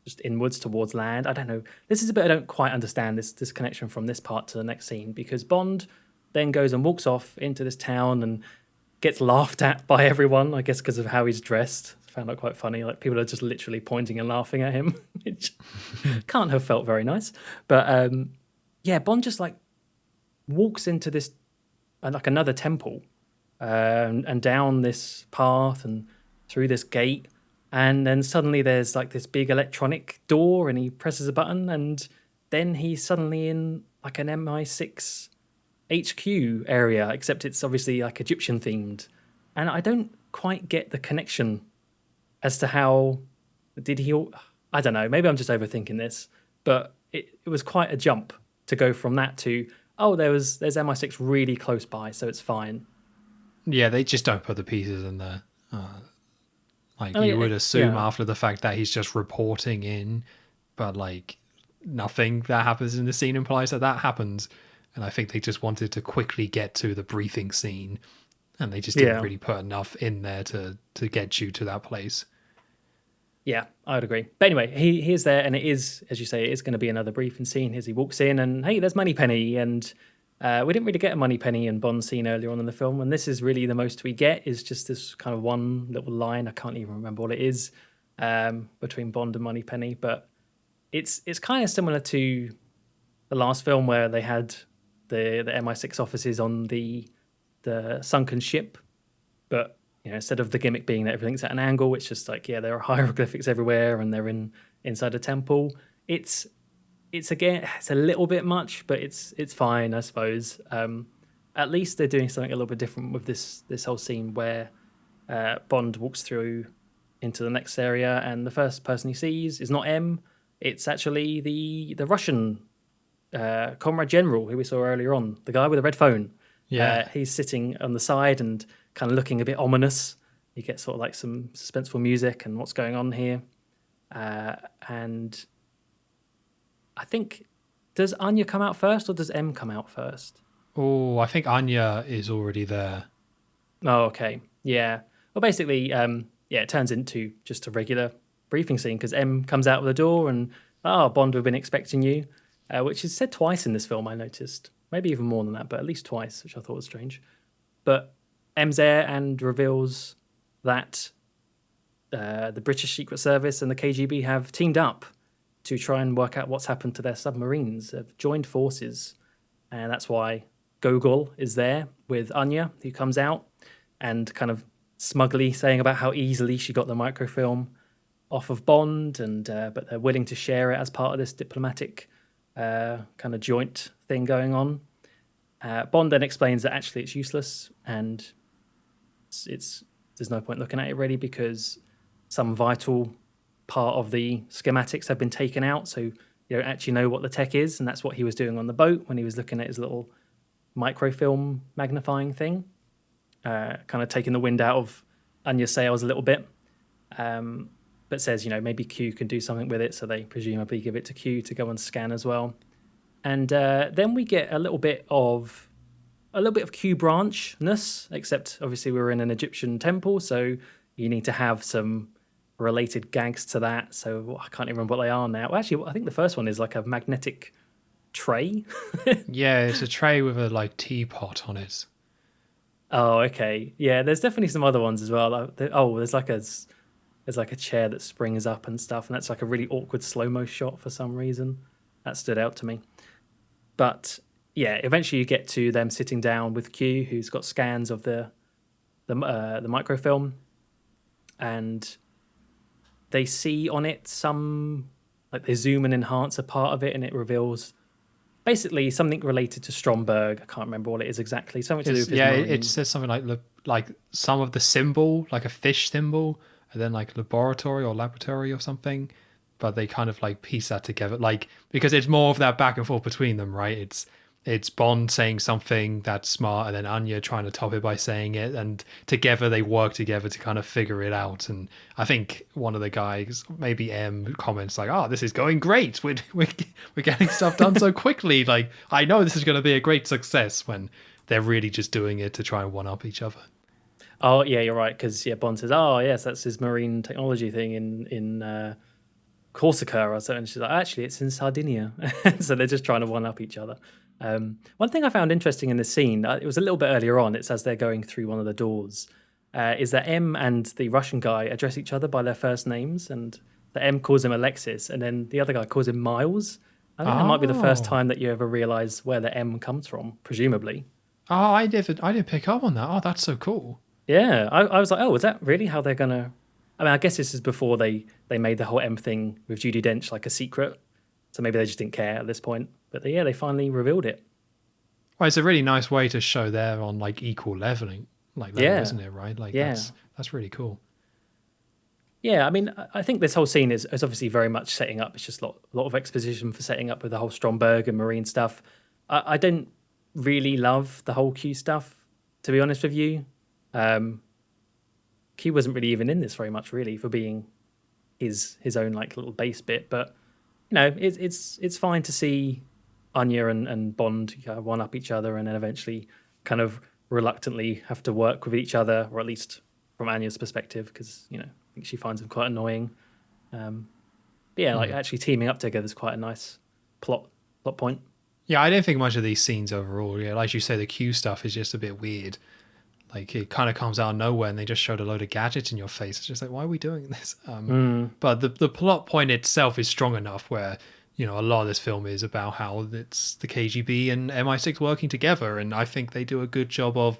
just inwards towards land. I don't know. This is a bit I don't quite understand, this connection from this part to the next scene, because Bond then goes and walks off into this town and gets laughed at by everyone, I guess because of how he's dressed. I found that quite funny. Like, people are just literally pointing and laughing at him, which can't have felt very nice. But Bond just like walks into this like another temple, and down this path and through this gate, and then suddenly there's like this big electronic door, and he presses a button, and then he's suddenly in like an MI6 HQ area, except it's obviously like Egyptian themed. And I don't quite get the connection as to how I don't know, maybe I'm just overthinking this, but it was quite a jump to go from that to, there's MI6 really close by, so it's fine. Yeah, they just don't put the pieces in there. Like I you mean, would assume yeah, after the fact that he's just reporting in, but like nothing that happens in the scene implies that that happens. And I think they just wanted to quickly get to the briefing scene, and they just didn't yeah, really put enough in there to get you to that place. yeah. I would agree. But anyway, he is there, and it is, as you say, it is going to be another briefing scene as he walks in, and hey, there's Moneypenny, and we didn't really get a Moneypenny and Bond scene earlier on in the film, and this is really the most we get is just this kind of one little line. I can't even remember what it is between Bond and Moneypenny, but it's kind of similar to the last film where they had the MI6 offices on the sunken ship, but instead of the gimmick being that everything's at an angle, it's just like there are hieroglyphics everywhere and they're inside a temple. It's again it's a little bit much, but it's fine, I suppose. At least they're doing something a little bit different with this whole scene where Bond walks through into the next area, and the first person he sees is not M. It's actually the Russian Comrade General who we saw earlier on, the guy with the red phone. Yeah. He's sitting on the side and kind of looking a bit ominous. You get sort of like some suspenseful music and what's going on here. And I think, does Anya come out first or does M come out first? Oh, I think Anya is already there. Oh, okay. Yeah. Well, basically, it turns into just a regular briefing scene because M comes out of the door and, Bond, we've been expecting you, which is said twice in this film, I noticed. Maybe even more than that, but at least twice, which I thought was strange. But M's there and reveals that the British Secret Service and the KGB have teamed up to try and work out what's happened to their submarines. They've joined forces, and that's why Gogol is there with Anya, who comes out and kind of smugly saying about how easily she got the microfilm off of Bond, and but they're willing to share it as part of this diplomatic kind of joint thing going on. Bond then explains that actually it's useless and there's no point looking at it really because some vital part of the schematics have been taken out, so you don't actually know what the tech is, and that's what he was doing on the boat when he was looking at his little microfilm magnifying thing, kind of taking the wind out of Anya's sails a little bit, but says maybe Q can do something with it, so they presumably give it to Q to go and scan as well. And then we get a little bit of Q branchness, except obviously we're in an Egyptian temple, so you need to have some related gags to that. So I can't even remember what they are now. Well, actually, I think the first one is like a magnetic tray. Yeah, it's a tray with a like teapot on it. Oh, okay. Yeah, there's definitely some other ones as well. There's like a chair that springs up and stuff, and that's like a really awkward slow-mo shot for some reason. That stood out to me. But yeah, eventually you get to them sitting down with Q, who's got scans of the microfilm, and they see on it they zoom and enhance a part of it, and it reveals basically something related to Stromberg. I can't remember what it is exactly. Something to do with his marine. It says something like some of the symbol, like a fish symbol, and then like laboratory or something. But they kind of like piece that together, like because it's more of that back and forth between them, right? It's Bond saying something that's smart, and then Anya trying to top it by saying it, and together they work together to kind of figure it out. And I think one of the guys, maybe M, comments like, "Oh, this is going great. We're getting stuff done so quickly. Like I know this is going to be a great success." When they're really just doing it to try and one up each other. Oh yeah, you're right. Because Bond says, "Oh yes, that's his marine technology thing in Corsica or something." And she's like, "Actually, it's in Sardinia." So they're just trying to one up each other. One thing I found interesting in this scene, it was a little bit earlier on, it's as they're going through one of the doors, is that M and the Russian guy address each other by their first names, and the M calls him Alexis, and then the other guy calls him Miles. I think that might be the first time that you ever realise where the M comes from, presumably. Oh, I didn't pick up on that. Oh, that's so cool. Yeah, I was like, oh, is that really how they're going to... I mean, I guess this is before they made the whole M thing with Judi Dench like a secret, so maybe they just didn't care at this point. But they finally revealed it. Well, it's a really nice way to show they're on like equal leveling, isn't it? Right? Like that's really cool. Yeah, I mean, I think this whole scene is obviously very much setting up. It's just a lot of exposition for setting up with the whole Stromberg and Marine stuff. I don't really love the whole Q stuff, to be honest with you. Because Q wasn't really even in this very much, really, for being his own like little base bit. But it's fine to see Anya and Bond one up each other, and then eventually kind of reluctantly have to work with each other, or at least from Anya's perspective, because I think she finds him quite annoying. But yeah, like actually teaming up together is quite a nice plot point. Yeah, I don't think much of these scenes overall. Yeah, like you say, the Q stuff is just a bit weird. Like it kind of comes out of nowhere, and they just showed a load of gadgets in your face. It's just like, why are we doing this? But the plot point itself is strong enough where a lot of this film is about how it's the KGB and MI6 working together, and I think they do a good job of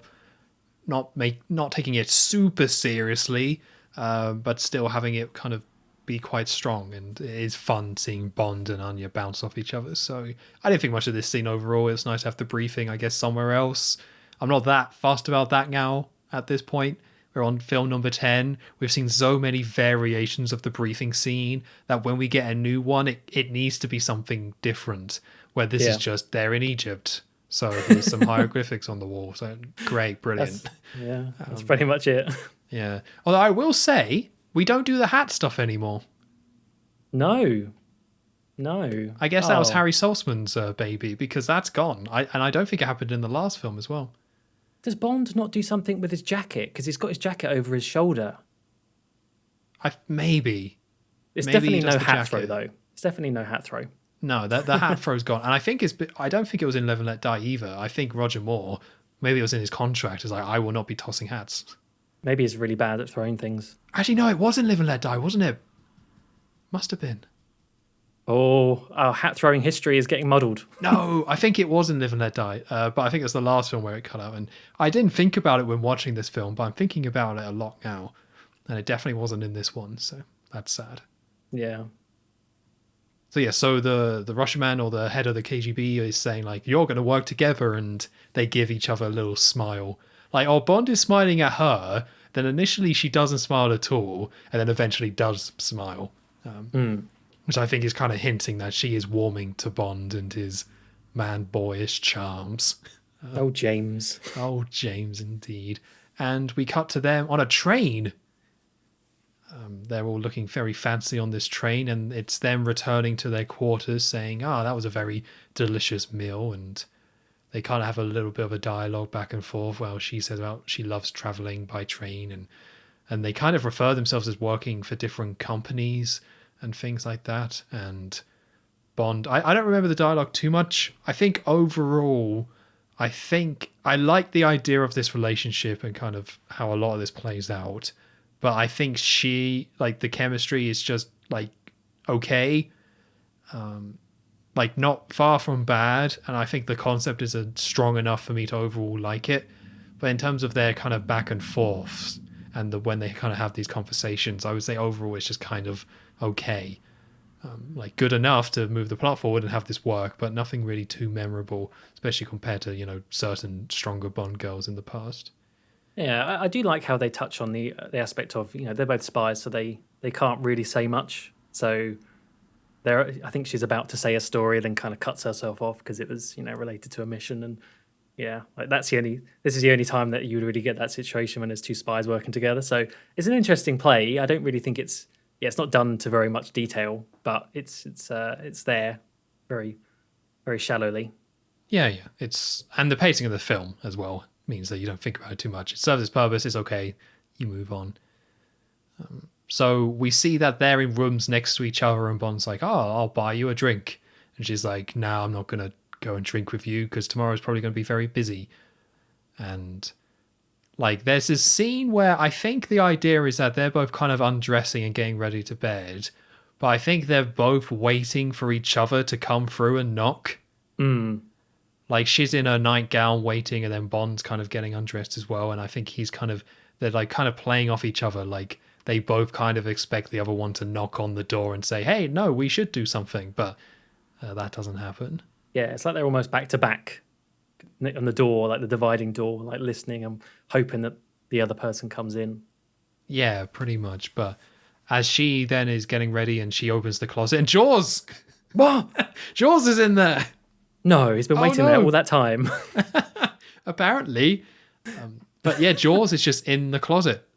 not taking it super seriously, but still having it kind of be quite strong, and it is fun seeing Bond and Anya bounce off each other. So I didn't think much of this scene overall. It's nice to have the briefing, I guess, somewhere else. I'm not that fussed about that now at this point. We're on film number 10. We've seen so many variations of the briefing scene that when we get a new one, it needs to be something different, where this is just they're in Egypt. So there's some hieroglyphics on the wall. So great, brilliant. That's pretty much it. Yeah. Although I will say, we don't do the hat stuff anymore. No. I guess that was Harry Saltzman's baby, because that's gone. I don't think it happened in the last film as well. Does Bond not do something with his jacket? Because he's got his jacket over his shoulder. Maybe. It's definitely no hat throw, though. It's definitely no hat throw. No, the hat throw's gone. And I don't think it was in Live and Let Die either. I think Roger Moore, maybe it was in his contract, is like, I will not be tossing hats. Maybe he's really bad at throwing things. Actually, no, it was in Live and Let Die, wasn't it? Must have been. Oh, our hat throwing history is getting muddled. No, I think it was in Live and Let Die, but I think it was the last film where it cut out. And I didn't think about it when watching this film, but I'm thinking about it a lot now. And it definitely wasn't in this one, so that's sad. Yeah. So yeah, so the Russian man or the head of the KGB is saying like, you're going to work together, and they give each other a little smile. Like, Bond is smiling at her, then initially she doesn't smile at all, and then eventually does smile. Which I think is kind of hinting that she is warming to Bond and his man-boyish charms. Oh, James. Oh, James, indeed. And we cut to them on a train. They're all looking very fancy on this train, and it's them returning to their quarters saying, that was a very delicious meal. And they kind of have a little bit of a dialogue back and forth. Well, she says about she loves traveling by train, and they kind of refer themselves as working for different companies and things like that. And Bond, I don't remember the dialogue too much. I think overall, I like the idea of this relationship and kind of how a lot of this plays out. But I think the chemistry is just like okay. Like not far from bad. And I think the concept is strong enough for me to overall like it. But in terms of their kind of back and forth and when they kind of have these conversations, I would say overall it's just kind of okay. Like good enough to move the plot forward and have this work, but nothing really too memorable, especially compared to certain stronger Bond girls in the past. Yeah, I do like how they touch on the aspect of they're both spies, so they can't really say much. So I think she's about to say a story, then kind of cuts herself off because it was related to a mission. And yeah, like this is the only time that you would really get that situation when there's two spies working together. So it's an interesting play. I don't really think it's not done to very much detail, but it's there very, very shallowly. Yeah. And the pacing of the film as well means that you don't think about it too much. It serves its purpose. It's okay. You move on. So we see that they're in rooms next to each other, and Bond's like, I'll buy you a drink. And she's like, no, I'm not going to go and drink with you because tomorrow's probably going to be very busy. And like there's this scene where I think the idea is that they're both kind of undressing and getting ready to bed, but I think they're both waiting for each other to come through and knock. Like she's in her nightgown waiting, and then Bond's kind of getting undressed as well, and I think they're like kind of playing off each other, like they both kind of expect the other one to knock on the door and say, hey, no, we should do something, but that doesn't happen. Yeah, it's like they're almost back to back on the door, like the dividing door, like listening and hoping that the other person comes in. Yeah, pretty much. But as she then is getting ready and she opens the closet, and Jaws! What? Jaws is in there! No, he's been waiting there all that time. Apparently. But yeah, Jaws is just in the closet.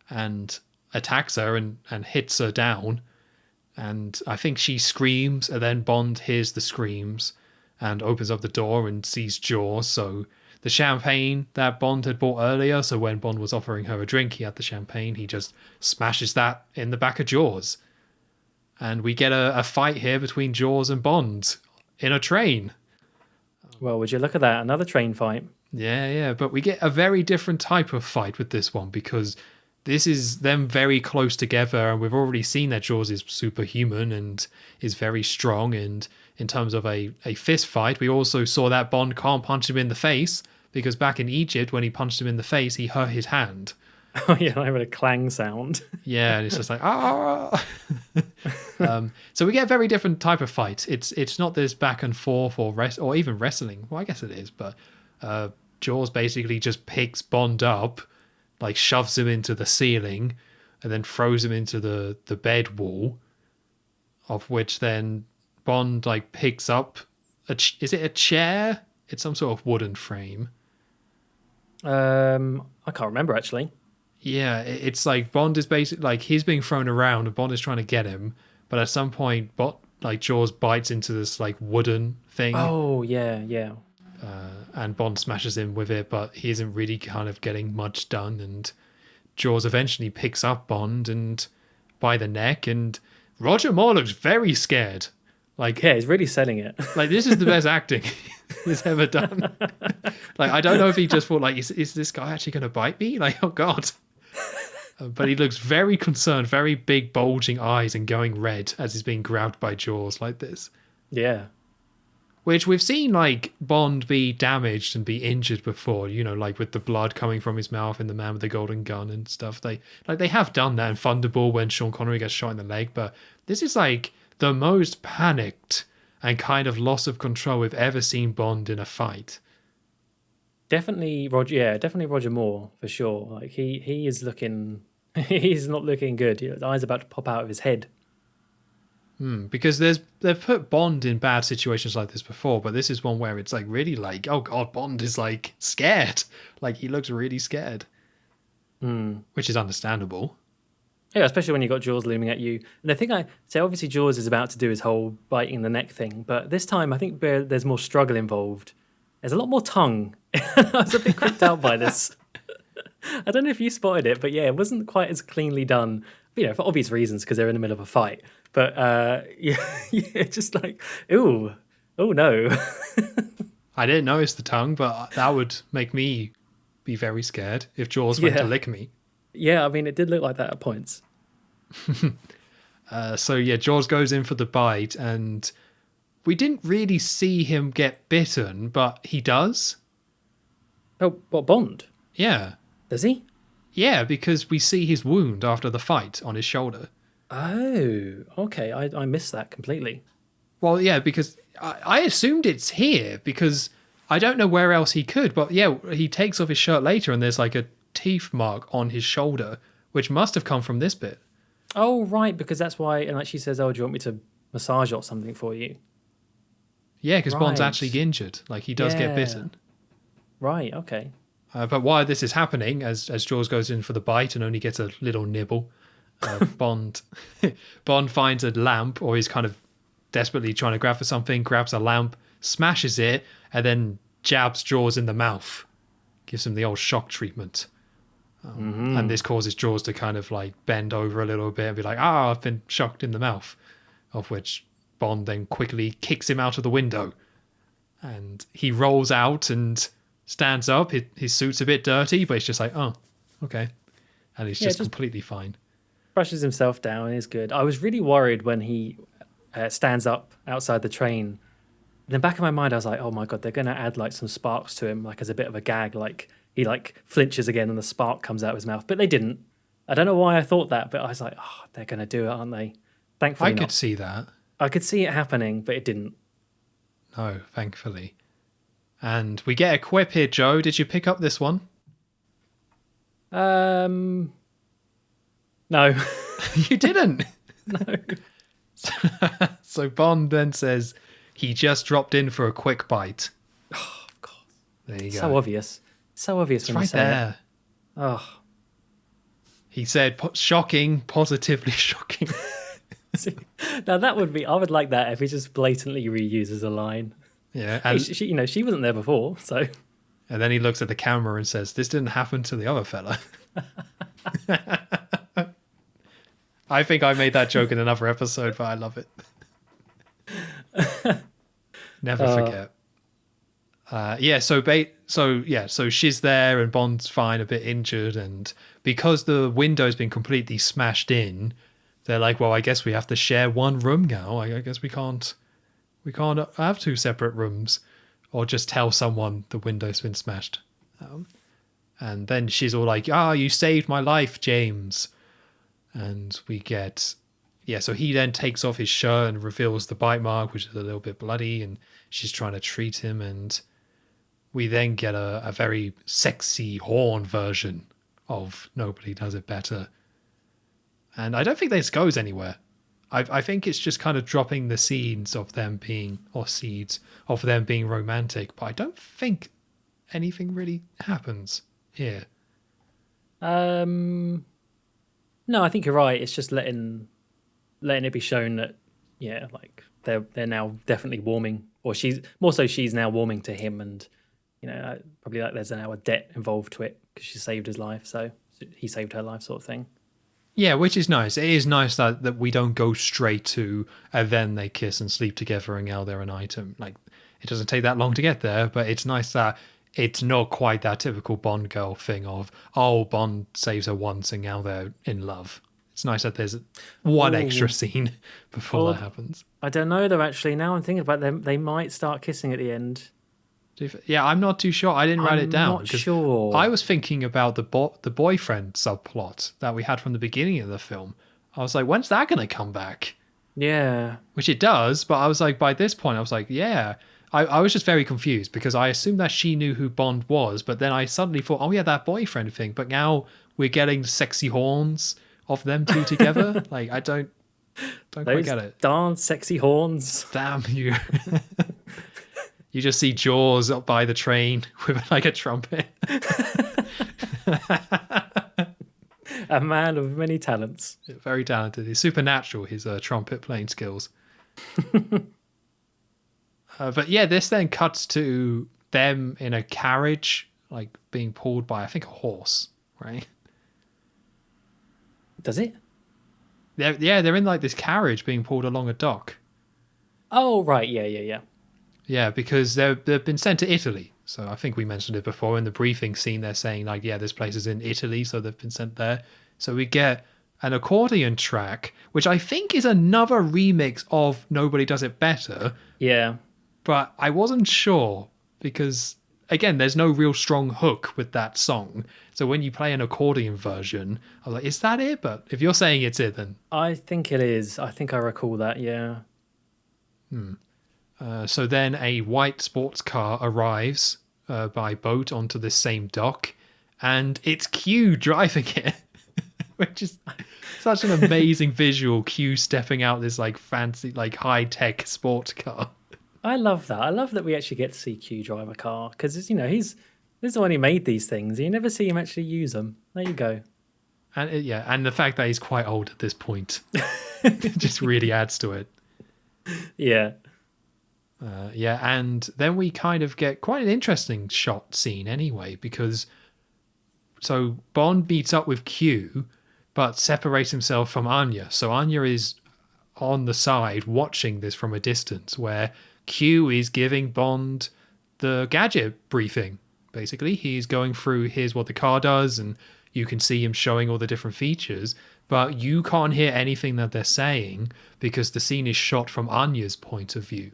and attacks her and hits her down. And I think she screams, and then Bond hears the screams and opens up the door and sees Jaws. So the champagne that Bond had bought earlier, so when Bond was offering her a drink, he had the champagne, he just smashes that in the back of Jaws. And we get a fight here between Jaws and Bond in a train. Well, would you look at that? Another train fight. Yeah, but we get a very different type of fight with this one, because this is them very close together, and we've already seen that Jaws is superhuman and is very strong. And in terms of a fist fight, we also saw that Bond can't punch him in the face, because back in Egypt, when he punched him in the face, he hurt his hand. Oh yeah, I heard a clang sound. Yeah, and it's just like, ah. So we get a very different type of fight. It's not this back and forth or even wrestling. Well, I guess it is, but Jaws basically just picks Bond up, like shoves him into the ceiling, and then throws him into the bed wall, of which then Bond like picks up is it a chair? It's some sort of wooden frame. I can't remember actually. Yeah, it's like Bond is basically like he's being thrown around and Bond is trying to get him, but at some point like Jaws bites into this like wooden thing. Oh yeah. And Bond smashes him with it, but he isn't really kind of getting much done. And Jaws eventually picks up Bond and by the neck, and Roger Moore looks very scared. Like, yeah, he's really selling it. Like, this is the best acting he's ever done. Like, I don't know if he just thought, like, is this guy actually going to bite me? Like, oh God. But he looks very concerned, very big bulging eyes and going red as he's being grabbed by Jaws like this. Yeah. Which we've seen, like, Bond be damaged and be injured before, you know, like with the blood coming from his mouth in The Man with the Golden Gun and stuff. They have done that in Thunderball when Sean Connery gets shot in the leg, but this is, like, the most panicked and kind of loss of control we've ever seen Bond in a fight. Definitely Roger Moore, for sure. Like, he is looking... he's not looking good. His eyes are about to pop out of his head. Because they've put Bond in bad situations like this before, but this is one where it's like really like, oh God, Bond is like scared. Like he looks really scared, which is understandable. Yeah, especially when you got Jaws looming at you. And the thing obviously Jaws is about to do his whole biting the neck thing, but this time I think there's more struggle involved. There's a lot more tongue. I was a bit creeped out by this. I don't know if you spotted it, but yeah, it wasn't quite as cleanly done. You know, for obvious reasons, because they're in the middle of a fight. But yeah, just like, oh no. I didn't notice the tongue, but that would make me be very scared if Jaws went to lick me. Yeah, I mean, it did look like that at points. So yeah, Jaws goes in for the bite, and we didn't really see him get bitten, but he does. Oh, what, Bond? Yeah. Does he? Yeah, because we see his wound after the fight on his shoulder. Oh, okay. I missed that completely. Well, yeah, because I assumed it's here, because I don't know where else he could. But yeah, he takes off his shirt later and there's like a teeth mark on his shoulder, which must have come from this bit. Oh, right, because that's why, and like she says, oh, do you want me to massage or something for you? Yeah, because Bond's actually injured. Like, he does get bitten. Right, okay. But while this is happening, as Jaws goes in for the bite and only gets a little nibble, Bond finds a lamp, or he's kind of desperately trying to grab for something, grabs a lamp, smashes it, and then jabs Jaws in the mouth. Gives him the old shock treatment. And this causes Jaws to kind of like bend over a little bit and be like, I've been shocked in the mouth. Of which Bond then quickly kicks him out of the window. And he rolls out and stands up. His suit's a bit dirty, but he's just like, oh, okay. And he's just completely fine. Brushes himself down, is good. I was really worried when he stands up outside the train. In the back of my mind, I was like, oh my God, they're going to add like some sparks to him, like as a bit of a gag. Like he like flinches again and the spark comes out of his mouth. But they didn't. I don't know why I thought that, but I was like, oh, they're going to do it, aren't they? Thankfully I could see that. I could see it happening, but it didn't. No, thankfully. And we get a quip here, Joe. Did you pick up this one? No. You didn't? No. So Bond then says he just dropped in for a quick bite. Oh, of course. There you go. So obvious. So obvious It's when right you say there. it. Oh. He said, shocking, positively shocking. Now that would be, I would like that if he just blatantly reuses a line. Yeah. Hey, And, she wasn't there before, so. and then he looks at the camera and says, this didn't happen to the other fella. I think I made that joke in another episode, but I love it. Never forget. So she's there and Bond's fine, a bit injured, and because the window's been completely smashed in, they're like, well, I guess we have to share one room now. I guess we can't have two separate rooms, or just tell someone the window's been smashed. And then she's all like, you saved my life, James. And we get, so he then takes off his shirt and reveals the bite mark, which is a little bit bloody, and she's trying to treat him, and we then get a very sexy horn version of Nobody Does It Better. And I don't think this goes anywhere. I think it's just kind of dropping the seeds of them being romantic, but I don't think anything really happens here. No, I think you're right. It's just letting it be shown that, like they're now definitely warming, or she's now warming to him, and probably like there's now a debt involved to it because she saved his life, so he saved her life, sort of thing. Yeah, which is nice. It is nice that we don't go straight to and then they kiss and sleep together and now they're an item. Like, it doesn't take that long to get there, but it's nice that it's not quite that typical Bond girl thing of, Bond saves her once and now they're in love. It's nice that there's one extra scene before that happens. I don't know, though, actually. Now I'm thinking about them, they might start kissing at the end. Yeah, I'm not too sure. I didn't write it down. I'm not sure. I was thinking about the boyfriend subplot that we had from the beginning of the film. I was like, when's that going to come back? Yeah. Which it does, but I was like, by this point, I was like, yeah. I was just very confused because I assumed that she knew who Bond was, but then I suddenly thought, oh yeah, that boyfriend thing. But now we're getting sexy horns of them two together. Like, I don't quite get it. Darn sexy horns. Damn you. You just see Jaws up by the train with like a trumpet. A man of many talents. Very talented. He's supernatural, his trumpet playing skills. But yeah, this then cuts to them in a carriage, like being pulled by, I think, a horse, right? Does it? They're in like this carriage being pulled along a dock. Oh, right. Yeah. Yeah, because they've been sent to Italy. So I think we mentioned it before in the briefing scene. They're saying like, yeah, this place is in Italy, so they've been sent there. So we get an accordion track, which I think is another remix of Nobody Does It Better. Yeah. But I wasn't sure because, again, there's no real strong hook with that song. So when you play an accordion version, I was like, is that it? But if you're saying it's it, then... I think it is. I think I recall that, yeah. So then a white sports car arrives by boat onto this same dock, and it's Q driving it, which is such an amazing visual. Q stepping out this like fancy, like high-tech sports car. I love that. I love that we actually get to see Q drive a car because, he's this is the one who made these things. You never see him actually use them. There you go. And and the fact that he's quite old at this point just really adds to it. Yeah. And then we kind of get quite an interesting shot scene anyway, because so Bond meets up with Q, but separates himself from Anya. So Anya is on the side watching this from a distance, where Q is giving Bond the gadget briefing. Basically, he's going through, here's what the car does, and you can see him showing all the different features, but you can't hear anything that they're saying because the scene is shot from Anya's point of view.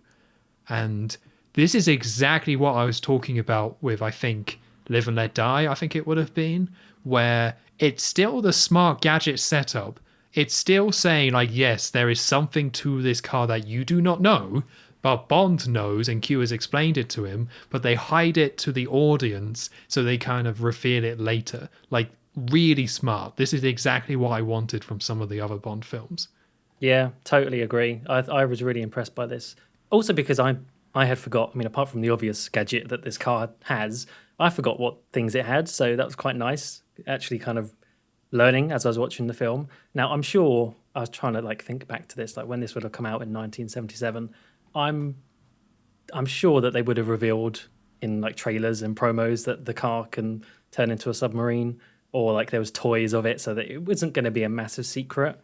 And this is exactly what I was talking about with, I think, Live and Let Die, I think it would have been, where it's still the smart gadget setup. It's still saying, like, yes, there is something to this car that you do not know, but Bond knows and Q has explained it to him, but they hide it to the audience so they kind of reveal it later. Like, really smart. This is exactly what I wanted from some of the other Bond films. Yeah, totally agree. I was really impressed by this. Also because I had forgot, I mean, apart from the obvious gadget that this car has, I forgot what things it had, so that was quite nice. Actually kind of learning as I was watching the film. Now, I'm sure I was trying to like think back to this, like when this would have come out in 1977. I'm sure that they would have revealed in like trailers and promos that the car can turn into a submarine, or like there was toys of it, so that it wasn't going to be a massive secret.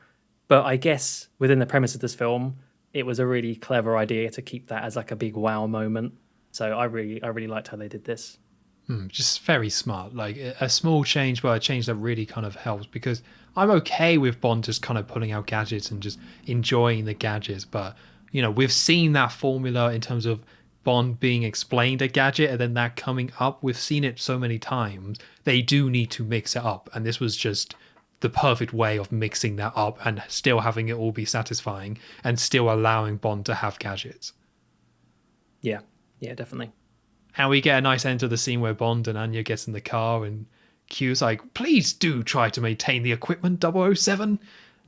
But I guess within the premise of this film, it was a really clever idea to keep that as like a big wow moment. So I really liked how they did this. Just very smart. Like a small change, but a change that really kind of helps, because I'm okay with Bond just kind of pulling out gadgets and just enjoying the gadgets. But, you know, we've seen that formula in terms of Bond being explained a gadget and then that coming up. We've seen it so many times. They do need to mix it up. And this was just the perfect way of mixing that up and still having it all be satisfying and still allowing Bond to have gadgets. Yeah, definitely. And we get a nice end to the scene where Bond and Anya gets in the car and Q's like, please do try to maintain the equipment, 007.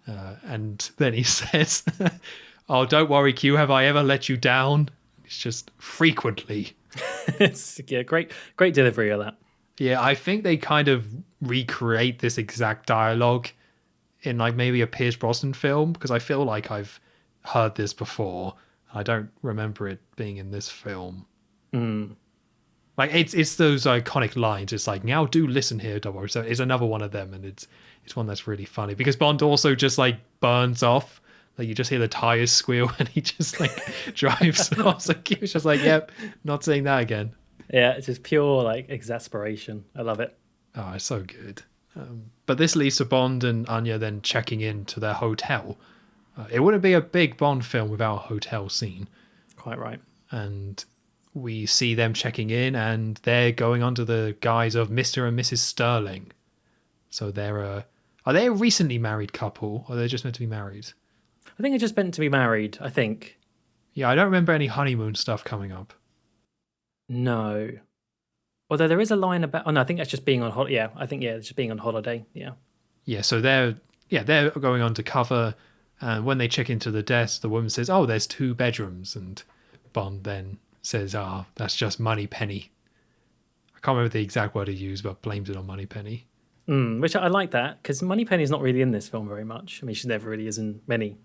And then he says, oh, don't worry, Q, have I ever let you down? It's just frequently. It's great delivery of that. Yeah, I think they kind of recreate this exact dialogue in like maybe a Pierce Brosnan film, because I feel like I've heard this before. I don't remember it being in this film. Like it's those iconic lines. It's like, now do listen here, 007. It's another one of them, and it's one that's really funny because Bond also just like burns off. Like you just hear the tires squeal and he just like drives off. So he was just like, yep, not saying that again. Yeah, it's just pure like exasperation. I love it. Oh, it's so good. But this leads to Bond and Anya then checking in to their hotel. It wouldn't be a big Bond film without a hotel scene. Quite right. And we see them checking in, and they're going under the guise of Mr. and Mrs. Sterling. So are they a recently married couple, or are they just meant to be married? I think they're just meant to be married, I think. Yeah, I don't remember any honeymoon stuff coming up. No. Although there is a line about... Oh, no, I think that's just being on holiday. Yeah, I think, it's just being on holiday. Yeah. Yeah, so they're going undercover, and when they check into the desk, the woman says, oh, there's 2 bedrooms, and Bond then says, that's just Moneypenny. I can't remember the exact word he used, but blames it on Moneypenny. Which I like that, because Moneypenny is not really in this film very much. I mean, she never really is in many,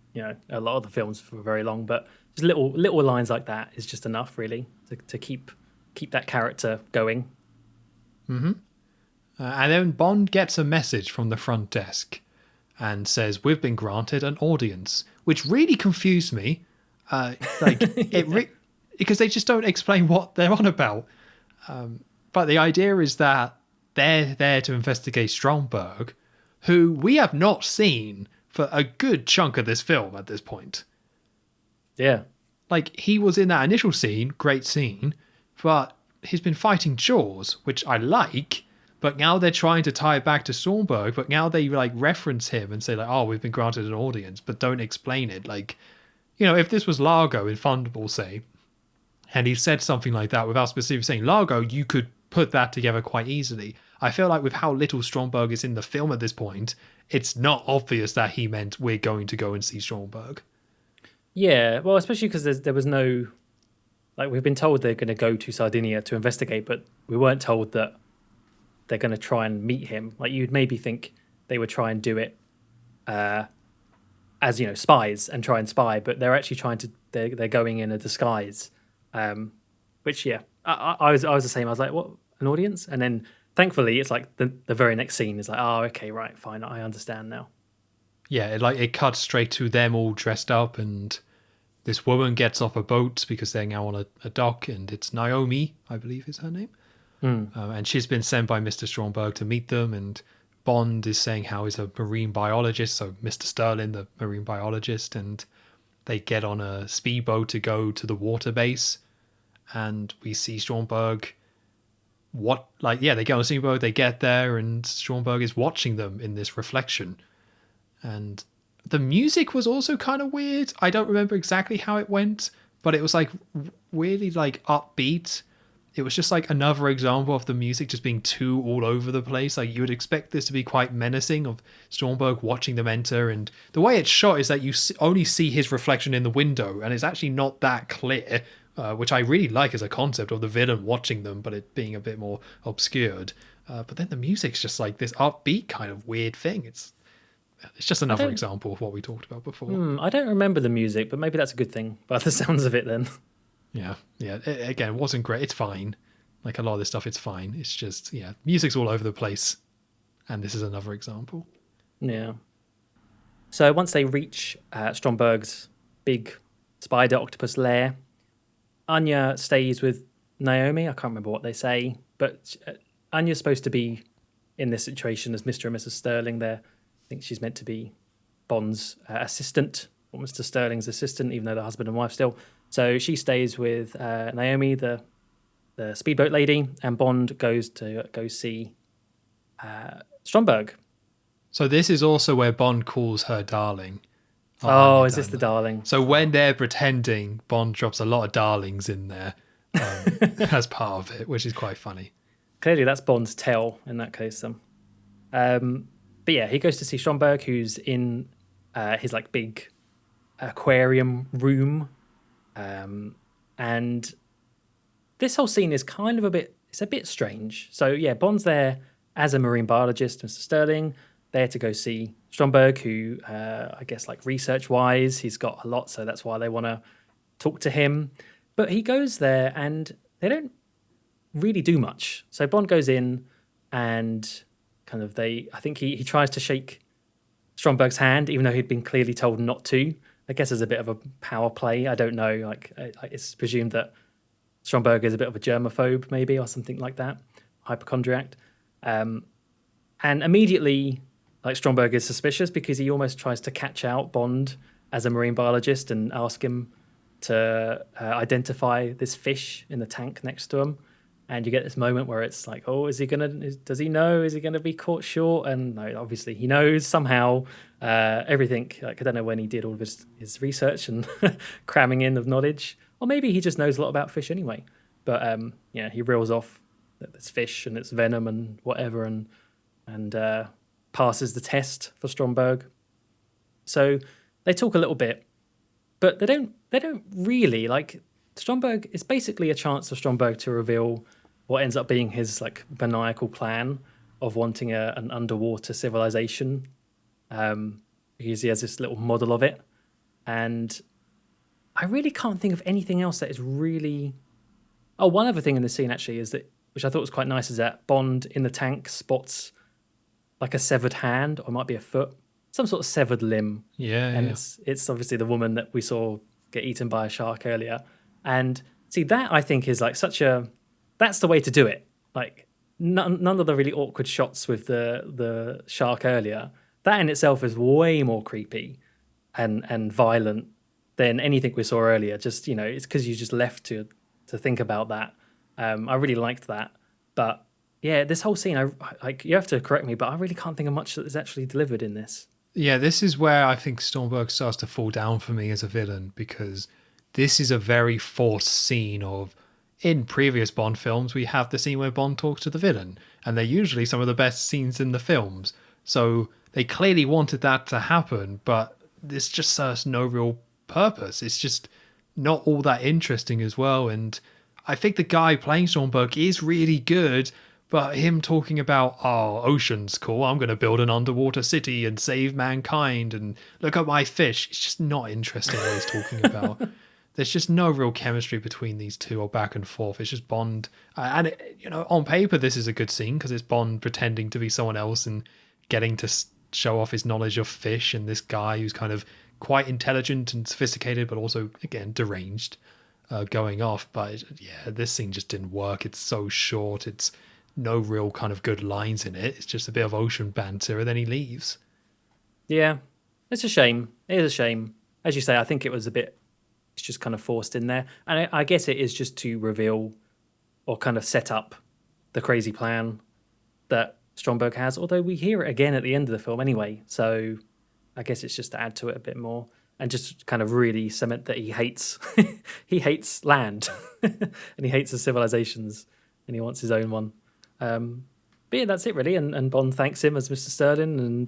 a lot of the films for very long, but just little lines like that is just enough, really, to keep that character going. Mm-hmm. And then Bond gets a message from the front desk and says, we've been granted an audience, which really confused me. Because they just don't explain what they're on about. But the idea is that they're there to investigate Stromberg, who we have not seen for a good chunk of this film at this point. Yeah. Like, he was in that initial scene, great scene, but he's been fighting Jaws, which I like, but now they're trying to tie it back to Stromberg, but now they, like, reference him and say, like, oh, we've been granted an audience, but don't explain it. Like, if this was Largo in Thunderball, say, and he said something like that without specifically saying Largo, you could put that together quite easily. I feel like with how little Stromberg is in the film at this point, it's not obvious that he meant we're going to go and see Stromberg. Yeah, well, especially because there was no... Like, we've been told they're going to go to Sardinia to investigate, but we weren't told that they're going to try and meet him. Like, you'd maybe think they would try and do it as, spies and try and spy, but they're actually they're going in a disguise. Which, yeah, I was the same. I was like, what, an audience? And then thankfully it's like the very next scene is like, oh, okay, right, fine, I understand now. Yeah, it cuts straight to them all dressed up, and this woman gets off a boat because they're now on a dock, and it's Naomi, I believe is her name. And she's been sent by Mr. Stromberg to meet them, and Bond is saying how he's a marine biologist, so Mr. Sterling, the marine biologist, and they get on a speedboat to go to the water base, and we see Stromberg. They get on a speedboat, they get there, and Stromberg is watching them in this reflection. And the music was also kind of weird. I don't remember exactly how it went, but it was like weirdly like upbeat. It was just like another example of the music just being too all over the place. Like you would expect this to be quite menacing, of Stromberg watching them enter, and the way it's shot is that you only see his reflection in the window, and it's actually not that clear. which I really like as a concept of the villain watching them, but it being a bit more obscured. But then the music's just like this upbeat kind of weird thing. It's just another example of what we talked about before. I don't remember the music, but maybe that's a good thing by the sounds of it then. Yeah. Again, it wasn't great. It's fine. Like a lot of this stuff, it's fine. It's just, music's all over the place. And this is another example. Yeah. So once they reach Stromberg's big spider octopus lair, Anya stays with Naomi. I can't remember what they say, but Anya's supposed to be in this situation as Mr. and Mrs. Sterling there. I think she's meant to be Bond's assistant, or Mr. Sterling's assistant, even though they're husband and wife still. So she stays with Naomi, the speedboat lady, and Bond goes to go see Stromberg. So this is also where Bond calls her darling. Oh, is this the darling? So when they're pretending, Bond drops a lot of darlings in there as part of it, which is quite funny. Clearly, that's Bond's tell in that case. But yeah, he goes to see Stromberg, who's in his like big aquarium room, and this whole scene is kind of it's a bit strange. So yeah, Bond's there as a marine biologist, Mr. Sterling, there to go see Stromberg, who I guess like research-wise, he's got a lot, so that's why they want to talk to him. But he goes there and they don't really do much. So Bond goes in and kind of I think he tries to shake Stromberg's hand, even though he'd been clearly told not to. I guess as a bit of a power play. I don't know. Like it's presumed that Stromberg is a bit of a germaphobe, maybe, or something like that, hypochondriac. And immediately, like Stromberg is suspicious because he almost tries to catch out Bond as a marine biologist and ask him to identify this fish in the tank next to him. And you get this moment where it's like, oh, does he know? Is he going to be caught short? And no, obviously he knows somehow everything. Like, I don't know when he did all of his research and cramming in of knowledge. Or maybe he just knows a lot about fish anyway. But he reels off that there's fish and it's venom and whatever and passes the test for Stromberg. So they talk a little bit, but they don't really like. Stromberg, it's basically a chance for Stromberg to reveal what ends up being his like maniacal plan of wanting an underwater civilization, because he has this little model of it. And I really can't think of anything else that is really... Oh, one other thing in the scene actually is that, which I thought was quite nice, is that Bond in the tank spots like a severed hand, or it might be a foot, some sort of severed limb. Yeah, and it's obviously the woman that we saw get eaten by a shark earlier. And see, that I think is like that's the way to do it. Like none of the really awkward shots with the shark earlier. That in itself is way more creepy and violent than anything we saw earlier. Just, it's because you just left to think about that. I really liked that. But yeah, this whole scene, I you have to correct me, but I really can't think of much that is actually delivered in this. Yeah, this is where I think Stromberg starts to fall down for me as a villain, because this is a very forced scene of, in previous Bond films, we have the scene where Bond talks to the villain, and they're usually some of the best scenes in the films. So they clearly wanted that to happen, but this just serves no real purpose. It's just not all that interesting as well. And I think the guy playing Stromberg is really good, but him talking about, ocean's cool, I'm going to build an underwater city and save mankind, and look at my fish, it's just not interesting what he's talking about. There's just no real chemistry between these two, or back and forth. It's just Bond. And, on paper, this is a good scene because it's Bond pretending to be someone else and getting to show off his knowledge of fish, and this guy who's kind of quite intelligent and sophisticated, but also, again, deranged, going off. But, yeah, this scene just didn't work. It's so short. It's no real kind of good lines in it. It's just a bit of ocean banter, and then he leaves. Yeah, it's a shame. It is a shame. As you say, I think it's just kind of forced in there. And I guess it is just to reveal or kind of set up the crazy plan that Stromberg has, although we hear it again at the end of the film anyway. So I guess it's just to add to it a bit more and just kind of really cement that he hates he hates land and he hates the civilizations and he wants his own one. But yeah, that's it really. And Bond thanks him as Mr. Sterling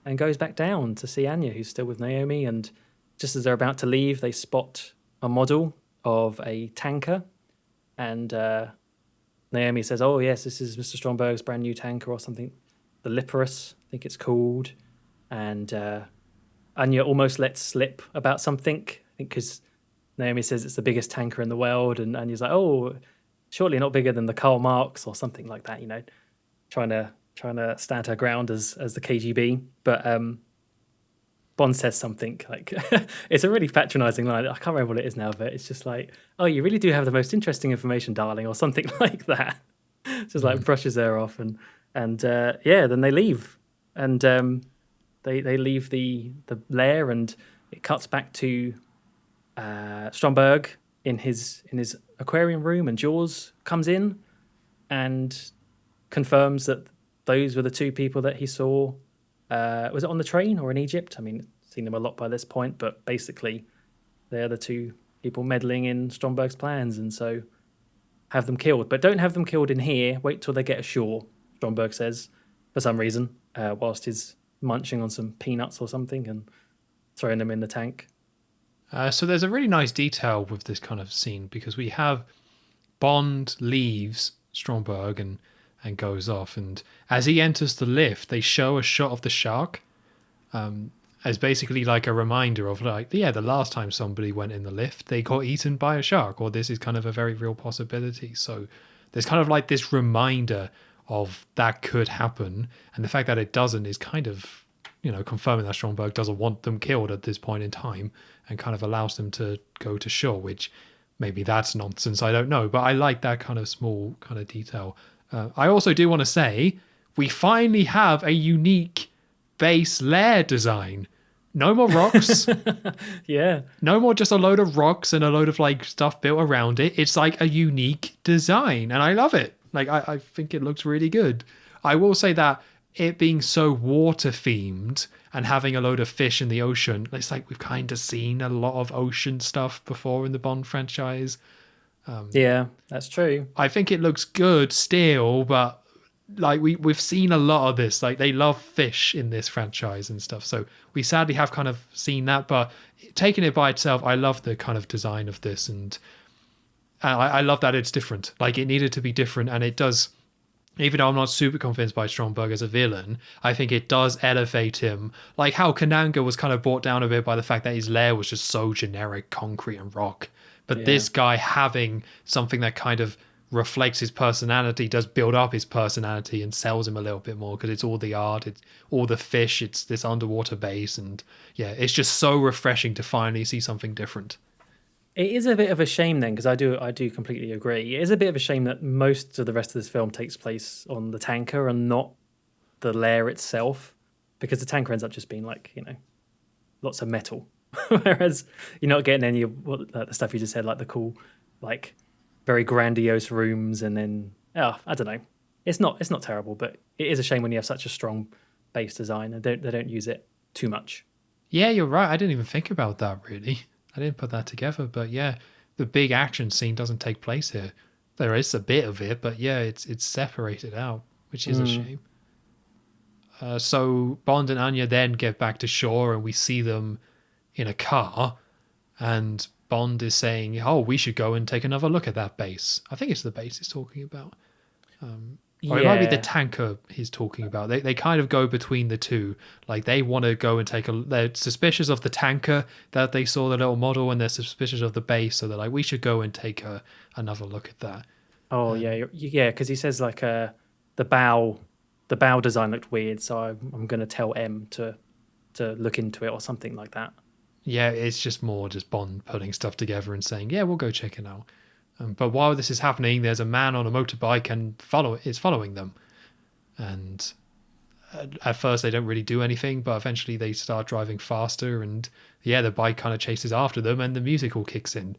and goes back down to see Anya, who's still with Naomi. And just as they're about to leave, they spot a model of a tanker, and Naomi says, "Oh yes, this is Mr. Stromberg's brand new tanker or something, the Liparus, I think it's called." And Anya almost lets slip about something, I think, because Naomi says it's the biggest tanker in the world, and Anya's like, "Oh, surely not bigger than the Karl Marx or something like that," trying to stand her ground as the KGB. But Bond says something like, it's a really patronizing line. I can't remember what it is now, but it's just like, "Oh, you really do have the most interesting information, darling," or something like that. Just like brushes her off, and then they leave, and they leave the lair, and it cuts back to Stromberg in his aquarium room, and Jaws comes in and confirms that those were the two people that he saw. Was it on the train or in Egypt? I mean, seen them a lot by this point, but basically they're the two people meddling in Stromberg's plans, and so have them killed. But don't have them killed in here. Wait till they get ashore, Stromberg says, for some reason, whilst he's munching on some peanuts or something and throwing them in the tank. So there's a really nice detail with this kind of scene, because we have Bond leaves Stromberg and goes off, and as he enters the lift, they show a shot of the shark as basically like a reminder of like, the last time somebody went in the lift, they got eaten by a shark, or this is kind of a very real possibility. So there's kind of like this reminder of that could happen, and the fact that it doesn't is kind of, confirming that Stromberg doesn't want them killed at this point in time, and kind of allows them to go to shore, which maybe that's nonsense, I don't know, but I like that kind of small kind of detail. I also do want to say we finally have a unique base lair design. No more rocks. Yeah. No more just a load of rocks and a load of like stuff built around it. It's like a unique design, and I love it. Like I think it looks really good. I will say that it being so water themed and having a load of fish in the ocean, it's like we've kind of seen a lot of ocean stuff before in the Bond franchise. Yeah, that's true. I think it looks good still, but like we've seen a lot of this. Like they love fish in this franchise and stuff. So we sadly have kind of seen that, but taking it by itself, I love the kind of design of this, and I love that it's different. Like it needed to be different, and it does. Even though I'm not super convinced by Stromberg as a villain, I think it does elevate him. Like how Kananga was kind of brought down a bit by the fact that his lair was just so generic concrete and rock. But this guy having something that kind of reflects his personality does build up his personality and sells him a little bit more, because it's all the art, it's all the fish, it's this underwater base, and it's just so refreshing to finally see something different. It is a bit of a shame then, because I do completely agree. It is a bit of a shame that most of the rest of this film takes place on the tanker and not the lair itself, because the tanker ends up just being like, lots of metal. Whereas you're not getting any of the stuff you just said, like the cool, like very grandiose rooms, and then I don't know. It's not terrible, but it is a shame when you have such a strong base design and they don't use it too much. Yeah, you're right. I didn't even think about that really. I didn't put that together, but the big action scene doesn't take place here. There is a bit of it, but it's separated out, which is a shame. So Bond and Anya then get back to shore, and we see them in a car, and Bond is saying, "Oh, we should go and take another look at that base." I think it's the base he's talking about. Or it might be the tanker he's talking about. They kind of go between the two. Like they want to go and they're suspicious of the tanker that they saw, the little model, and they're suspicious of the base. So they're like, we should go and take another look at that. Oh, because he says like the bow design looked weird. So I'm going to tell M to look into it or something like that. Yeah, it's just more just Bond putting stuff together and saying, we'll go check it out. But while this is happening, there's a man on a motorbike and is following them. And at first they don't really do anything, but eventually they start driving faster, and the bike kind of chases after them, and the music all kicks in.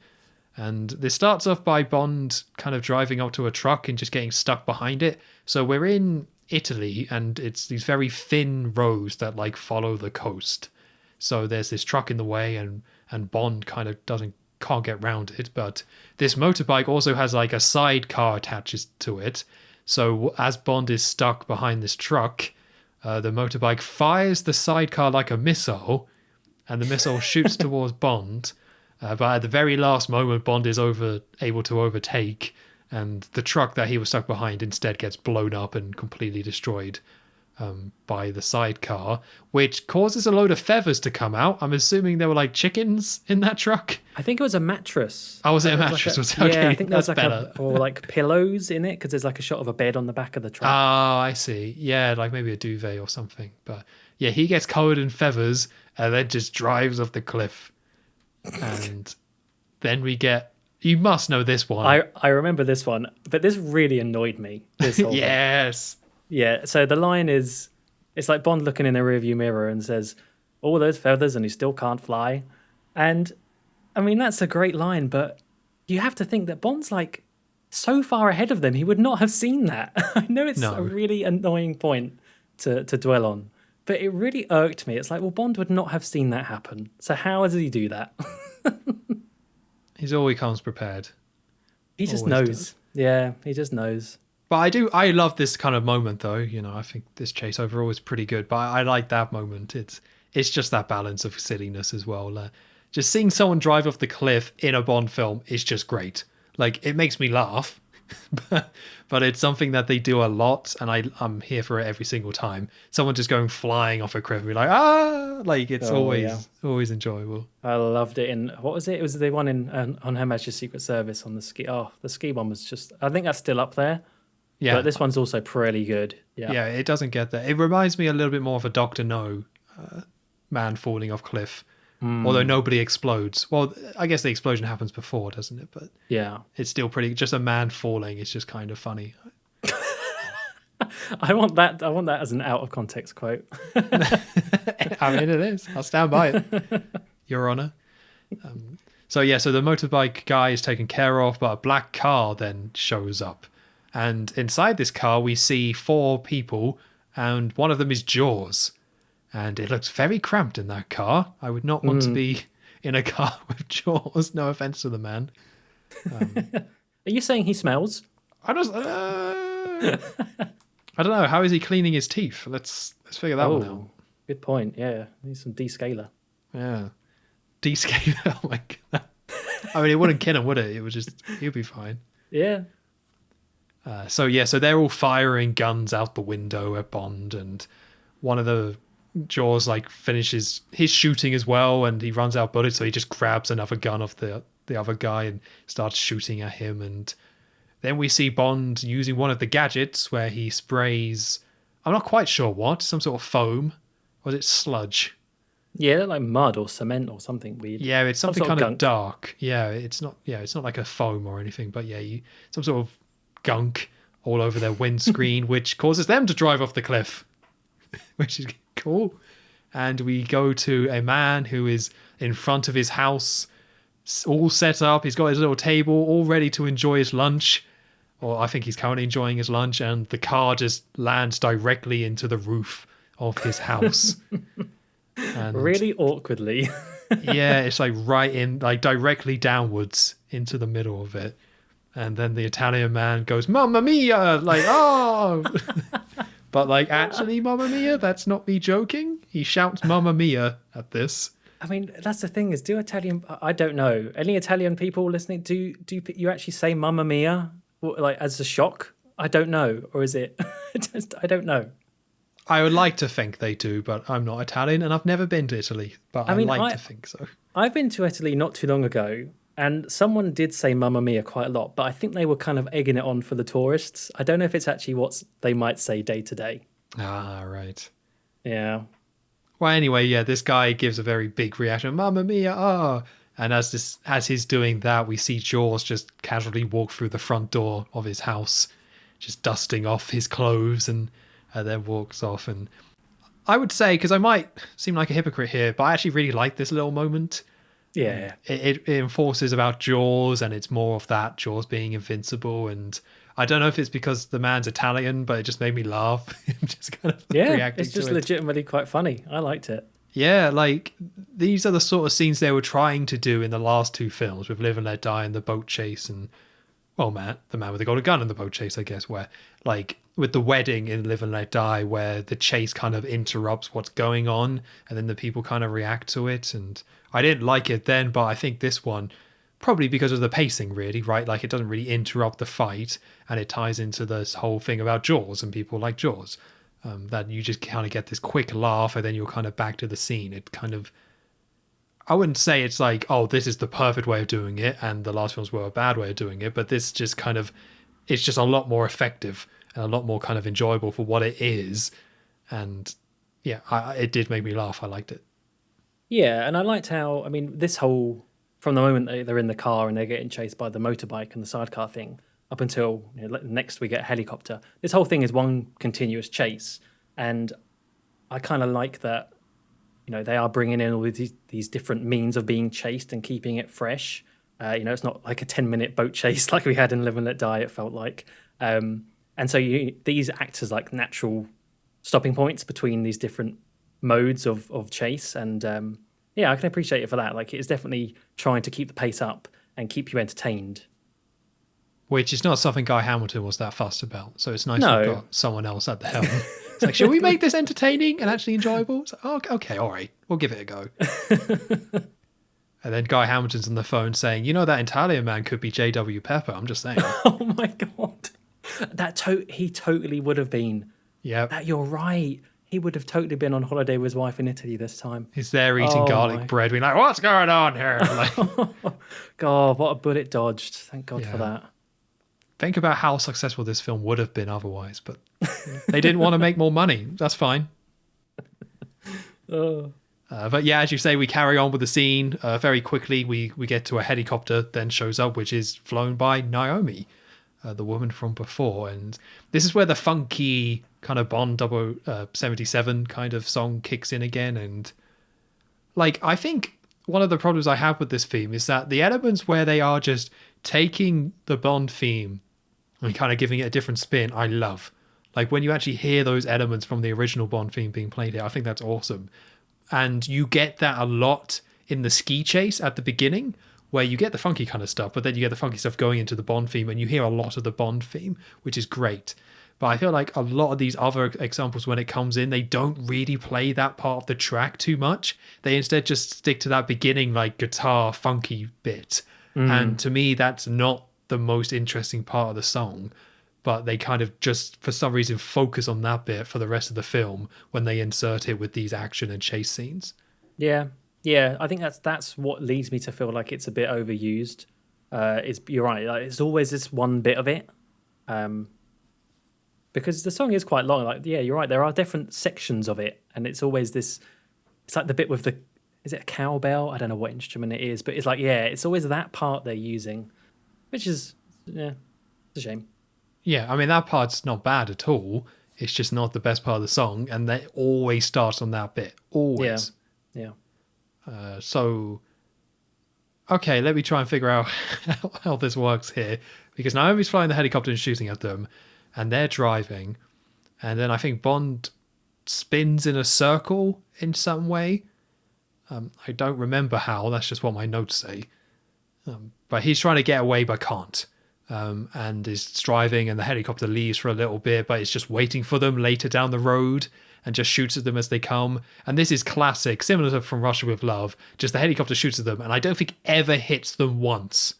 And this starts off by Bond kind of driving up to a truck and just getting stuck behind it. So we're in Italy, and it's these very thin roads that like follow the coast. So there's this truck in the way, and Bond kind of can't get round it, but this motorbike also has like a sidecar attached to it. So as Bond is stuck behind this truck, the motorbike fires the sidecar like a missile, and the missile shoots towards Bond. But at the very last moment, Bond is able to overtake, and the truck that he was stuck behind instead gets blown up and completely destroyed by the sidecar, which causes a load of feathers to come out. I'm assuming there were like chickens in that truck. I think it was a mattress. Oh, was it a mattress? Yeah, I think there was better. or like pillows in it, because there's like a shot of a bed on the back of the truck. Oh, I see. Yeah, like maybe a duvet or something. But yeah, he gets covered in feathers and then just drives off the cliff. And then we get... You must know this one. I remember this one, but this really annoyed me. This whole thing. Yes. Yeah, so the line is, it's like Bond looking in the rearview mirror and says, all those feathers and he still can't fly. And, I mean, that's a great line, but you have to think that Bond's like so far ahead of them, he would not have seen that. I know it's a really annoying point to dwell on, but it really irked me. It's like, well, Bond would not have seen that happen. So how does he do that? He's always comes prepared. He just knows. Does. Yeah, he just knows. But I love this kind of moment though. You know, I think this chase overall is pretty good, but I like that moment. It's just that balance of silliness as well. Just seeing someone drive off the cliff in a Bond film is just great. Like, it makes me laugh, but it's something that they do a lot, and I'm here for it every single time. Someone just going flying off a cliff and be like, ah, like it's always enjoyable. I loved it in, what was it? It was the one in on Her Majesty's Secret Service on the ski. Oh, the ski one was just, I think that's still up there. Yeah, but this one's also pretty good. Yeah, it doesn't get there. It reminds me a little bit more of a Dr. No man falling off cliff, although nobody explodes. Well, I guess the explosion happens before, doesn't it? But yeah, it's still pretty. Just a man falling is just kind of funny. I want that as an out of context quote. I mean, it is. I'll stand by it, Your Honor. So the motorbike guy is taken care of, but a black car then shows up. And inside this car, we see 4 people, and one of them is Jaws. And it looks very cramped in that car. I would not want to be in a car with Jaws. No offense to the man. Are you saying he smells? I don't know. How is he cleaning his teeth? Let's figure that one out. Good point. Yeah, needs some descaler. Yeah, descaler. Oh my god. I mean, it wouldn't kill him, would it? It would just, he'd be fine. Yeah. So they're all firing guns out the window at Bond, and one of the Jaws like finishes his shooting as well, and he runs out bullets, so he just grabs another gun off the other guy and starts shooting at him. And then we see Bond using one of the gadgets where he sprays, I'm not quite sure what, some sort of foam, or is it sludge? Yeah, like mud or cement or something weird. Yeah, it's something kind of dark. Yeah, it's not like a foam or anything, but some sort of gunk all over their windscreen, which causes them to drive off the cliff, which is cool. And we go to a man who is in front of his house, all set up. He's got his little table, all ready to enjoy his lunch, or I think he's currently enjoying his lunch, and the car just lands directly into the roof of his house. And really awkwardly. Yeah, it's like right in, like directly downwards into the middle of it. And then the Italian man goes, "Mamma mia!" Like, oh! But like, actually, Mamma mia? That's not me joking. He shouts Mamma mia at this. I mean, that's the thing is, I don't know. Any Italian people listening, do you actually say Mamma mia? Like, as a shock? I don't know. Or is it? I don't know. I would like to think they do, but I'm not Italian and I've never been to Italy. But I like to think so. I've been to Italy not too long ago, and someone did say Mamma Mia quite a lot, but I think they were kind of egging it on for the tourists. I don't know if it's actually what they might say day to day. Ah, right. Yeah. Well, anyway, this guy gives a very big reaction. Mamma Mia, ah. And as he's doing that, we see Jaws just casually walk through the front door of his house, just dusting off his clothes and then walks off. And I would say, because I might seem like a hypocrite here, but I actually really like this little moment. Yeah. It enforces about Jaws, and it's more of that, Jaws being invincible. And I don't know if it's because the man's Italian, but it just made me laugh. Just kind of reacting it's just legitimately quite funny. I liked it. Yeah, like, these are the sort of scenes they were trying to do in the last 2 films with Live and Let Die and the boat chase. And well, the man with the golden gun in the boat chase, I guess, where like with the wedding in Live and Let Die, where the chase kind of interrupts what's going on, and then the people kind of react to it. And I didn't like it then, but I think this one, probably because of the pacing, really, right? Like it doesn't really interrupt the fight, and it ties into this whole thing about Jaws and people like Jaws. That you just kind of get this quick laugh, and then you're kind of back to the scene. It kind of, I wouldn't say it's like, oh, this is the perfect way of doing it, and the last films were a bad way of doing it, but this just kind of, it's just a lot more effective and a lot more kind of enjoyable for what it is. And yeah, it did make me laugh. I liked it. Yeah, and I liked how, I mean, this whole, from the moment they're in the car and they're getting chased by the motorbike and the sidecar thing, up until next we get a helicopter, this whole thing is one continuous chase. And I kind of like that, they are bringing in all these different means of being chased and keeping it fresh. It's not like a 10-minute boat chase like we had in Live and Let Die, it felt like. And so these act as like natural stopping points between these different modes of chase. And I can appreciate it for that. Like, it's definitely trying to keep the pace up and keep you entertained. Which is not something Guy Hamilton was that fussed about. So it's nice No. we've got someone else at the helm. It's like, should we make this entertaining and actually enjoyable? It's like, oh, okay, all right, we'll give it a go. And then Guy Hamilton's on the phone saying, that Italian man could be J.W. Pepper. I'm just saying. Oh my God. He totally would have been. Yeah. You're right. He would have totally been on holiday with his wife in Italy this time. He's there eating garlic bread, being like, what's going on here? Like, God, what a bullet dodged. Thank God for that. Think about how successful this film would have been otherwise, but they didn't want to make more money. That's fine. But yeah, as you say, we carry on with the scene. Very quickly, we get to a helicopter then shows up, which is flown by Naomi, the woman from before. And this is where the funky kind of Bond 77 kind of song kicks in again. And like, I think one of the problems I have with this theme is that the elements where they are just taking the Bond theme and kind of giving it a different spin, I love. Like when you actually hear those elements from the original Bond theme being played here, I think that's awesome. And you get that a lot in the ski chase at the beginning, where you get the funky kind of stuff, but then you get the funky stuff going into the Bond theme, and you hear a lot of the Bond theme, which is great. But I feel like a lot of these other examples, when it comes in, they don't really play that part of the track too much. They instead just stick to that beginning, like guitar funky bit. And to me, that's not the most interesting part of the song. But they kind of just, for some reason, focus on that bit for the rest of the film when they insert it with these action and chase scenes. Yeah, I think that's what leads me to feel like it's a bit overused. You're right. Like, it's always this one bit of it, because the song is quite long. Like, yeah, you're right. There are different sections of it, and it's always this. It's like the bit with is it a cowbell? I don't know what instrument it is, but it's like, it's always that part they're using, which is it's a shame. Yeah, I mean, that part's not bad at all. It's just not the best part of the song, and they always starts on that bit. Always. Yeah. So, okay, let me try and figure out how this works here. Because Naomi's flying the helicopter and shooting at them, and they're driving. And then I think Bond spins in a circle in some way. I don't remember how. That's just what my notes say. But he's trying to get away, but can't. And is driving, and the helicopter leaves for a little bit, but it's just waiting for them later down the road and just shoots at them as they come. And this is classic, similar to From Russia with Love. Just the helicopter shoots at them, and I don't think ever hits them once,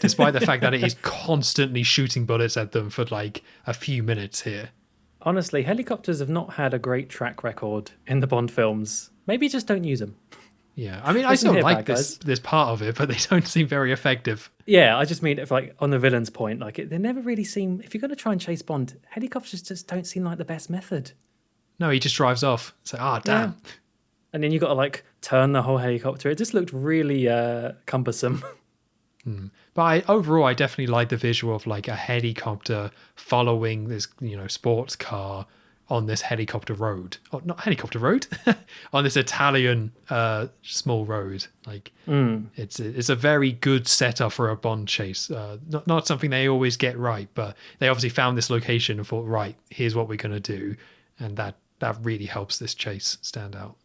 despite the fact that it is constantly shooting bullets at them for like a few minutes here. Honestly, helicopters have not had a great track record in the Bond films. Maybe just don't use them. Yeah, I mean, I still like this part of it, but they don't seem very effective. Yeah, I just mean if like on the villain's point, like they never really seem. If you're going to try and chase Bond, helicopters just don't seem like the best method. No, he just drives off. It's like, damn. Yeah. And then you got to like turn the whole helicopter. It just looked really cumbersome. But overall, I definitely like the visual of like a helicopter following this, sports car on this helicopter road. Oh, not helicopter road, on this Italian small road. Like it's a very good setup for a Bond chase. Not something they always get right, but they obviously found this location and thought, right, here's what we're gonna do, and that really helps this chase stand out.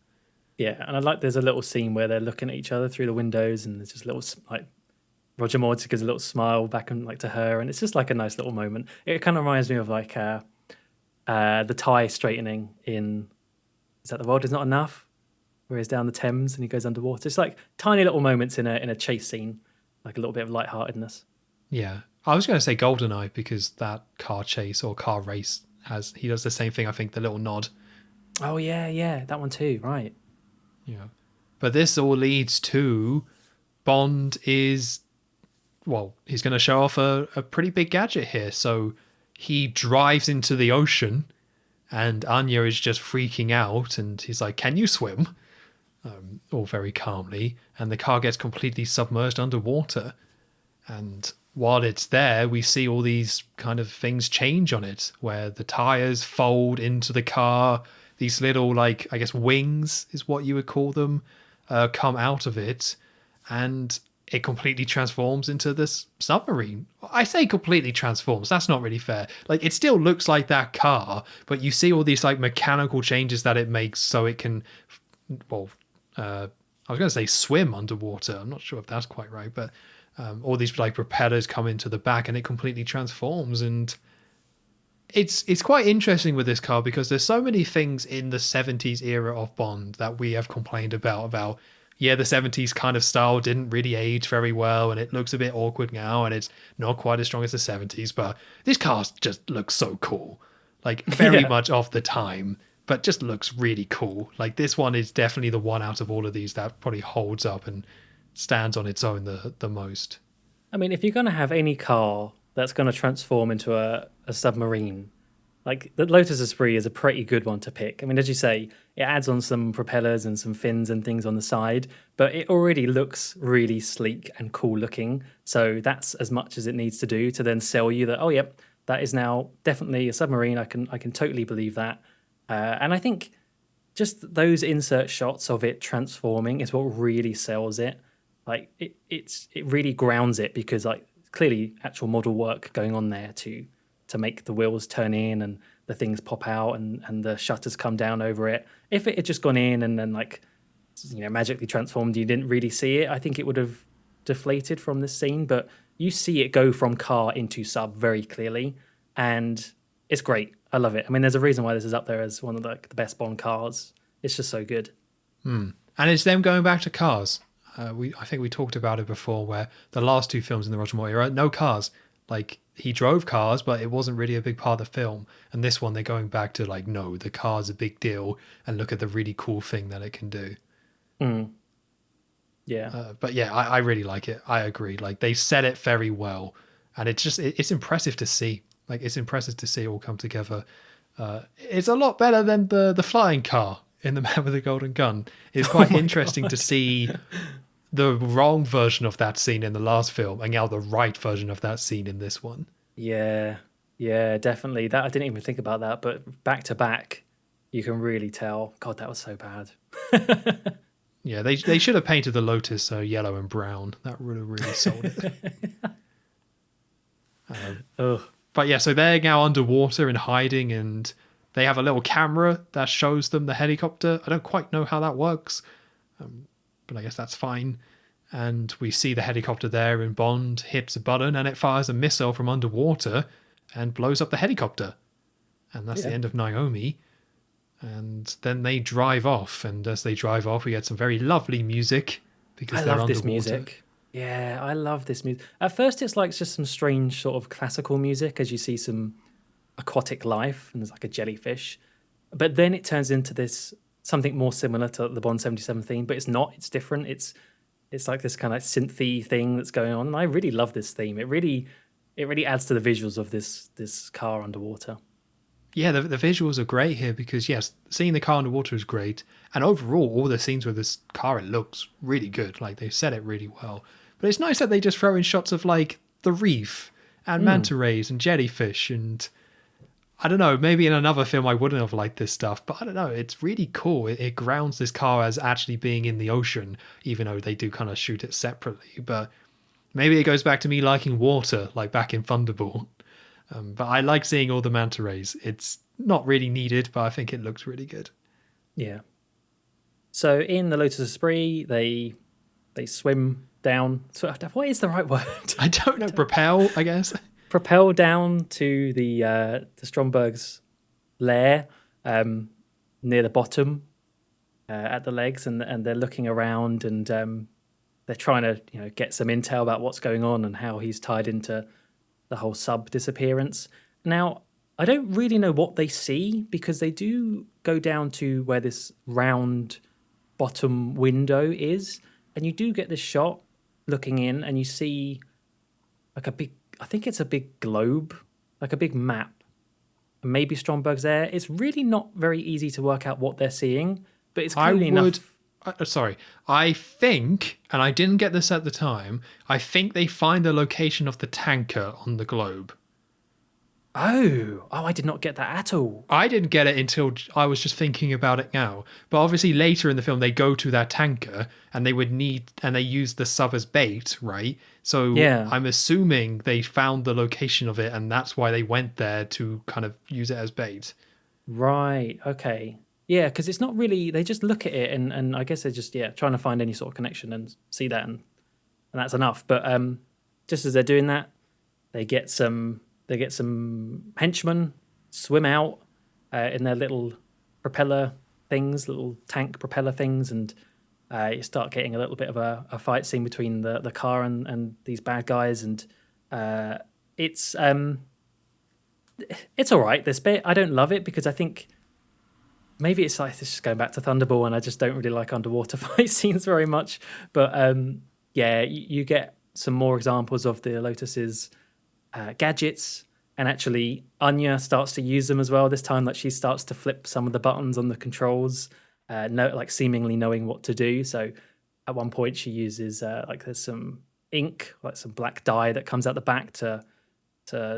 Yeah, and I like there's a little scene where they're looking at each other through the windows, and there's just little like Roger Moore just gives a little smile back and like to her, and it's just like a nice little moment. It kind of reminds me of like the tie straightening in Is That the World Is Not Enough, where he's down the Thames and he goes underwater. It's like tiny little moments in a chase scene, like a little bit of lightheartedness. Yeah. I was going to say GoldenEye because that car chase or car race he does the same thing, I think, the little nod. Oh yeah, that one too, right. Yeah. But this all leads to Bond he's going to show off a pretty big gadget here. So he drives into the ocean and Anya is just freaking out and he's like, "Can you swim?" All very calmly. And the car gets completely submerged underwater. And while it's there, we see all these kind of things change on it, where the tires fold into the car. These little, like, I guess wings is what you would call them, come out of it. And it completely transforms into this submarine. I say completely transforms. That's not really fair. Like, it still looks like that car, but you see all these, like, mechanical changes that it makes so it can, I was going to say swim underwater. I'm not sure if that's quite right, but all these like propellers come into the back and it completely transforms. And it's quite interesting with this car because there's so many things in the 70s era of Bond that we have complained about the 70s kind of style didn't really age very well and it looks a bit awkward now and it's not quite as strong as the 70s, but this car just looks so cool. Like very much of the time, but just looks really cool. Like this one is definitely the one out of all of these that probably holds up and stands on its own the most. I mean, if you're going to have any car that's going to transform into a submarine, like the Lotus Esprit is a pretty good one to pick. I mean, as you say, it adds on some propellers and some fins and things on the side, but it already looks really sleek and cool looking. So that's as much as it needs to do to then sell you that, oh, yep, that is now definitely a submarine. I can totally believe that. And I think just those insert shots of it transforming is what really sells it. Like it really grounds it because like clearly actual model work going on there to make the wheels turn in and the things pop out and the shutters come down over it. If it had just gone in and then like, you know, magically transformed, you didn't really see it, I think it would have deflated from this scene. But you see it go from car into sub very clearly, and it's great. I love it. I mean, there's a reason why this is up there as one of the best Bond cars. It's just so good. And it's them going back to cars. I think we talked about it before, where the last two films in the Roger Moore era, no cars. Like he drove cars, but it wasn't really a big part of the film. And this one, they're going back to like, no, the car's a big deal, and look at the really cool thing that it can do. Yeah. But yeah, I really like it. I agree. Like they set it very well, and it's impressive to see. Like it's impressive to see it all come together. It's a lot better than the flying car in The Man with the Golden Gun. It's quite interesting to see the wrong version of that scene in the last film and now the right version of that scene in this one. Yeah, definitely. That I didn't even think about that, but back to back, you can really tell. God, that was so bad. Yeah, they should have painted the Lotus yellow and brown. That would have really sold it. But yeah, so they're now underwater and hiding, and they have a little camera that shows them the helicopter. I don't quite know how that works, but I guess that's fine. And we see the helicopter there, and Bond hits a button and it fires a missile from underwater and blows up the helicopter. And that's the end of Naomi. And then they drive off, and as they drive off, we get some very lovely music because they're underwater. This music. Yeah, I love this music. At first, it's like just some strange sort of classical music as you see some aquatic life, and there's like a jellyfish. But then it turns into this something more similar to the Bond 77 theme, but it's not. It's different. It's like this kind of synthy thing that's going on, and I really love this theme. It really adds to the visuals of this car underwater. Yeah, the visuals are great here because, yes, seeing the car underwater is great. And overall, all the scenes with this car, it looks really good. Like, they set it really well. But it's nice that they just throw in shots of, like, the reef and manta rays and jellyfish. And I don't know, maybe in another film I wouldn't have liked this stuff. But I don't know, it's really cool. It grounds this car as actually being in the ocean, even though they do kind of shoot it separately. But maybe it goes back to me liking water, like back in Thunderball. But I like seeing all the manta rays. It's not really needed, but I think it looks really good. Yeah. So in the Lotus Esprit, they swim down. So what is the right word? I don't know. Propel, I guess. Propel down to the Stromberg's lair near the bottom at the legs, and they're looking around, and they're trying to get some intel about what's going on and how he's tied into the whole sub disappearance. Now, I don't really know what they see, because they do go down to where this round bottom window is, and you do get this shot looking in, and you see like a big, I think it's a big globe, like a big map, and maybe Stromberg's there. It's really not very easy to work out what they're seeing, but it's clearly enough. Sorry, I think, and I didn't get this at the time, I think they find the location of the tanker on the globe. Oh, I did not get that at all. I didn't get it until I was just thinking about it now. But obviously later in the film, they go to that tanker and they use the sub as bait, right? So Yeah. I'm assuming they found the location of it, and that's why they went there to kind of use it as bait. Right, okay. Yeah, because it's not really, they just look at it, and I guess they're just, trying to find any sort of connection and see that, and that's enough. But just as they're doing that, they get some henchmen swim out in their little propeller things, little tank propeller things, and you start getting a little bit of a fight scene between the car and these bad guys, and it's all right. This bit, I don't love it, because I think maybe it's like, this is going back to Thunderball, and I just don't really like underwater fight scenes very much. But you get some more examples of the Lotus's gadgets, and actually Anya starts to use them as well this time. Like, she starts to flip some of the buttons on the controls, seemingly knowing what to do. So at one point she uses there's some ink, like some black dye that comes out the back to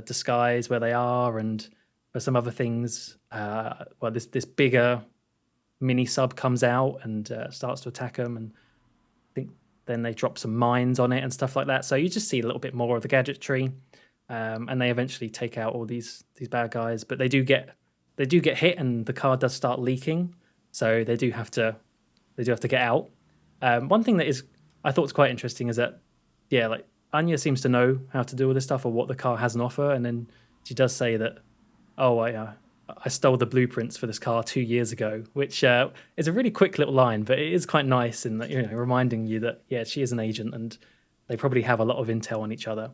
disguise where they are, and for some other things, this bigger mini sub comes out and starts to attack them, and I think then they drop some mines on it and stuff like that. So you just see a little bit more of the gadgetry, and they eventually take out all these bad guys. But they do get hit, and the car does start leaking, so they do have to get out. One thing that I thought was quite interesting is that Anya seems to know how to do all this stuff, or what the car has on offer, and then she does say that, I stole the blueprints for this car 2 years ago, which is a really quick little line, but it is quite nice in that, reminding you that, she is an agent, and they probably have a lot of intel on each other.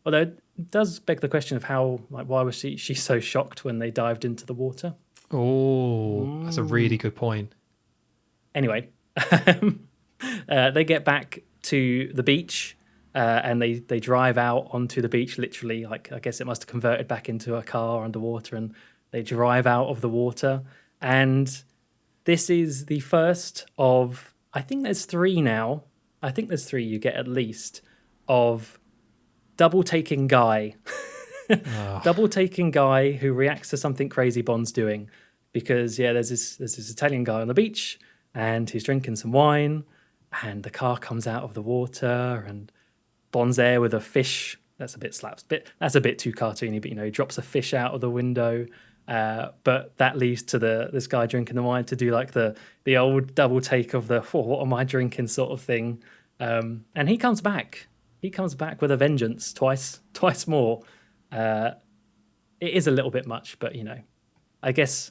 Although it does beg the question of how, why was she so shocked when they dived into the water? Oh, that's a really good point. Anyway, they get back to the beach, and they drive out onto the beach, literally. Like, I guess it must have converted back into a car underwater, and they drive out of the water. And this is the first of, I think there's 3 now. I think there's 3 you get at least, of double taking guy. Double taking guy who reacts to something crazy Bond's doing. Because, there's this Italian guy on the beach, and he's drinking some wine, and the car comes out of the water, and Bond's there with a fish. That's a bit that's a bit too cartoony, but he drops a fish out of the window. But that leads to this guy drinking the wine to do like the old double take of the what am I drinking sort of thing. And he comes back. He comes back with a vengeance twice more. It is a little bit much, but I guess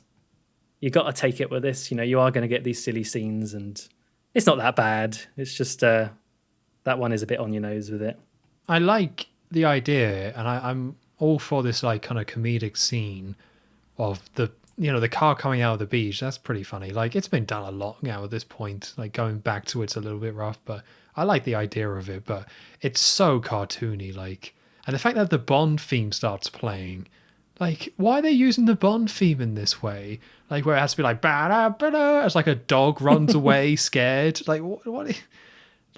you got to take it with this. You are going to get these silly scenes, and it's not that bad. It's just that one is a bit on your nose with it. I like the idea, and I'm all for this like kind of comedic scene of the car coming out of the beach. That's pretty funny. Like, it's been done a lot now at this point. Like, going back to it's a little bit rough, but I like the idea of it. But it's so cartoony, like, and the fact that the Bond theme starts playing, like, why are they using the Bond theme in this way? Like, where it has to be like ba da as like a dog runs away scared. Like, what?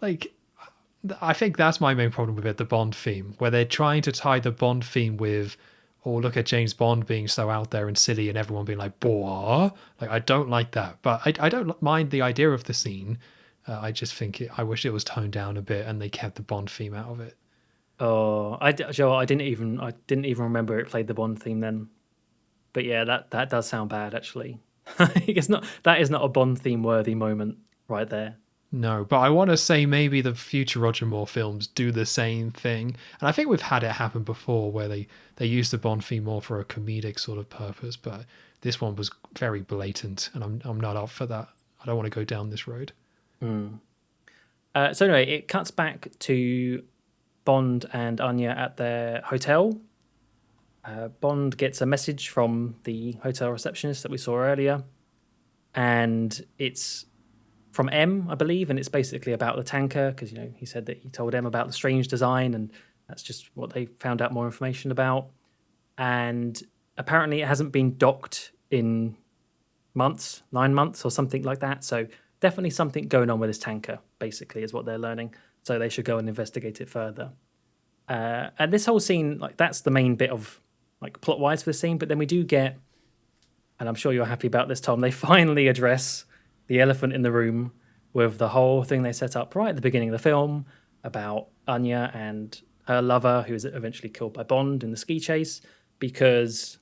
Like, I think that's my main problem with it, the Bond theme, where they're trying to tie the Bond theme with, look at James Bond being so out there and silly and everyone being like, boah. Like, I don't like that. But I don't mind the idea of the scene. I just think I wish it was toned down a bit and they kept the Bond theme out of it. Oh, Joe, I didn't even remember it played the Bond theme then. But yeah, that does sound bad actually. That is not a Bond theme worthy moment right there. No, but I want to say maybe the future Roger Moore films do the same thing. And I think we've had it happen before where they use the Bond theme more for a comedic sort of purpose, but this one was very blatant and I'm not up for that. I don't want to go down this road. So anyway, it cuts back to Bond and Anya at their hotel. Bond gets a message from the hotel receptionist that we saw earlier, and it's from M, I believe, and it's basically about the tanker because he said that he told M about the strange design, and that's just what they found out more information about. And apparently, it hasn't been docked in months, 9 months or something like that. So definitely something going on with this tanker. Basically, is what they're learning. So they should go and investigate it further. And this whole scene, like that's the main bit of like plot wise for the scene. But then we do get, and I'm sure you're happy about this, Tom. They finally address the elephant in the room with the whole thing they set up right at the beginning of the film about Anya and her lover, who is eventually killed by Bond in the ski chase. Because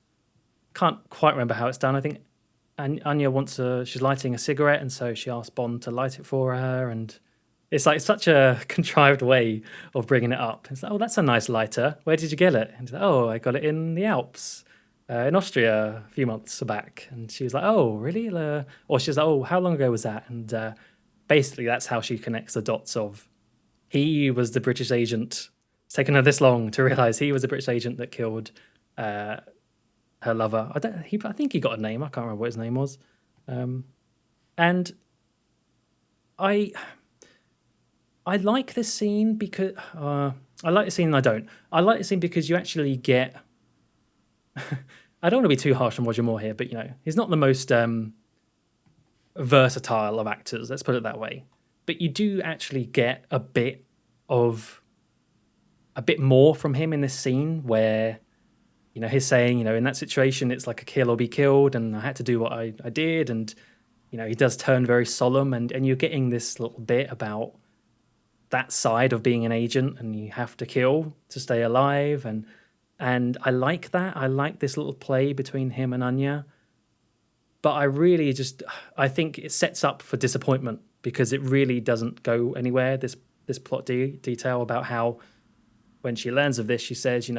can't quite remember how it's done. I think Anya she's lighting a cigarette, and so she asked Bond to light it for her, and it's like such a contrived way of bringing it up. It's like, oh, that's a nice lighter. Where did you get it? And he's like, oh, I got it in the Alps, in Austria a few months back. And she was like, oh, really? Or she's like, oh, how long ago was that? And basically that's how she connects the dots of he was the British agent. It's taken her this long to realise he was the British agent that killed her lover. I think he got a name. I can't remember what his name was. And I like this scene because I like the scene and I don't. I like the scene because you actually get. I don't want to be too harsh on Roger Moore here, but he's not the most versatile of actors. Let's put it that way. But you do actually get a bit more from him in this scene where. He's saying, in that situation, it's like a kill or be killed, and I had to do what I did. And, he does turn very solemn, and you're getting this little bit about that side of being an agent, and you have to kill to stay alive. And I like that. I like this little play between him and Anya. But I think it sets up for disappointment because it really doesn't go anywhere. This plot detail about how when she learns of this, she says,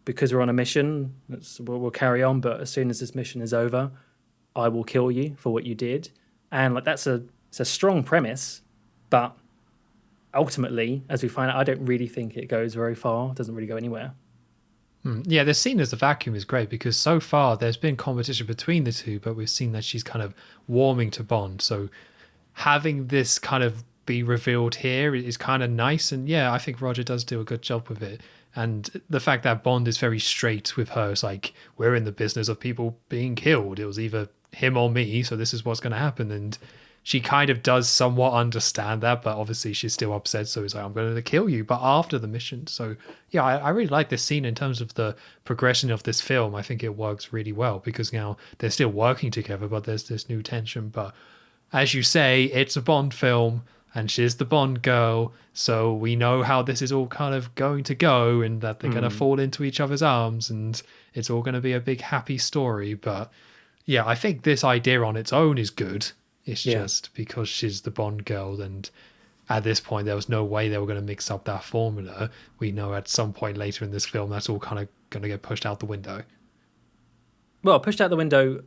because we're on a mission, we'll carry on. But as soon as this mission is over, I will kill you for what you did. And like it's a strong premise, but ultimately, as we find out, I don't really think it goes very far. It doesn't really go anywhere. Yeah, the scene as the vacuum is great because so far there's been competition between the two, but we've seen that she's kind of warming to Bond. So having this kind of be revealed here is kind of nice. And yeah, I think Roger does do a good job with it. And the fact that Bond is very straight with her, it's like, we're in the business of people being killed. It was either him or me, so this is what's going to happen. And she kind of does somewhat understand that, but obviously she's still upset. So it's like, I'm going to kill you, but after the mission. So yeah, I really like this scene in terms of the progression of this film. I think it works really well because now they're still working together, but there's this new tension. But as you say, it's a Bond film. And she's the Bond girl, so we know how this is all kind of going to go and that they're going to fall into each other's arms and it's all going to be a big happy story. But yeah, I think this idea on its own is good. It's just because she's the Bond girl and at this point there was no way they were going to mix up that formula. We know at some point later in this film that's all kind of going to get pushed out the window. Well, pushed out the window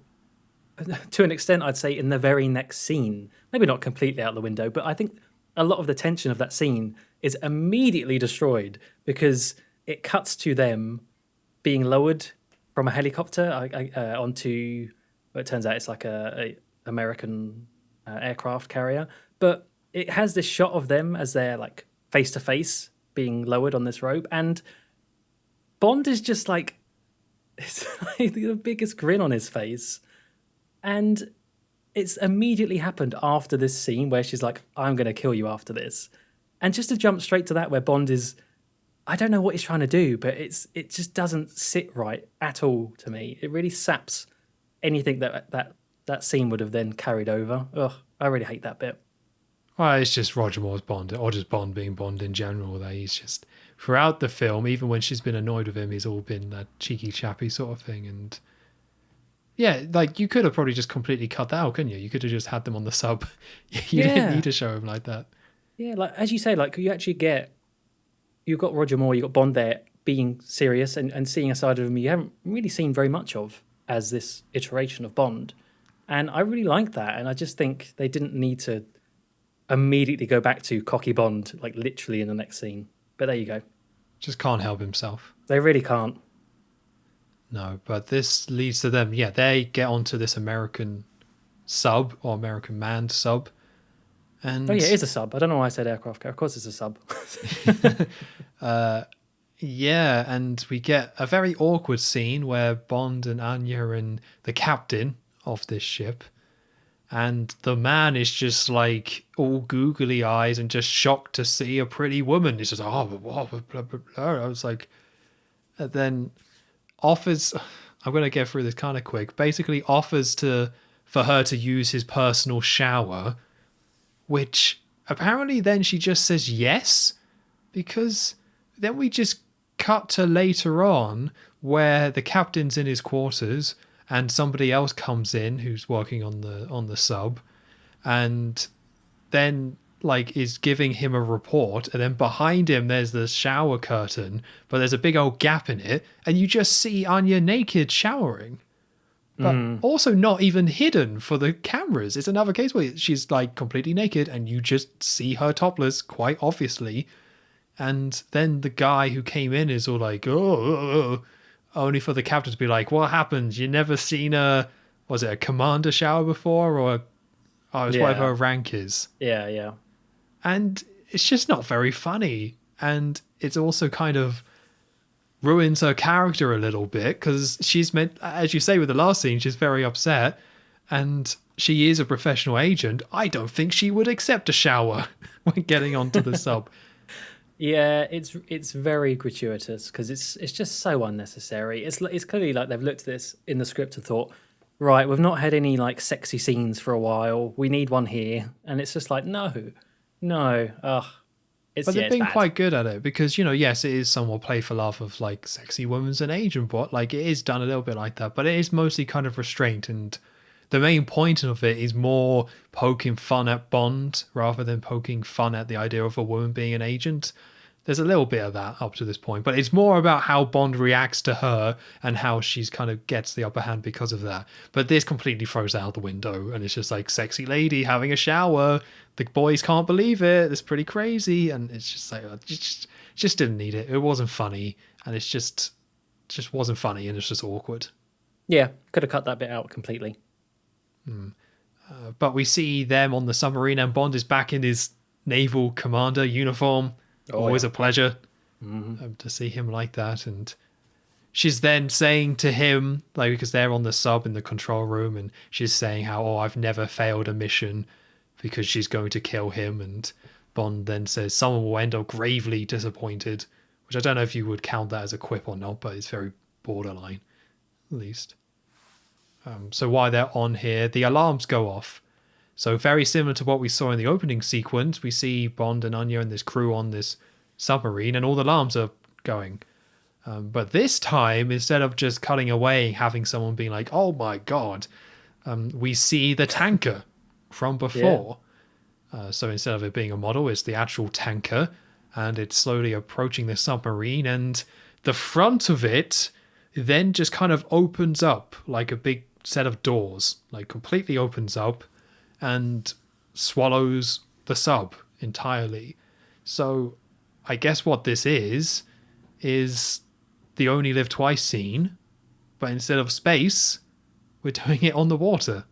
to an extent, I'd say, in the very next scene. Maybe not completely out the window, but I think a lot of the tension of that scene is immediately destroyed because it cuts to them being lowered from a helicopter onto, well, it turns out it's like a American aircraft carrier. But it has this shot of them as they're like face to face being lowered on this rope. And Bond is just like, it's like the biggest grin on his face. And it's immediately happened after this scene where she's like, I'm going to kill you after this. And just to jump straight to that where Bond is, I don't know what he's trying to do, but it just doesn't sit right at all to me. It really saps anything that scene would have then carried over. Ugh, I really hate that bit. Well, it's just Roger Moore's Bond, or just Bond being Bond in general. That he's just, throughout the film, even when she's been annoyed with him, he's all been that cheeky chappy sort of thing. And Yeah, like you could have probably just completely cut that out, couldn't you? You could have just had them on the sub. You didn't Yeah. need to show him like that. Yeah, like as you say, like you actually get you've got Roger Moore, you've got Bond there being serious and seeing a side of him you haven't really seen very much of as this iteration of Bond. And I really like that. And I just think they didn't need to immediately go back to cocky Bond, like literally in the next scene. But there you go. Just can't help himself. They really can't. No, but this leads to them. Yeah, they get onto this American sub or American manned sub. And Oh yeah, it is a sub. I don't know why I said aircraft carrier. Of course it's a sub. yeah, and we get a very awkward scene where Bond and Anya and the captain of this ship, and the man is just like all googly eyes and just shocked to see a pretty woman. He's just oh blah, blah, blah, blah, blah. I was like, and then offers. I'm gonna get through this kind of quick. Basically, offers for her to use his personal shower, which apparently then she just says yes, because then we just cut to later on where the captain's in his quarters and somebody else comes in who's working on the sub, and then like is giving him a report, and then behind him there's the shower curtain, but there's a big old gap in it, and you just see Anya naked showering. But also not even hidden for the cameras. It's another case where she's like completely naked and you just see her topless quite obviously. And then the guy who came in is all like, oh, only for the captain to be like, what happened? You never seen was it a commander shower before? Or, oh, it's whatever her rank is. Yeah, yeah. And it's just not very funny. And it's also kind of ruins her character a little bit, because she's meant, as you say with the last scene, she's very upset and she is a professional agent. I don't think she would accept a shower when getting onto the sub. Yeah, it's very gratuitous because it's just so unnecessary. It's clearly like they've looked at this in the script and thought, right, we've not had any like sexy scenes for a while. We need one here, and it's just like no, ugh. But they've been quite good at it because, you know, yes, it is somewhat play for love of like sexy women's and agent, but like it is done a little bit like that, but it is mostly kind of restraint, and the main point of it is more poking fun at Bond rather than poking fun at the idea of a woman being an agent. There's a little bit of that up to this point, but it's more about how Bond reacts to her and how she's kind of gets the upper hand because of that. But this completely throws that out the window, and it's just like sexy lady having a shower. The boys can't believe it. It's pretty crazy, and it's just like just didn't need it. It wasn't funny, and it's just wasn't funny, and it's just awkward. Yeah, could have cut that bit out completely. But we see them on the submarine, and Bond is back in his naval commander uniform. Always a pleasure to see him like that. And she's then saying to him, like, because they're on the sub in the control room, and she's saying how, oh, I've never failed a mission, because she's going to kill him. And Bond then says someone will end up gravely disappointed, which I don't know if you would count that as a quip or not, but it's very borderline, at least. So while they're on here, the alarms go off. So very similar to what we saw in the opening sequence, we see Bond and Anya and this crew on this submarine, and all the alarms are going. But this time, instead of just cutting away, having someone being like, oh my God, we see the tanker from before. Yeah. So instead of it being a model, it's the actual tanker, and it's slowly approaching the submarine, and the front of it then just kind of opens up like a big set of doors, like completely opens up and swallows the sub entirely. So I guess what this is the Only Live Twice scene, but instead of space, we're doing it on the water.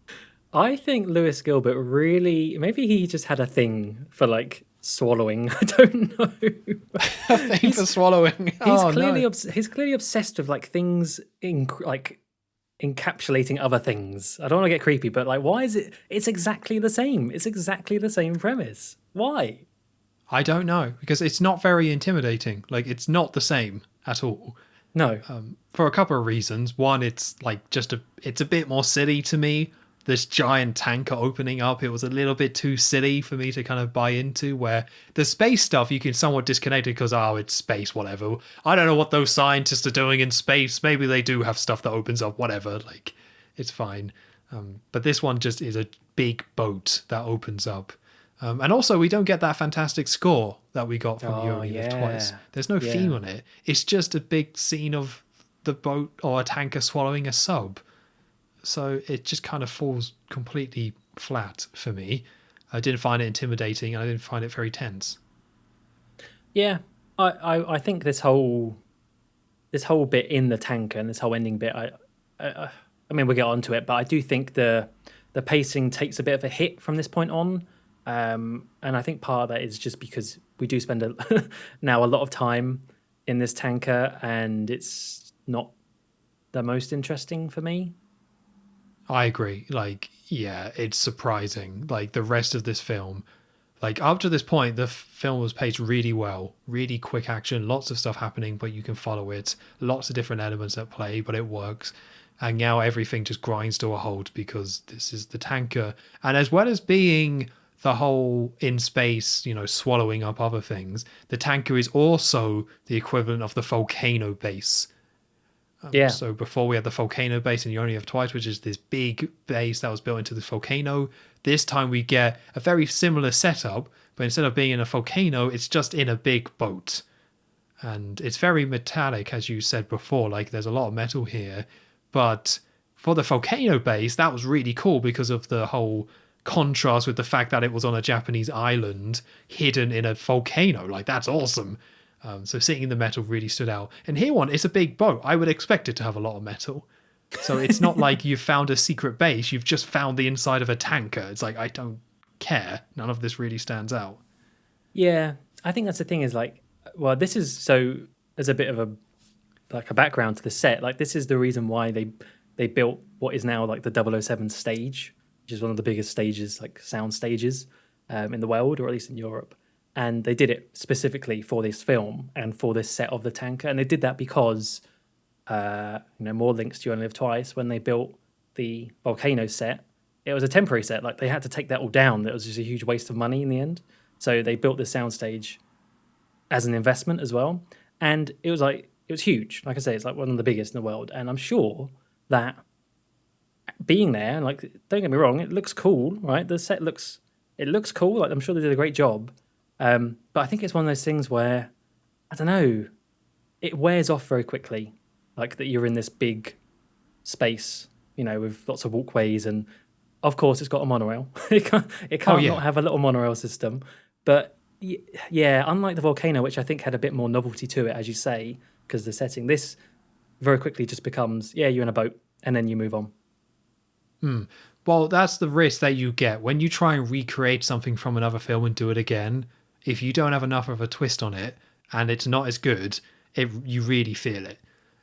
I think Lewis Gilbert really, maybe he just had a thing for like swallowing. I don't know. A thing for swallowing. He's clearly obsessed with like things encapsulating other things. I don't want to get creepy, but like, why is it? It's exactly the same. It's exactly the same premise. Why? I don't know, because it's not very intimidating. Like, it's not the same at all. No. For a couple of reasons. One, it's like it's a bit more silly to me. This giant tanker opening up, it was a little bit too silly for me to kind of buy into, where the space stuff you can somewhat disconnect it because, oh, it's space, whatever. I don't know what those scientists are doing in space. Maybe they do have stuff that opens up, whatever. Like, It's fine. But this one just is a big boat that opens up. And also, we don't get that fantastic score that we got from You Only Live Twice. There's no theme on it. It's just a big scene of the boat or a tanker swallowing a sub. So it just kind of falls completely flat for me. I didn't find it intimidating, and I didn't find it very tense. Yeah, I think this whole bit in the tanker and this whole ending bit, I mean, we'll get onto it, but I do think the pacing takes a bit of a hit from this point on. And I think part of that is just because we do spend now a lot of time in this tanker, and it's not the most interesting for me. I agree. Like, yeah, it's surprising. Like, the rest of this film, like, up to this point, the film was paced really well. Really quick action, lots of stuff happening, but you can follow it. Lots of different elements at play, but it works. And now everything just grinds to a halt because this is the tanker. And as well as being the whole in space, swallowing up other things, the tanker is also the equivalent of the volcano base. So before we had the volcano base and You Only Have Twice, which is this big base that was built into this volcano. This time we get a very similar setup, but instead of being in a volcano, it's just in a big boat. And it's very metallic, as you said before, like there's a lot of metal here. But for the volcano base, that was really cool because of the whole contrast with the fact that it was on a Japanese island hidden in a volcano. Like, that's awesome. So seeing the metal really stood out. And here it's a big boat. I would expect it to have a lot of metal. So it's not like you've found a secret base. You've just found the inside of a tanker. It's like, I don't care. None of this really stands out. Yeah, I think that's the thing is like, well, this is so as a bit of a background to the set. Like, this is the reason why they built what is now like the 007 stage, which is one of the biggest stages, like sound stages in the world, or at least in Europe. And they did it specifically for this film and for this set of the tanker. And they did that because, more links to You Only Live Twice, when they built the volcano set, it was a temporary set. Like, they had to take that all down. It was just a huge waste of money in the end. So they built this soundstage as an investment as well. And it was huge. Like I say, it's like one of the biggest in the world. And I'm sure that being there, and like, don't get me wrong, it looks cool, right? The set looks cool. Like, I'm sure they did a great job. But I think it's one of those things where, I don't know, it wears off very quickly. Like, that you're in this big space, with lots of walkways, and of course it's got a monorail. It can't not have a little monorail system. But yeah, unlike the volcano, which I think had a bit more novelty to it, as you say, because the setting, this very quickly just becomes, you're in a boat, and then you move on. Well, that's the risk that you get when you try and recreate something from another film and do it again. If you don't have enough of a twist on it and it's not as good, you really feel it.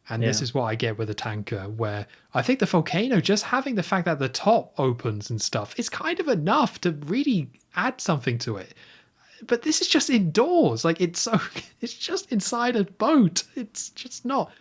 And this is what I get with a tanker, where I think the volcano, just having the fact that the top opens and stuff, is kind of enough to really add something to it. But this is just indoors. Like, it's just inside a boat. It's just not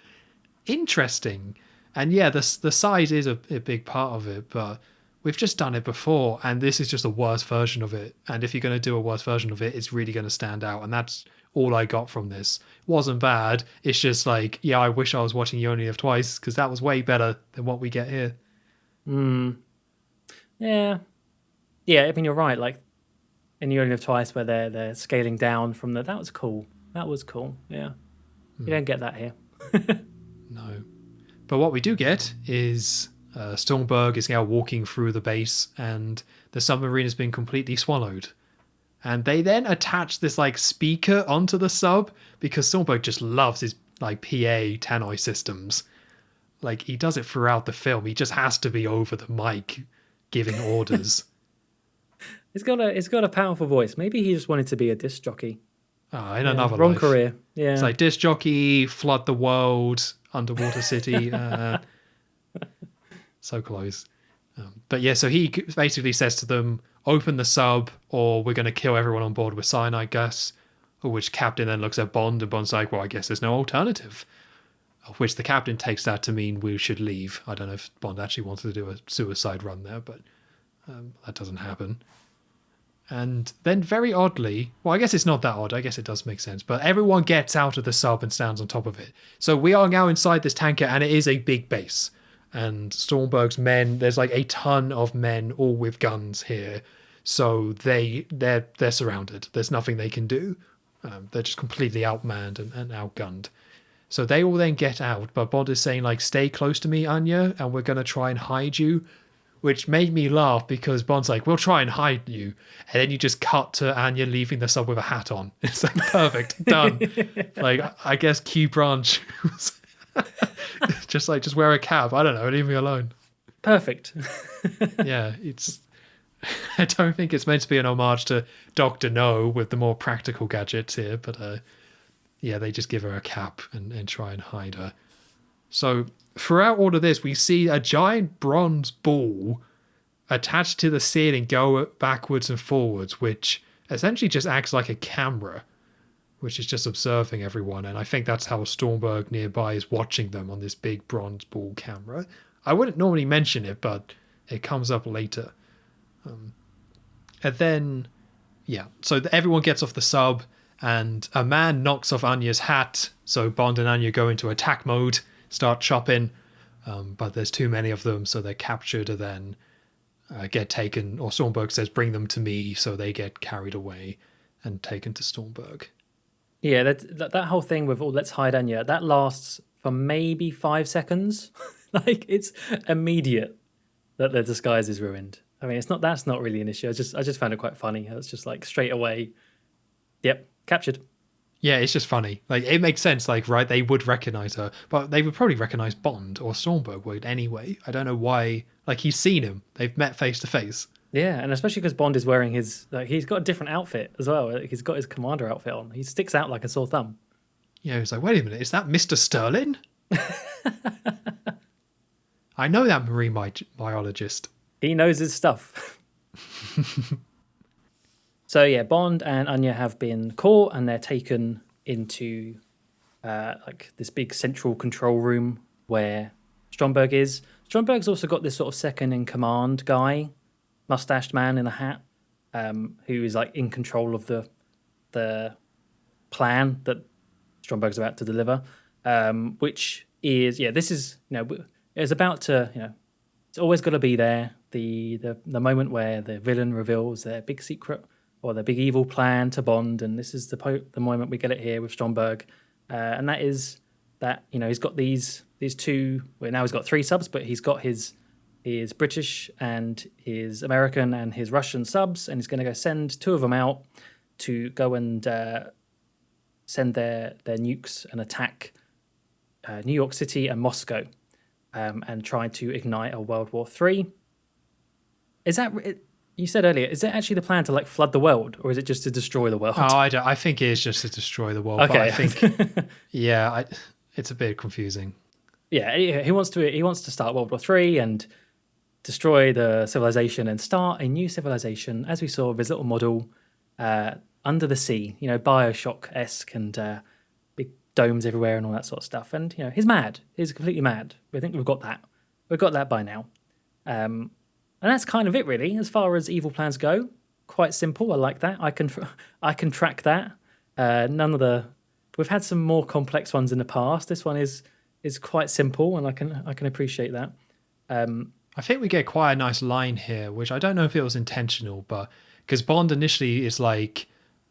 interesting. And yeah, the size is a big part of it, but we've just done it before, and this is just a worse version of it. And if you're going to do a worse version of it, it's really going to stand out. And that's all I got from this. It wasn't bad. It's just like, I wish I was watching You Only Live Twice, because that was way better than what we get here. Yeah. I mean, you're right. Like, in You Only Live Twice, where they're scaling down from that was cool. That was cool. Yeah. You don't get that here. No. But what we do get is Stromberg is now walking through the base, and the submarine has been completely swallowed. And they then attach this like speaker onto the sub, because Stromberg just loves his like PA tannoy systems. Like, he does it throughout the film. He just has to be over the mic giving orders. It's got a powerful voice. Maybe he just wanted to be a disc jockey. In another wrong life. career. Yeah. It's like disc jockey, flood the world, underwater city. So close. But yeah, so he basically says to them, open the sub or we're going to kill everyone on board with cyanide gas. Which captain then looks at Bond, and Bond's like, well, I guess there's no alternative. Of which the captain takes that to mean we should leave. I don't know if Bond actually wanted to do a suicide run there, but that doesn't happen. And then very oddly, well, I guess it's not that odd. I guess it does make sense. But everyone gets out of the sub and stands on top of it. So we are now inside this tanker, and it is a big base. and Stromberg's men. There's like a ton of men, all with guns here, so they're surrounded. There's nothing they can do. They're just completely outmanned and outgunned. So they all then get out, but Bond is saying like, "Stay close to me, Anya, and we're gonna try and hide you." Which made me laugh because Bond's like, "We'll try and hide you," and then you just cut to Anya leaving the sub with a hat on. It's like, perfect, done. Like, I guess Q Branch was just wear a cap. I don't know, leave me alone. Perfect. Yeah, it's. I don't think it's meant to be an homage to Doctor No with the more practical gadgets here, but yeah, they just give her a cap and try and hide her. So throughout all of this, we see a giant bronze ball attached to the ceiling go backwards and forwards, which essentially just acts like a camera, which is just observing everyone. And I think that's how Stromberg nearby is watching them on this big bronze ball camera. I wouldn't normally mention it, but it comes up later. And then, yeah, so everyone gets off the sub, and a man knocks off Anya's hat. So Bond and Anya go into attack mode, start chopping, but there's too many of them, so they're captured and then get taken, or Stromberg says, "Bring them to me," so they get carried away and taken to Stromberg. Yeah, that whole thing with, let's hide Anya, that lasts for maybe 5 seconds. Like, it's immediate that the disguise is ruined. I mean, that's not really an issue. I just found it quite funny. It's just like straight away, yep, captured. Yeah, it's just funny. Like, it makes sense, like, right, they would recognize her, but they would probably recognize Bond, or Stromberg would anyway. I don't know why. Like, he's seen him. They've met face to face. Yeah, and especially because Bond is wearing his, like, he's got a different outfit as well. He's got his commander outfit on. He sticks out like a sore thumb. Yeah, he's like, "Wait a minute, is that Mr. Sterling?" I know that marine biologist. He knows his stuff. So yeah, Bond and Anya have been caught, and they're taken into like this big central control room where Stromberg is. Stromberg's also got this sort of second in command guy, mustached man in a hat, who is like in control of the plan that Stromberg's about to deliver, which is, yeah, this is, it's about to, it's always got to be there. The moment where the villain reveals their big secret or their big evil plan to Bond, and this is the moment we get it here with Stromberg, and that is that he's got these two. Well, now he's got 3 subs, but he's got his British and his American and his Russian subs, and he's going to go send 2 of them out to go and send their nukes and attack New York City and Moscow, and try to ignite a World War III. Is that, you said earlier, is it actually the plan to like flood the world, or is it just to destroy the world? Oh, I think it is just to destroy the world. Okay. But I think, yeah, it's a bit confusing. Yeah, he wants to start World War III and destroy the civilization and start a new civilization, as we saw with his little model under the sea, Bioshock-esque, and big domes everywhere and all that sort of stuff. And he's mad. He's completely mad. I think we've got that. We've got that by now. And that's kind of it, really, as far as evil plans go. Quite simple. I like that. I can track that. We've had some more complex ones in the past. This one is quite simple, and I can appreciate that. I think we get quite a nice line here, which I don't know if it was intentional, but because Bond initially is like,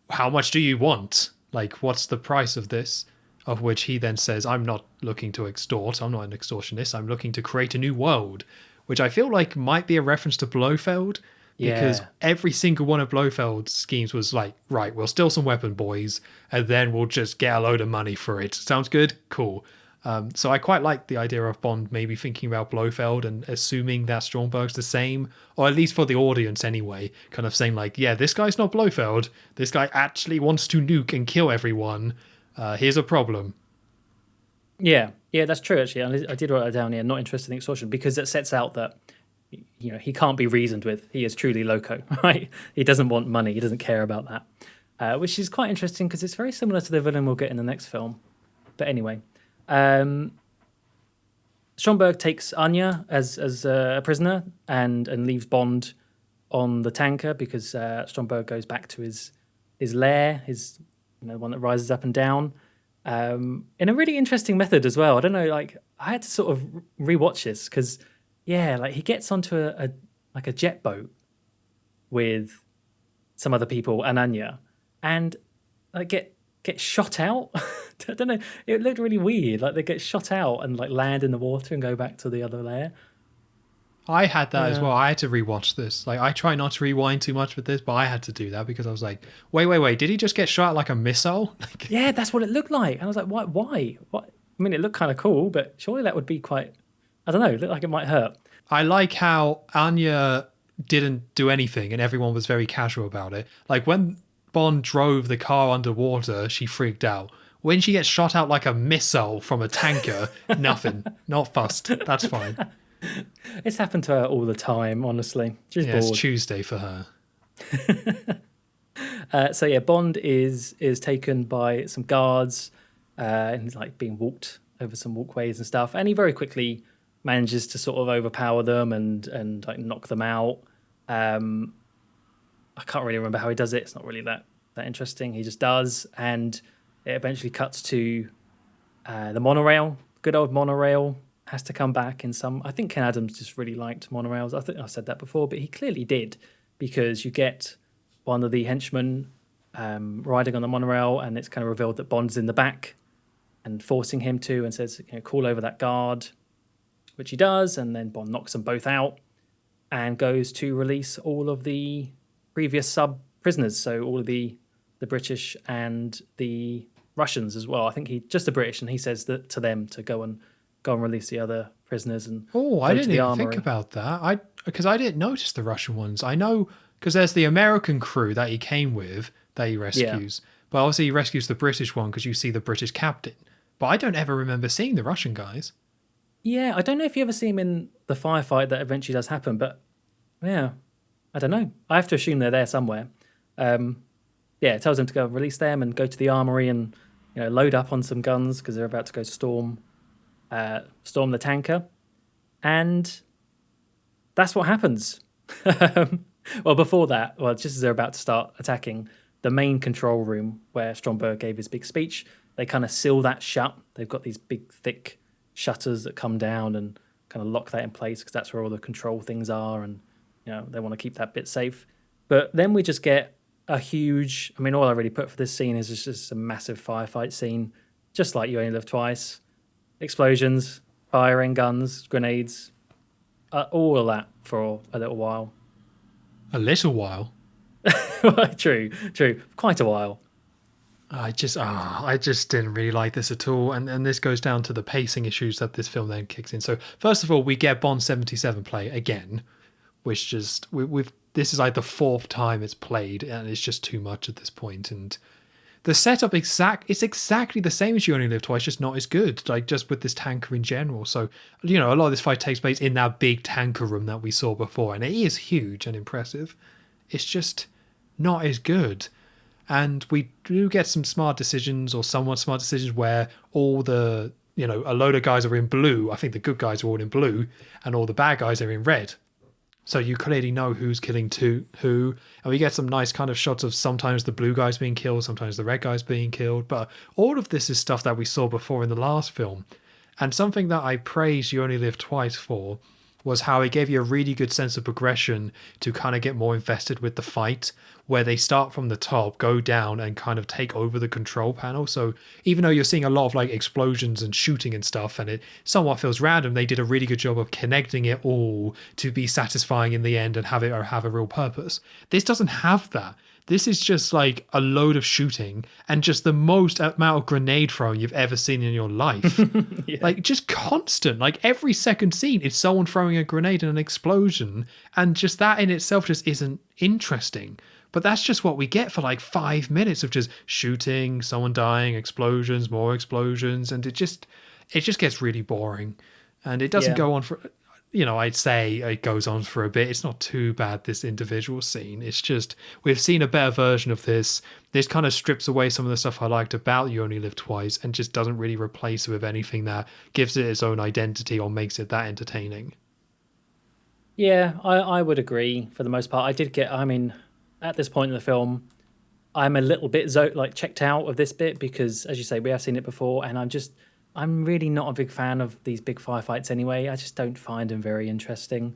"How much do you want? Like, what's the price of this?" Of which he then says, "I'm not looking to extort. I'm not an extortionist. I'm looking to create a new world," which I feel like might be a reference to Blofeld, because every single one of Blofeld's schemes was like, "Right, we'll steal some weapon, boys, and then we'll just get a load of money for it. Sounds good? Cool." So I quite like the idea of Bond maybe thinking about Blofeld and assuming that Stromberg's the same, or at least for the audience anyway, kind of saying like, "Yeah, this guy's not Blofeld. This guy actually wants to nuke and kill everyone. Here's a problem." Yeah, that's true, actually. I did write that down here, not interested in extortion, because it sets out that he can't be reasoned with. He is truly loco, right? He doesn't want money. He doesn't care about that, which is quite interesting because it's very similar to the villain we'll get in the next film. But anyway, Stromberg takes Anya as a prisoner and leaves Bond on the tanker because Stromberg goes back to his lair, the one that rises up and down. In a really interesting method as well. I don't know, I had to sort of rewatch this because, yeah, like he gets onto a jet boat with some other people and Anya, and like get shot out. I don't know. It looked really weird. Like they get shot out and like land in the water and go back to the other layer. I had that as Yeah. well. I had to rewatch this. Like, I try not to rewind too much with this, but I had to do that because I was like, wait, did he just get shot like a missile? Yeah, that's what it looked like. And I was like, why? Why? What? I mean, it looked kind of cool, but surely that would be quite. I don't know. It looked like it might hurt. I like how Anya didn't do anything and everyone was very casual about it. Like, when Bond drove the car underwater, she freaked out. When she gets shot out like a missile from a tanker, nothing. Not fussed. That's fine. It's happened to her all the time. Honestly, she's Yeah, it's bored. Tuesday for her. So yeah, Bond is taken by some guards, and he's like being walked over some walkways and stuff, and he very quickly manages to sort of overpower them and like knock them out. I can't really remember how he does it. It's not really that interesting. He just does, and it eventually cuts to the monorail. Good old monorail has to come back in some. I think Ken Adams just really liked monorails. I think I said that before, but he clearly did, because you get one of the henchmen riding on the monorail, and it's kind of revealed that Bond's in the back and forcing him to, and says, call over that guard, which he does, and then Bond knocks them both out and goes to release all of the previous sub prisoners, so all of the British and the Russians as well. I think he just the British, and he says that to them to go and release the other prisoners and Oh, I go to didn't the even armory. think about that. Because I didn't notice the Russian ones. I know because there's the American crew that he came with that he rescues, but obviously he rescues the British one because you see the British captain. But I don't ever remember seeing the Russian guys. Yeah, I don't know if you ever see him in the firefight that eventually does happen, but yeah, I don't know. I have to assume they're there somewhere. Yeah, it tells them to go release them and go to the armory and load up on some guns because they're about to go storm the tanker, and that's what happens. Well, before that, just as they're about to start attacking the main control room where Stromberg gave his big speech, they kind of seal that shut. They've got these big, thick shutters that come down and kind of lock that in place because that's where all the control things are, and they want to keep that bit safe. But then we just get a huge. I mean, all I really put for this scene is just a massive firefight scene, just like You Only Live Twice. Explosions, firing, guns, grenades, all of that for a little while. A little while. True, quite a while. I just didn't really like this at all, and this goes down to the pacing issues that this film then kicks in. So first of all, we get Bond 77 play again, which just we've this is like the fourth time it's played, and it's just too much at this point. And the setup it's exactly the same as You Only Live Twice, just not as good. Like just with this tanker in general. So a lot of this fight takes place in that big tanker room that we saw before, and it is huge and impressive. It's just not as good. And we do get some smart decisions, or somewhat smart decisions, where all the, a load of guys are in blue. I think the good guys are all in blue, and all the bad guys are in red. So you clearly know who's killing who. And we get some nice kind of shots of sometimes the blue guys being killed, sometimes the red guys being killed. But all of this is stuff that we saw before in the last film. And something that I praise You Only Live Twice for was how it gave you a really good sense of progression to kind of get more invested with the fight, where they start from the top, go down, and kind of take over the control panel. So even though you're seeing a lot of like explosions and shooting and stuff, and it somewhat feels random, they did a really good job of connecting it all to be satisfying in the end and have a real purpose. This doesn't have that. This is just like a load of shooting and just the most amount of grenade throwing you've ever seen in your life. Yeah. Like just constant, like every second scene is someone throwing a grenade and an explosion. And just that in itself just isn't interesting. But that's just what we get for like 5 minutes of just shooting, someone dying, explosions, more explosions. And it just gets really boring. And it doesn't go on for, I'd say it goes on for a bit. It's not too bad, this individual scene. It's just, we've seen a better version of this. This kind of strips away some of the stuff I liked about You Only Live Twice and just doesn't really replace it with anything that gives it its own identity or makes it that entertaining. Yeah, I would agree for the most part. At this point in the film, I'm a little bit checked out of this bit because, as you say, we have seen it before, and I'm really not a big fan of these big firefights anyway. I just don't find them very interesting.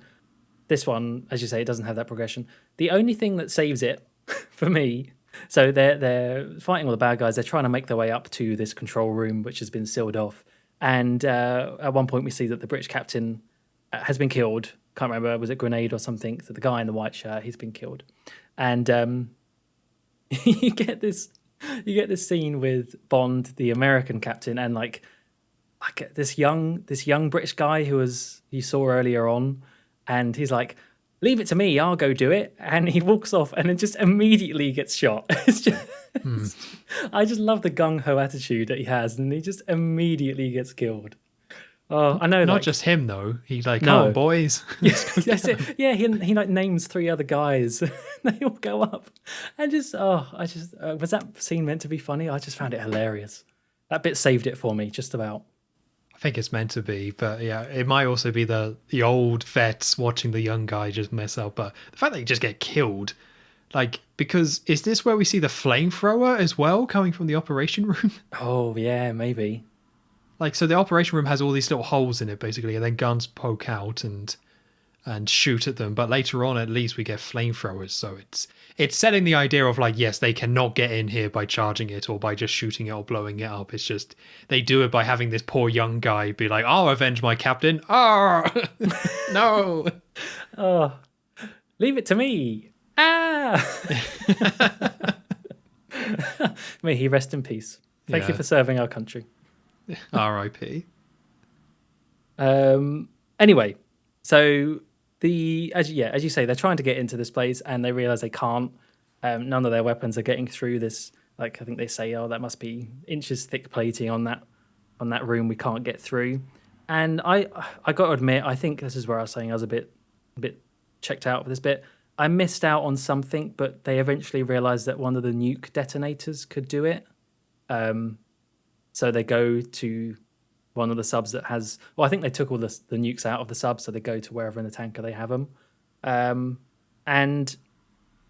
This one, as you say, it doesn't have that progression. The only thing that saves it for me, so they're fighting all the bad guys. They're trying to make their way up to this control room, which has been sealed off. And at one point, we see that the British captain has been killed. Can't remember, was it grenade or something? So the guy in the white shirt, he's been killed. And you get this scene with Bond, the American captain, and like I get this young British guy who you saw earlier on, and he's like, "Leave it to me, I'll go do it." And he walks off, and then just immediately gets shot. It's just, I just love the gung ho attitude that he has, and he just immediately gets killed. Oh, I know. Not like, just him though. He's like, No. "Come on, boys." that's it. Yeah, he like names 3 other guys. They all go up, and just was that scene meant to be funny? I just found it hilarious. That bit saved it for me, just about. I think it's meant to be, but yeah, it might also be the old vets watching the young guy just mess up. But the fact that he just get killed, like, because is this where we see the flamethrower as well coming from the operation room? Oh yeah, maybe. Like, so the operation room has all these little holes in it, basically, and then guns poke out and shoot at them. But later on, at least, we get flamethrowers. So it's setting the idea of, like, yes, they cannot get in here by charging it or by just shooting it or blowing it up. It's just, they do it by having this poor young guy be like, "I'll avenge my captain." Oh, no. Oh, leave it to me. Ah. May he rest in peace. Thank you for serving our country. R.I.P. Anyway, so as you say, they're trying to get into this place and they realize they can't. None of their weapons are getting through this. Like, I think they say, "Oh, that must be inches thick plating on that room. We can't get through." And I got to admit, I think this is where I was saying I was a bit checked out for this bit. I missed out on something, but they eventually realized that one of the nuke detonators could do it. So they go to one of the subs that has... Well, I think they took all the nukes out of the sub, so they go to wherever in the tanker they have them. And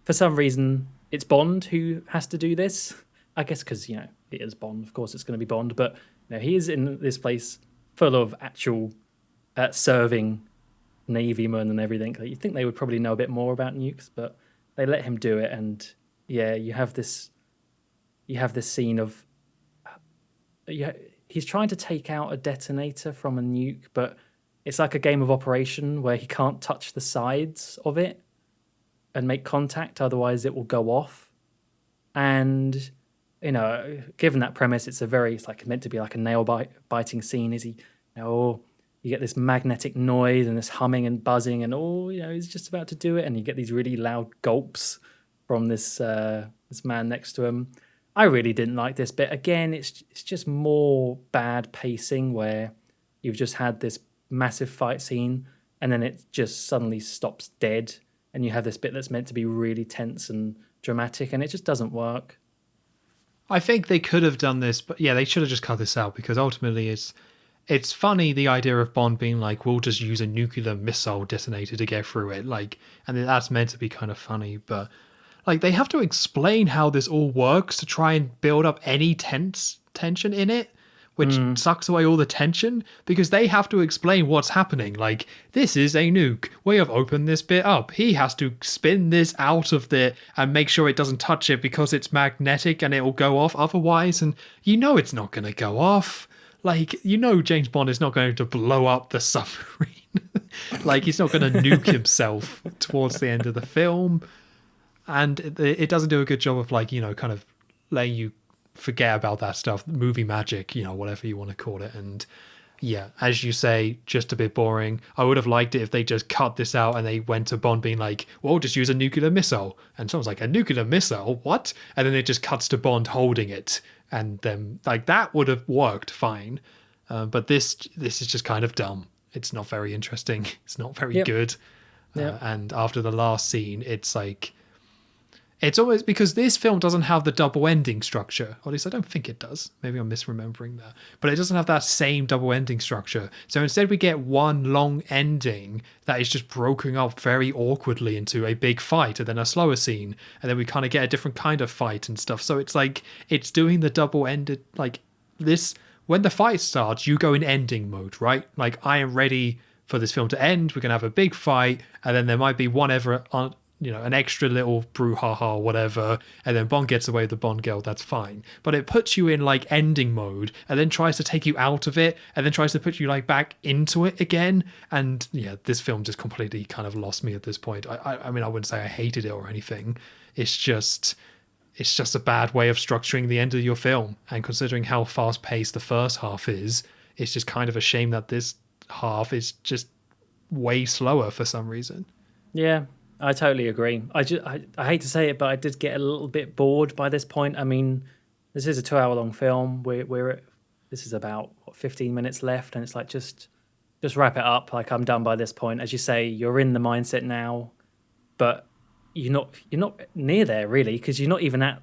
for some reason, it's Bond who has to do this. I guess because, it is Bond. Of course, it's going to be Bond. But he is in this place full of actual serving Navy men and everything. You'd think they would probably know a bit more about nukes, but they let him do it. And, yeah, you have this scene of... he's trying to take out a detonator from a nuke, but it's like a game of Operation where he can't touch the sides of it and make contact, otherwise it will go off. And given that premise, it's like meant to be like a nail biting scene. Is he? You get this magnetic noise and this humming and buzzing, and he's just about to do it, and you get these really loud gulps from this man next to him. I really didn't like this bit. Again, it's just more bad pacing where you've just had this massive fight scene and then it just suddenly stops dead and you have this bit that's meant to be really tense and dramatic and it just doesn't work. I think they could have done this, but yeah, they should have just cut this out because ultimately it's funny, the idea of Bond being like, "We'll just use a nuclear missile detonator to get through it." Like, and that's meant to be kind of funny, but like, they have to explain how this all works to try and build up any tension in it, which sucks away all the tension, because they have to explain what's happening. Like, this is a nuke. We have opened this bit up. He has to spin this out of there and make sure it doesn't touch it because it's magnetic and it will go off otherwise. And it's not going to go off. Like, James Bond is not going to blow up the submarine. Like, he's not going to nuke himself towards the end of the film. And it doesn't do a good job of, like, kind of letting you forget about that stuff. Movie magic, whatever you want to call it. And yeah, as you say, just a bit boring. I would have liked it if they just cut this out and they went to Bond being like, "Well, just use a nuclear missile." And someone's like, "A nuclear missile? What?" And then it just cuts to Bond holding it. And then, like, that would have worked fine. But this is just kind of dumb. It's not very interesting. It's not very good. And after the last scene, it's like... It's almost because this film doesn't have the double ending structure. Or at least I don't think it does. Maybe I'm misremembering that. But it doesn't have that same double ending structure. So instead we get one long ending that is just broken up very awkwardly into a big fight and then a slower scene. And then we kind of get a different kind of fight and stuff. So it's like, it's doing the double ended, like, this when the fight starts, you go in ending mode, right? Like, I am ready for this film to end. We're going to have a big fight, and then there might be an extra little brouhaha or whatever, and then Bond gets away with the Bond girl, that's fine. But it puts you in like ending mode and then tries to take you out of it and then tries to put you like back into it again. And yeah, this film just completely kind of lost me at this point. I mean, I wouldn't say I hated it or anything. It's just a bad way of structuring the end of your film. And considering how fast paced the first half is, it's just kind of a shame that this half is just way slower for some reason. Yeah, I totally agree. I hate to say it, but I did get a little bit bored by this point. I mean, this is a 2 hour long film. This is about 15 minutes left, and it's like just wrap it up. Like, I'm done by this point. As you say, you're in the mindset now, but you're not near there really, because you're not even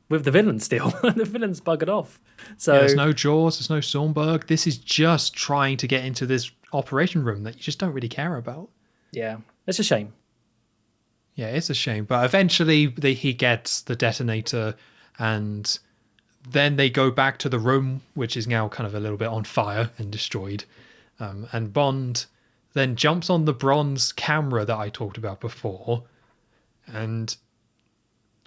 with the villain still. The villain's buggered off. So there's no Jaws, there's no Stromberg. This is just trying to get into this operation room that you just don't really care about. Yeah, it's a shame. Yeah, it's a shame. But eventually he gets the detonator, and then they go back to the room, which is now kind of a little bit on fire and destroyed. And Bond then jumps on the bronze camera that I talked about before and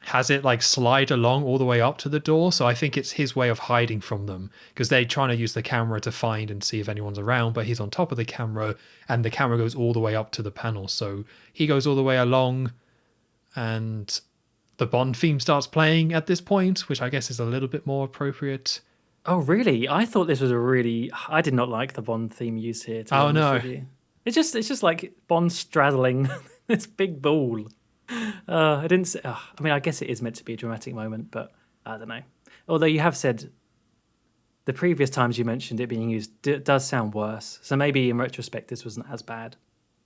has it like slide along all the way up to the door. So I think it's his way of hiding from them, because they're trying to use the camera to find and see if anyone's around, but he's on top of the camera and the camera goes all the way up to the panel. So he goes all the way along, and the Bond theme starts playing at this point, which I guess is a little bit more appropriate. Oh, really? I thought this was I did not like the Bond theme use here. Oh, no. It's just like Bond straddling this big ball. I mean, I guess it is meant to be a dramatic moment, but I don't know. Although you have said the previous times you mentioned it being used does sound worse. So maybe in retrospect, this wasn't as bad.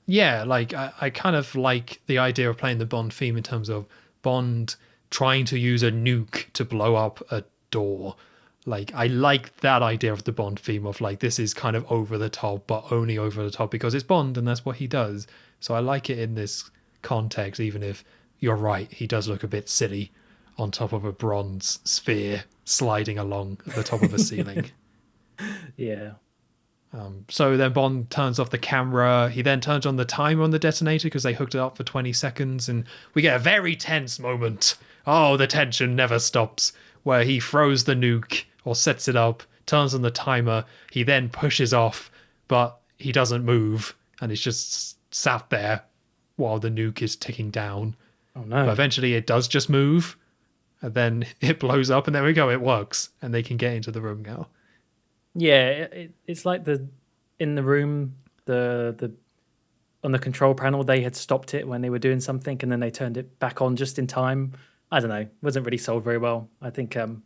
Yeah, like I kind of like the idea of playing the Bond theme in terms of Bond trying to use a nuke to blow up a door. Like, I like that idea of the Bond theme of like, this is kind of over the top, but only over the top because it's Bond and that's what he does. So I like it in this context, even if you're right, he does look a bit silly on top of a bronze sphere sliding along the top of a ceiling. Yeah. So then Bond turns off the camera. He then turns on the timer on the detonator because they hooked it up for 20 seconds. And we get a very tense moment. Oh, the tension never stops. Where he throws the nuke or sets it up, turns on the timer. He then pushes off, but he doesn't move. And it's just sat there while the nuke is ticking down. Oh, no. But eventually it does just move. And then it blows up. And there we go. It works. And they can get into the room now. Yeah, it's like in the room, the on the control panel, they had stopped it when they were doing something, and then they turned it back on just in time. I don't know, it wasn't really sold very well. I think I'm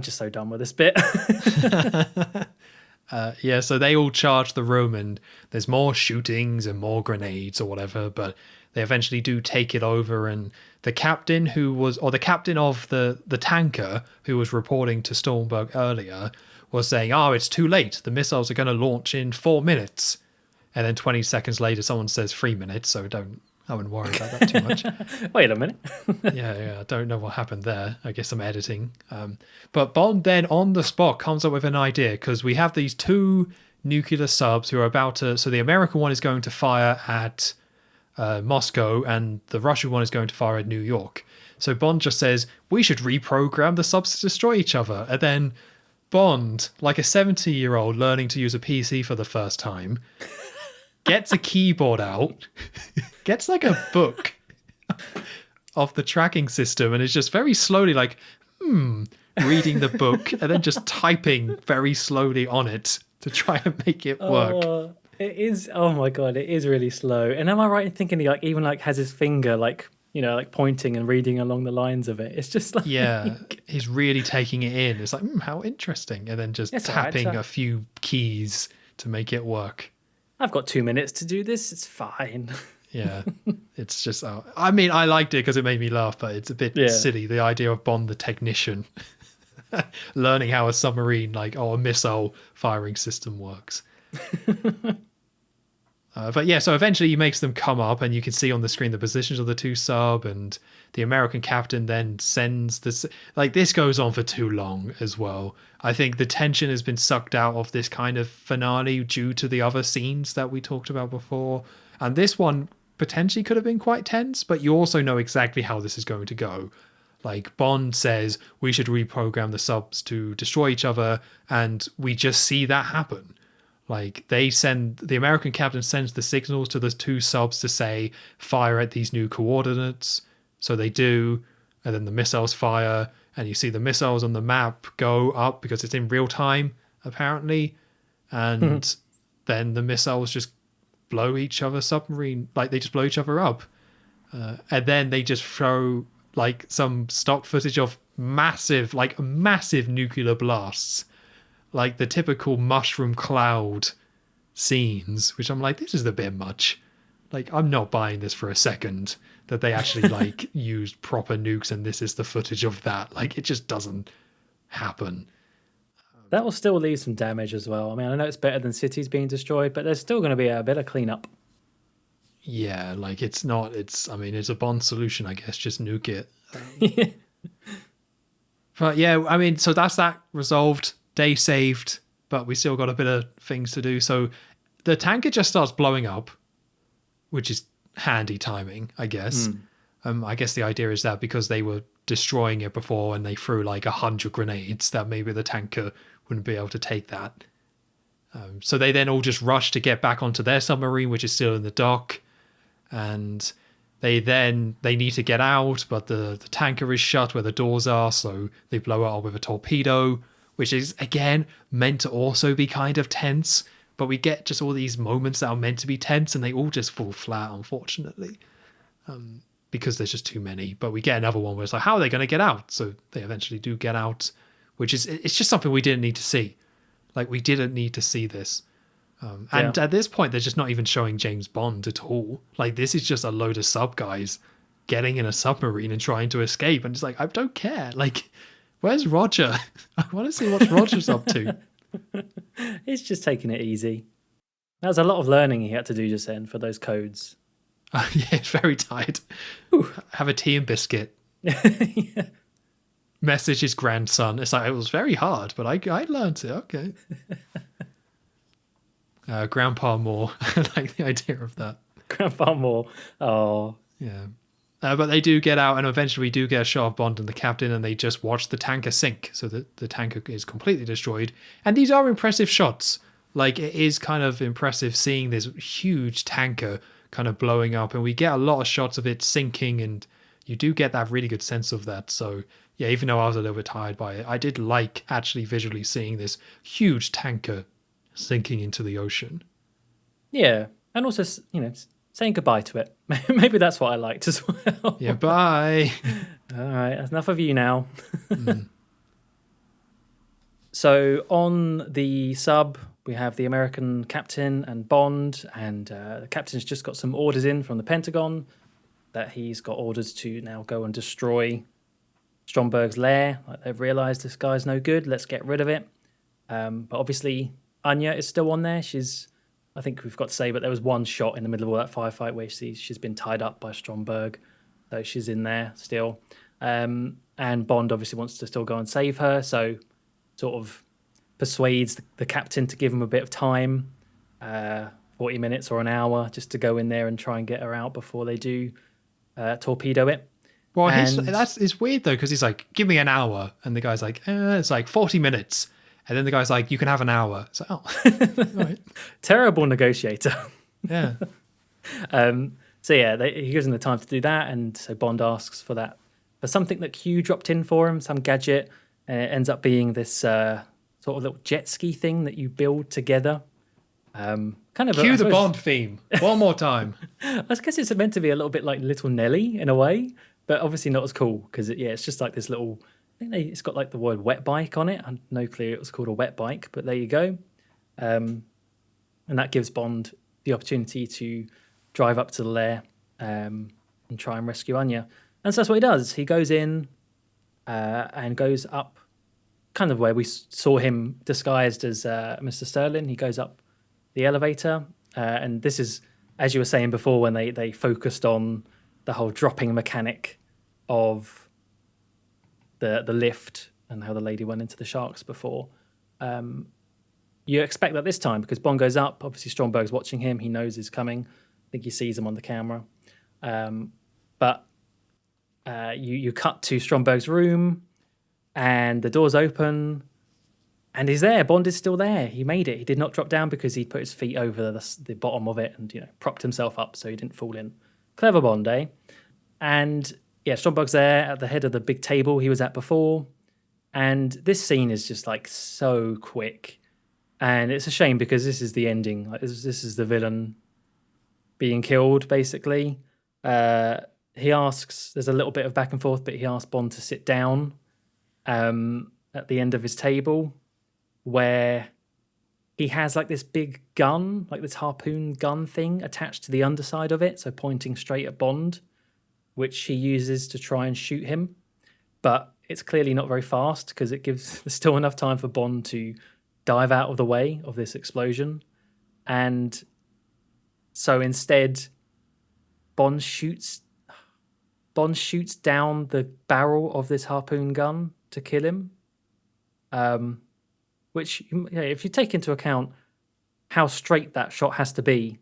just so done with this bit. Yeah, so they all charge the room, and there's more shootings and more grenades or whatever, but they eventually do take it over, and the captain the captain of the tanker who was reporting to Stromberg earlier was saying, it's too late. The missiles are going to launch in 4 minutes. And then 20 seconds later, someone says 3 minutes, so I wouldn't worry about that too much. Wait a minute. Yeah, I don't know what happened there. I guess some editing. But Bond then on the spot comes up with an idea, because we have these two nuclear subs who are about to... So the American one is going to fire at Moscow, and the Russian one is going to fire at New York. So Bond just says, we should reprogram the subs to destroy each other. And then Bond, like a 70-year-old learning to use a PC for the first time, gets a keyboard out, gets like a book of the tracking system, and is just very slowly like, reading the book and then just typing very slowly on it to try and make it work. It is, oh my God, it is really slow. And am I right in thinking he even has his finger like pointing and reading along the lines of it? It's just like... Yeah, he's really taking it in. It's like, how interesting. And then just tapping a few keys to make it work. I've got 2 minutes to do this. It's fine. Yeah, it's just... I mean, I liked it because it made me laugh, but it's a bit silly. The idea of Bond the technician learning how a submarine, a missile firing system works. But yeah, so eventually he makes them come up, and you can see on the screen the positions of the two sub, and the American captain then sends this. Like, this goes on for too long as well. I think the tension has been sucked out of this kind of finale due to the other scenes that we talked about before. And this one potentially could have been quite tense, but you also know exactly how this is going to go. Like, Bond says we should reprogram the subs to destroy each other, and we just see that happen. Like, the American captain sends the signals to the two subs to say, fire at these new coordinates. So they do, and then the missiles fire, and you see the missiles on the map go up because it's in real time, apparently. And then the missiles just blow each other's submarine, like, they just blow each other up. And then they just throw, like, some stock footage of massive nuclear blasts. Like the typical mushroom cloud scenes, which I'm like, this is a bit much. Like, I'm not buying this for a second, that they actually like used proper nukes and this is the footage of that. Like, it just doesn't happen. That will still leave some damage as well. I mean, I know it's better than cities being destroyed, but there's still going to be a bit of cleanup. Yeah, like, it's a Bond solution, I guess, just nuke it. But yeah, I mean, so that's that resolved. Day saved, but we still got a bit of things to do. So the tanker just starts blowing up, which is handy timing, I guess. I guess the idea is that because they were destroying it before and they threw like 100 grenades, that maybe the tanker wouldn't be able to take that. So they then all just rush to get back onto their submarine, which is still in the dock. And they need to get out, but the tanker is shut where the doors are, so they blow it up with a torpedo, which is, again, meant to also be kind of tense. But we get just all these moments that are meant to be tense, and they all just fall flat, unfortunately, because there's just too many. But we get another one where it's like, how are they going to get out? So they eventually do get out, it's just something we didn't need to see. Like, we didn't need to see this. And at this point, they're just not even showing James Bond at all. Like, this is just a load of sub guys getting in a submarine and trying to escape. And it's like, I don't care. Like, where's Roger? I want to see what Roger's up to. He's just taking it easy. That was a lot of learning he had to do just then for those codes. Yeah, it's very tired. Ooh, have a tea and biscuit. Yeah. Message his grandson. It's like, it was very hard, but I learned it. Okay. Grandpa Moore. I like the idea of that. Grandpa Moore. Oh. Yeah. But they do get out, and eventually we do get a shot of Bond and the captain, and they just watch the tanker sink, so that the tanker is completely destroyed. And these are impressive shots. Like, it is kind of impressive seeing this huge tanker kind of blowing up, and we get a lot of shots of it sinking, and you do get that really good sense of that. So, yeah, even though I was a little bit tired by it, I did like actually visually seeing this huge tanker sinking into the ocean. Yeah, and also, saying goodbye to it. Maybe that's what I liked as well. Yeah, bye. All right, that's enough of you now. So on the sub, we have the American captain and Bond, and the captain's just got some orders in from the Pentagon that he's got orders to now go and destroy Stromberg's lair. Like, they've realised this guy's no good, let's get rid of it. But obviously, Anya is still on there. I think we've got to say, but there was one shot in the middle of that firefight where she's been tied up by Stromberg. So she's in there still. And Bond obviously wants to still go and save her. So sort of persuades the captain to give him a bit of time, 40 minutes or an hour, just to go in there and try and get her out before they do torpedo it. Well, it's weird, though, because he's like, give me an hour. And the guy's like, it's like 40 minutes. And then the guy's like, you can have an hour. It's like, oh, all right. Terrible negotiator. Yeah. So yeah, he gives him the time to do that. And so Bond asks for something that Q dropped in for him, some gadget. And it ends up being this sort of little jet ski thing that you build together. Cue the Bond theme one more time. I guess it's meant to be a little bit like Little Nelly in a way, but obviously not as cool because it's just like this little... I think it's got like the word wet bike on it. I had no clue it was called a wet bike, but there you go. And that gives Bond the opportunity to drive up to the lair and try and rescue Anya. And so that's what he does. He goes in and goes up kind of where we saw him disguised as Mr. Sterling. He goes up the elevator And this is, as you were saying before, when they focused on the whole dropping mechanic of the lift and how the lady went into the sharks before. You expect that this time because Bond goes up. Obviously, Stromberg's watching him. He knows he's coming. I think he sees him on the camera. But you cut to Stromberg's room, and the door's open, and he's there. Bond is still there. He made it. He did not drop down because he put his feet over the bottom of it and propped himself up so he didn't fall in. Clever Bond, eh? And yeah, Stromberg's there at the head of the big table he was at before. And this scene is just like so quick. And it's a shame because this is the ending. Like, this is the villain being killed, basically. He asks, there's a little bit of back and forth, but he asks Bond to sit down at the end of his table where he has like this big gun, like this harpoon gun thing attached to the underside of it, so pointing straight at Bond, which he uses to try and shoot him. But it's clearly not very fast because there's still enough time for Bond to dive out of the way of this explosion. And so instead, Bond shoots down the barrel of this harpoon gun to kill him. Which, if you take into account how straight that shot has to be,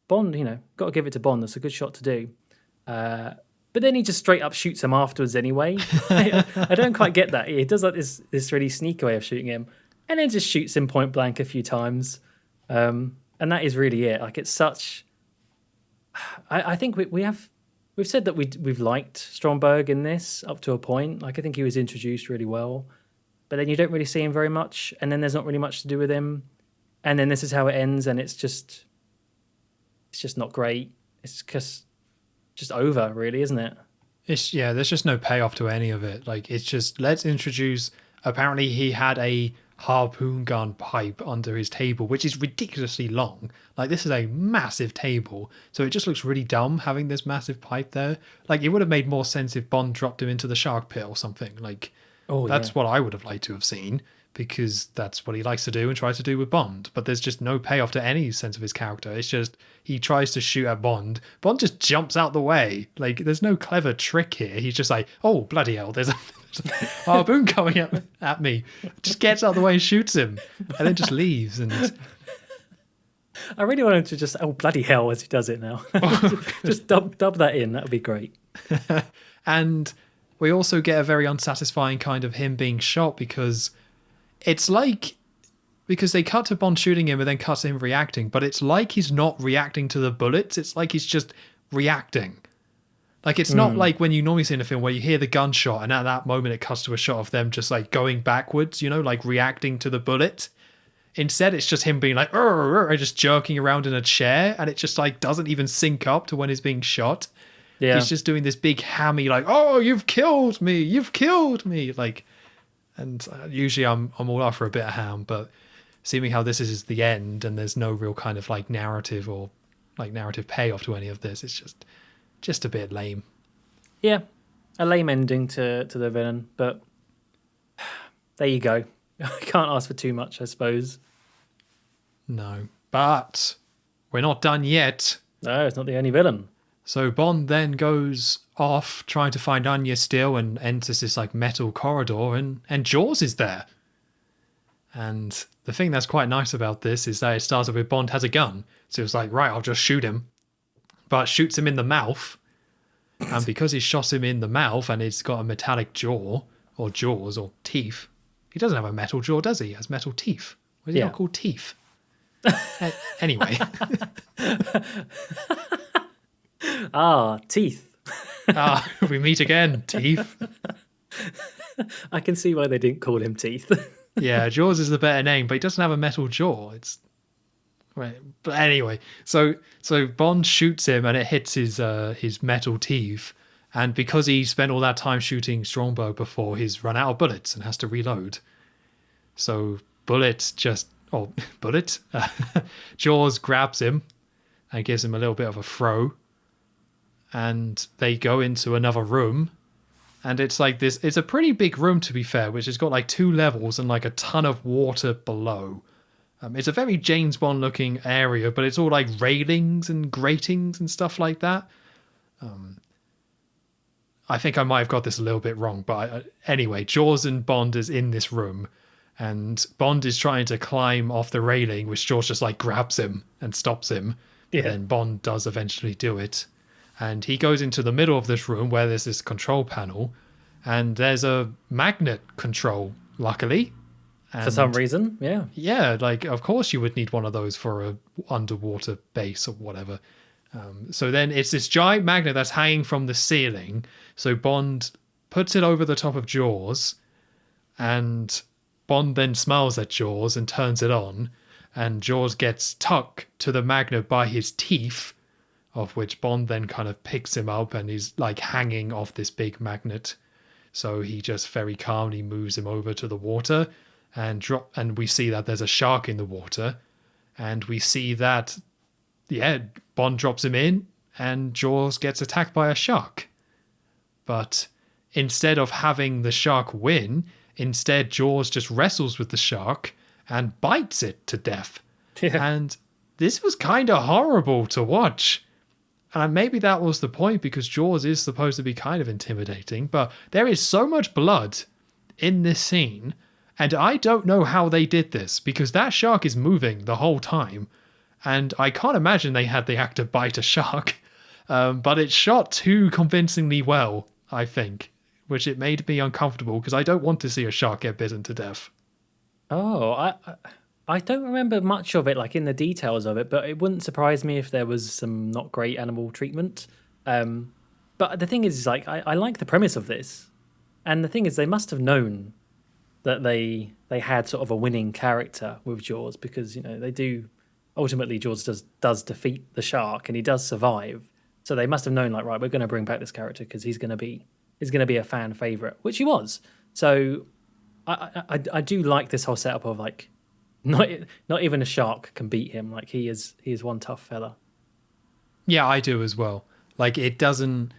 Bond, got to give it to Bond. That's a good shot to do. But then he just straight up shoots him afterwards anyway. I don't quite get that. He does like this really sneaky way of shooting him, and then just shoots him point blank a few times. And that is really it. Like, it's such. I think we've said that we've liked Stromberg in this up to a point. Like, I think he was introduced really well, but then you don't really see him very much, and then there's not really much to do with him, and then this is how it ends, and it's just not great. It's just over, really, isn't it? There's just no payoff to any of it. Like, it's just, let's introduce, apparently he had a harpoon gun pipe under his table, which is ridiculously long. Like, this is a massive table, so it just looks really dumb having this massive pipe there. Like, it would have made more sense if Bond dropped him into the shark pit or something. Like, that's what I would have liked to have seen, because that's what he likes to do and tries to do with Bond. But there's just no payoff to any sense of his character. It's just, he tries to shoot at Bond. Bond just jumps out the way. Like, there's no clever trick here. He's just like, oh, bloody hell, there's a harpoon coming at me. Just gets out the way and shoots him. And then just leaves. And I really want him to just, oh, bloody hell, as he does it now. Just dub that in. That would be great. And we also get a very unsatisfying kind of him being shot, because it's like, because they cut to Bond shooting him and then cut to him reacting, but it's like he's not reacting to the bullets. It's like he's just reacting. Like, it's not like when you normally see in a film where you hear the gunshot and at that moment it cuts to a shot of them just like going backwards, like reacting to the bullet. Instead, it's just him being like, and just jerking around in a chair, and it just like doesn't even sync up to when he's being shot. Yeah. He's just doing this big hammy, like, oh, you've killed me. Like, and usually I'm all out for a bit of ham, but seeming how this is the end and there's no real kind of like narrative or like narrative payoff to any of this, it's just a bit lame. Yeah, a lame ending to the villain, but there you go. I can't ask for too much, I suppose. No, but we're not done yet. No, it's not the only villain. So Bond then goes off trying to find Anya still and enters this like metal corridor, and Jaws is there. And the thing that's quite nice about this is that it started with Bond has a gun. So it's like, right, I'll just shoot him. But shoots him in the mouth. And because he shot him in the mouth and it's got a metallic jaw, or jaws, or teeth. He doesn't have a metal jaw, does he? He has metal teeth. What is he not called teeth? Anyway. Teeth. We meet again, teeth. I can see why they didn't call him Teeth. Yeah, Jaws is the better name, but he doesn't have a metal jaw. It's right. But anyway, so Bond shoots him and it hits his metal teeth, and because he spent all that time shooting Stromberg before, he's run out of bullets and has to reload. So Jaws grabs him and gives him a little bit of a throw. And they go into another room, and it's like this. It's a pretty big room, to be fair, which has got like 2 levels and like a ton of water below. It's a very James Bond looking area, but it's all like railings and gratings and stuff like that. I think I might have got this a little bit wrong, but anyway, Jaws and Bond is in this room, and Bond is trying to climb off the railing, which Jaws just like grabs him and stops him. Yeah. And then Bond does eventually do it. And he goes into the middle of this room where there's this control panel, and there's a magnet control, luckily. For some reason, yeah. Yeah, like, of course you would need one of those for a underwater base or whatever. So then it's this giant magnet that's hanging from the ceiling. So Bond puts it over the top of Jaws, and Bond then smiles at Jaws and turns it on, and Jaws gets stuck to the magnet by his teeth, of which Bond then kind of picks him up, and he's like hanging off this big magnet. So he just very calmly moves him over to the water, and we see that there's a shark in the water, and we see that, yeah, Bond drops him in, and Jaws gets attacked by a shark. But instead of having the shark win, instead Jaws just wrestles with the shark and bites it to death. Yeah. And this was kind of horrible to watch. And maybe that was the point, because Jaws is supposed to be kind of intimidating, but there is so much blood in this scene, and I don't know how they did this, because that shark is moving the whole time, and I can't imagine they had the actor bite a shark, but it's shot too convincingly well, I think, which it made me uncomfortable, because I don't want to see a shark get bitten to death. Oh, I don't remember much of it, like in the details of it, but it wouldn't surprise me if there was some not great animal treatment. But the thing is like, I like the premise of this. And the thing is, they must have known that they had sort of a winning character with Jaws, because, you know, they do, ultimately Jaws does defeat the shark and he does survive. So they must have known, like, right, we're going to bring back this character because he's going to be a fan favorite, which he was. So I do like this whole setup of like, not even a shark can beat him. Like he is one tough fella. Yeah, I do as well. Like, it doesn't,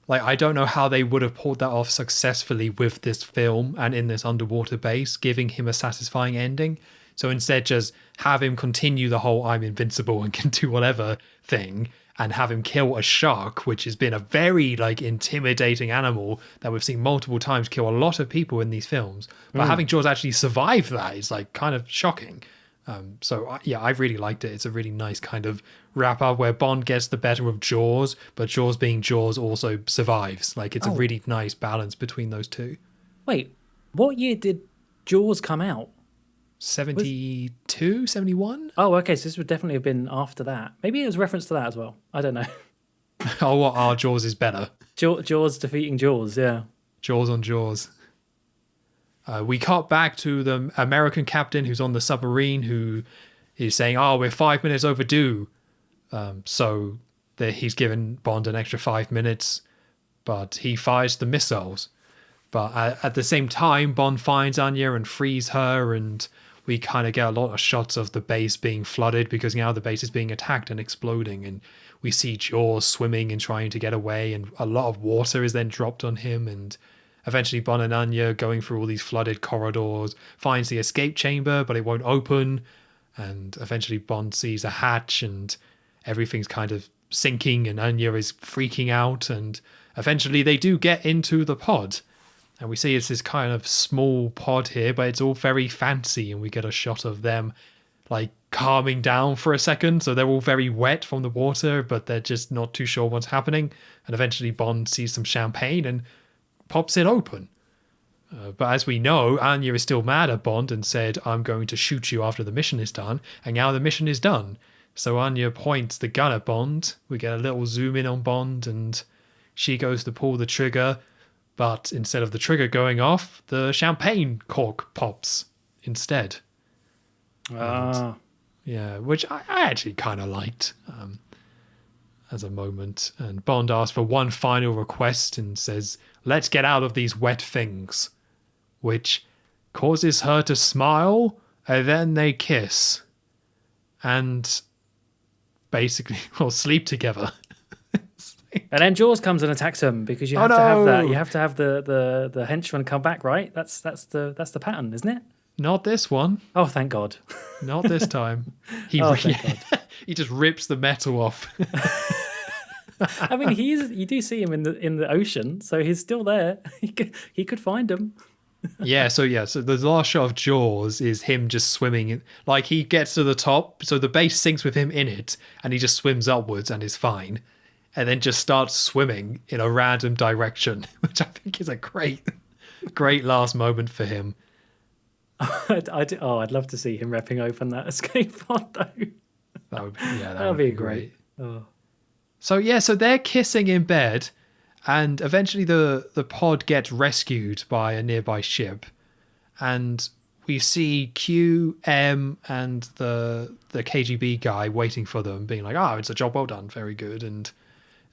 like, I don't know how they would have pulled that off successfully with this film and in this underwater base, giving him a satisfying ending. So instead, just have him continue the whole I'm invincible and can do whatever thing, and have him kill a shark, which has been a very like intimidating animal that we've seen multiple times kill a lot of people in these films. But having Jaws actually survive that is like kind of shocking. So yeah, I really liked it. It's a really nice kind of wrap up where Bond gets the better of Jaws, but Jaws being Jaws also survives. Like, it's a really nice balance between those two. Wait, what year did Jaws come out? 72, 71? Oh, okay, so this would definitely have been after that. Maybe it was reference to that as well. I don't know. Oh, what? Our Jaws is better. Jaws defeating Jaws, yeah. Jaws on Jaws. We cut back to the American captain who's on the submarine, who is saying, oh, we're 5 minutes overdue. So he's given Bond an extra 5 minutes, but he fires the missiles. But at the same time, Bond finds Anya and frees her, and we kind of get a lot of shots of the base being flooded, because now the base is being attacked and exploding, and we see Jaws swimming and trying to get away, and a lot of water is then dropped on him, and eventually Bond and Anya, going through all these flooded corridors, finds the escape chamber, but it won't open, and eventually Bond sees a hatch, and everything's kind of sinking, and Anya is freaking out, and eventually they do get into the pod. And we see it's this kind of small pod here, but it's all very fancy, and we get a shot of them like calming down for a second. So they're all very wet from the water, but they're just not too sure what's happening. And eventually Bond sees some champagne and pops it open. But as we know, Anya is still mad at Bond and said, I'm going to shoot you after the mission is done. And now the mission is done. So Anya points the gun at Bond. We get a little zoom in on Bond, and she goes to pull the trigger. But instead of the trigger going off, the champagne cork pops instead. Ah. Yeah, which I actually kind of liked as a moment. And Bond asks for one final request and says, let's get out of these wet things. Which causes her to smile, and then they kiss. And basically, well, sleep together. And then Jaws comes and attacks him, because you have to have that. You have to have the henchman come back, right? That's the pattern, isn't it? Not this one. Oh, thank God. Not this time. He Oh, thank God. he just rips the metal off. I mean, you do see him in the ocean, so he's still there. He could find him. So the last shot of Jaws is him just swimming. Like, he gets to the top, so the base sinks with him in it, and he just swims upwards and is fine. And then just starts swimming in a random direction, which I think is a great last moment for him. I'd love to see him ripping open that escape pod, though. That would be great. Oh. So they're kissing in bed, and eventually the pod gets rescued by a nearby ship, and we see Q, M, and the KGB guy waiting for them, being like, "Oh, it's a job well done, very good." And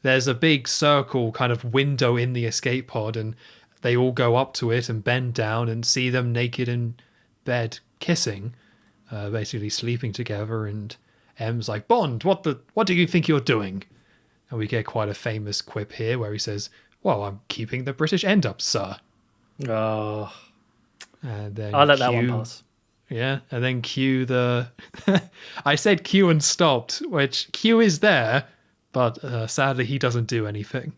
there's a big circle kind of window in the escape pod, and they all go up to it and bend down and see them naked in bed kissing, basically sleeping together. And M's like, "Bond, what do you think you're doing?" And we get quite a famous quip here where he says, "Well, I'm keeping the British end up, sir." Oh. And then I'll let that one pass. Yeah, and then Q I said Q and stopped, which Q is there, but sadly he doesn't do anything.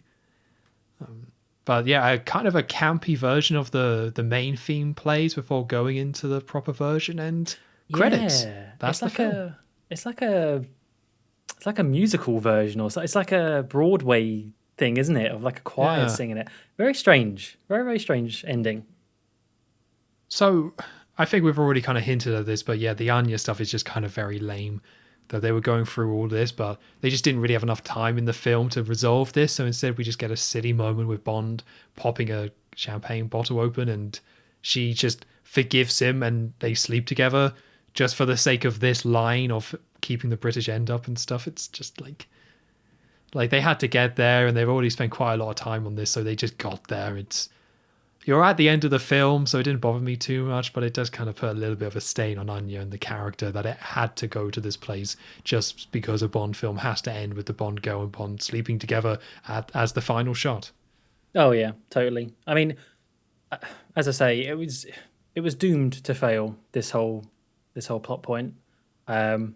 But yeah, a kind of a campy version of the main theme plays before going into the proper version and credits. Yeah. That's the film. It's like a musical version, or it's like a Broadway thing, isn't it? Of like a choir singing it. Very strange. Very, very strange ending. So I think we've already kind of hinted at this, but yeah, the Anya stuff is just kind of very lame. That they were going through all this, but they just didn't really have enough time in the film to resolve this. So instead, we just get a silly moment with Bond popping a champagne bottle open, and she just forgives him, and they sleep together just for the sake of this line of keeping the British end up and stuff. It's just like they had to get there, and they've already spent quite a lot of time on this, so they just got there. You're at the end of the film, so it didn't bother me too much, but it does kind of put a little bit of a stain on Anya and the character that it had to go to this place just because a Bond film has to end with the Bond girl and Bond sleeping together as the final shot. Oh yeah, totally. I mean, as I say, it was doomed to fail. This whole plot point. There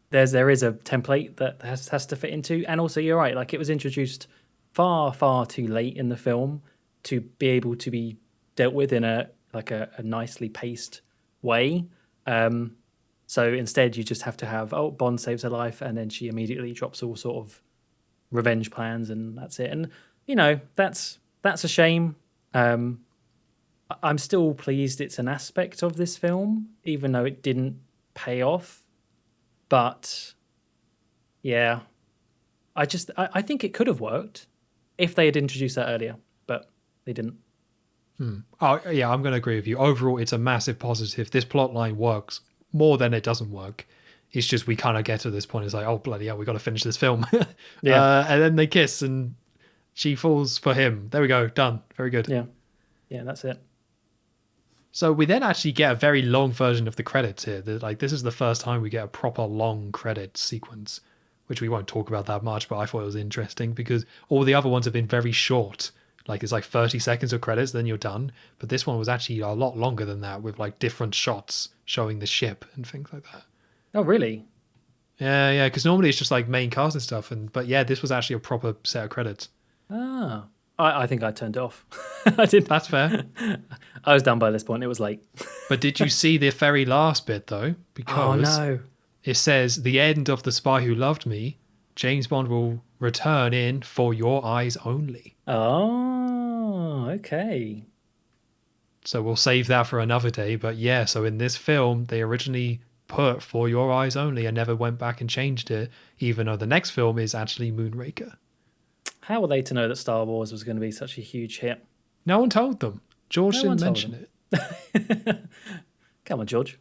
is a template that has to fit into, and also you're right. Like, it was introduced far too late in the film to be able to be dealt with in a nicely paced way. So instead, you just have to have, Bond saves her life, and then she immediately drops all sort of revenge plans, and that's it. And that's a shame. I'm still pleased it's an aspect of this film, even though it didn't pay off. But yeah, I think it could have worked if they had introduced that earlier, but they didn't. Oh yeah, I'm going to agree with you. Overall, it's a massive positive. This plot line works more than it doesn't work. It's just we kind of get to this point. It's like, oh bloody hell, we got to finish this film. And then they kiss, and she falls for him. There we go, done. Very good. Yeah, that's it. So we then actually get a very long version of the credits here. This is the first time we get a proper long credit sequence, which we won't talk about that much, but I thought it was interesting because all the other ones have been very short. Like, it's like 30 seconds of credits, then you're done. But this one was actually a lot longer than that, with like different shots showing the ship and things like that. Oh, really? Yeah, because normally it's just like main cast and stuff. But yeah, this was actually a proper set of credits. Ah. I think I turned it off. I didn't. That's fair. I was done by this point. It was late. But did you see the very last bit, though? Because it says, "The end of The Spy Who Loved Me, James Bond will return in For Your Eyes Only." Oh, okay. So we'll save that for another day. But yeah, so in this film, they originally put For Your Eyes Only and never went back and changed it, even though the next film is actually Moonraker. How were they to know that Star Wars was going to be such a huge hit? No one told them. George didn't mention it. Come on, George.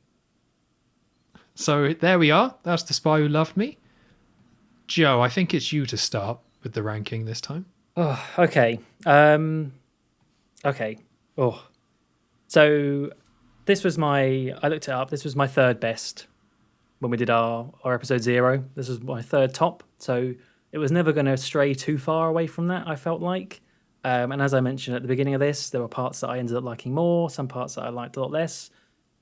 So there we are. That's The Spy Who Loved Me. Joe, I think it's you to start with the ranking this time. Oh, okay. Okay. Oh. So this was I looked it up. This was my third best when we did our episode 0. This was my third top. So it was never going to stray too far away from that, I felt like. And as I mentioned at the beginning of this, there were parts that I ended up liking more, some parts that I liked a lot less.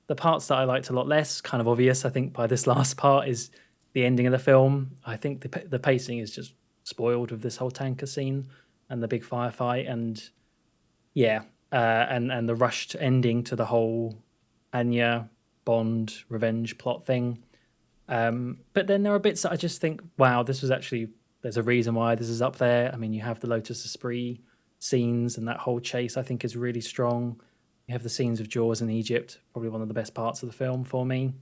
The parts that I liked a lot less, kind of obvious, I think, by this last part, is the ending of the film. I think the pacing is just spoiled with this whole tanker scene and the big firefight, and yeah, and the rushed ending to the whole Anya Bond revenge plot thing. But then there are bits that I just think, wow, this was actually, there's a reason why this is up there. I mean, you have the Lotus Esprit scenes, and that whole chase I think is really strong. You have the scenes of Jaws in Egypt, probably one of the best parts of the film for me.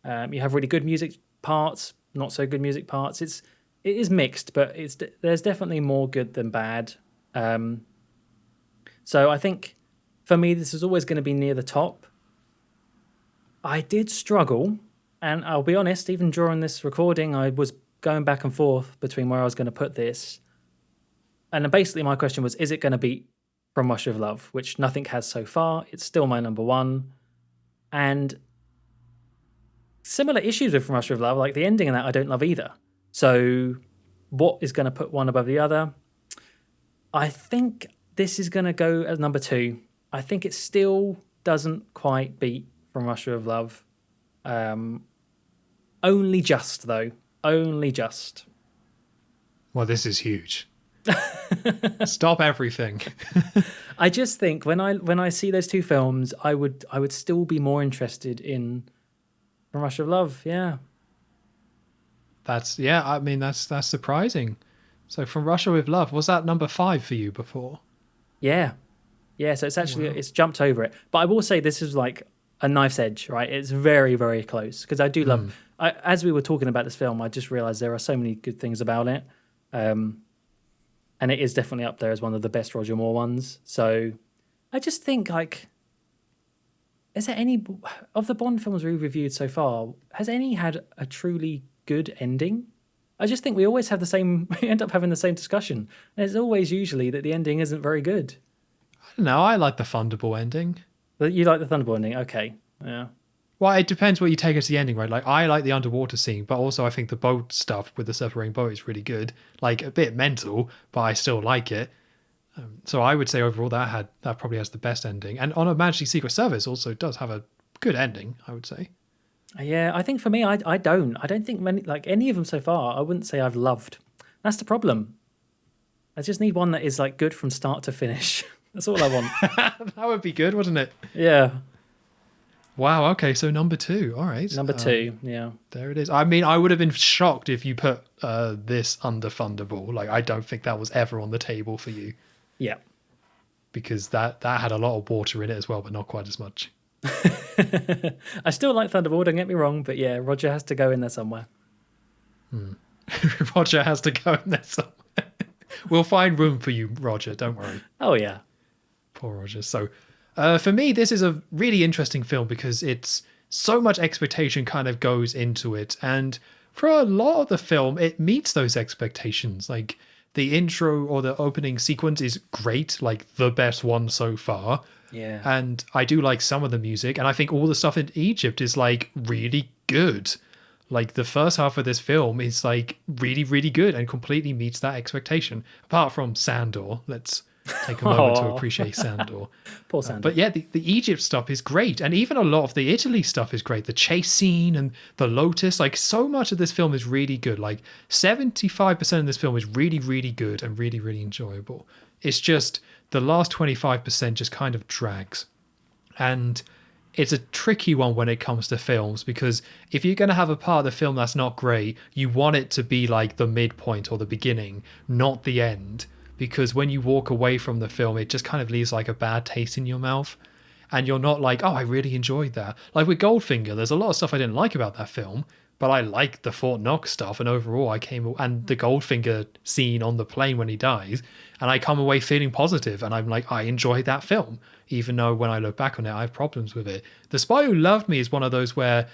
You have really good music parts, not so good music parts. It is mixed, but there's definitely more good than bad. So I think for me, this is always going to be near the top. I did struggle, and I'll be honest, even during this recording, I was going back and forth between where I was going to put this. And basically my question was, is it going to beat From Russia with Love, which nothing has so far? It's still my number one. And similar issues with From Russia with Love, like the ending of that I don't love either. So what is going to put one above the other? I think this is going to go as number two. I think it still doesn't quite beat From Russia with Love. Only just, though. Only just. Well, this is huge. Stop everything. I just think when I see those two films, I would still be more interested in From Russia with Love. Yeah. I mean that's surprising. So From Russia with Love, was that number 5 for you before? Yeah. Yeah, so it's actually it's jumped over it. But I will say this is like a knife's edge, right? It's very, very close, because I do love as we were talking about this film, I just realized there are so many good things about it. And it is definitely up there as one of the best Roger Moore ones. So I just think, like, is there any of the Bond films we've reviewed so far, has any had a truly good ending? I just think we always have we end up having the same discussion. And it's always usually that the ending isn't very good. I don't know. I like the Thunderball ending. You like the Thunderball ending? Okay. Yeah. Well, it depends what you take as the ending, right? Like, I like the underwater scene, but also I think the boat stuff with the submarine boat is really good. Like, a bit mental, but I still like it. So I would say overall that probably has the best ending. And On Her Majesty's Secret Service also does have a good ending, I would say. Yeah, I think for me, I don't think any of them so far, I wouldn't say I've loved. That's the problem. I just need one that is like good from start to finish. That's all I want. That would be good, wouldn't it? Yeah. Wow, okay, so number 2. All right. Number 2, yeah. There it is. I mean, I would have been shocked if you put this under Thunderball. Like, I don't think that was ever on the table for you. Yeah. Because that had a lot of water in it as well, but not quite as much. I still like Thunderball, don't get me wrong, but yeah, Roger has to go in there somewhere. Roger has to go in there somewhere. We'll find room for you, Roger, don't worry. Oh, yeah. Poor Roger. So, for me, this is a really interesting film because it's so much expectation kind of goes into it. And for a lot of the film, it meets those expectations. Like, the intro or the opening sequence is great, like the best one so far. Yeah. And I do like some of the music. And I think all the stuff in Egypt is like really good. Like the first half of this film is like really, really good and completely meets that expectation. Apart from Sandor. Let's take a moment to appreciate Sandor. Poor Sandor. But yeah, the Egypt stuff is great. And even a lot of the Italy stuff is great. The chase scene and the Lotus, like so much of this film is really good. Like 75% of this film is really, really good and really, really enjoyable. It's just the last 25% just kind of drags. And it's a tricky one when it comes to films, because if you're going to have a part of the film that's not great, you want it to be like the midpoint or the beginning, not the end. Because when you walk away from the film, it just kind of leaves like a bad taste in your mouth. And you're not like, oh, I really enjoyed that. Like with Goldfinger, there's a lot of stuff I didn't like about that film, but I liked the Fort Knox stuff. And overall, and the Goldfinger scene on the plane when he dies. And I come away feeling positive, and I'm like, I enjoyed that film, even though when I look back on it, I have problems with it. The Spy Who Loved Me is one of those where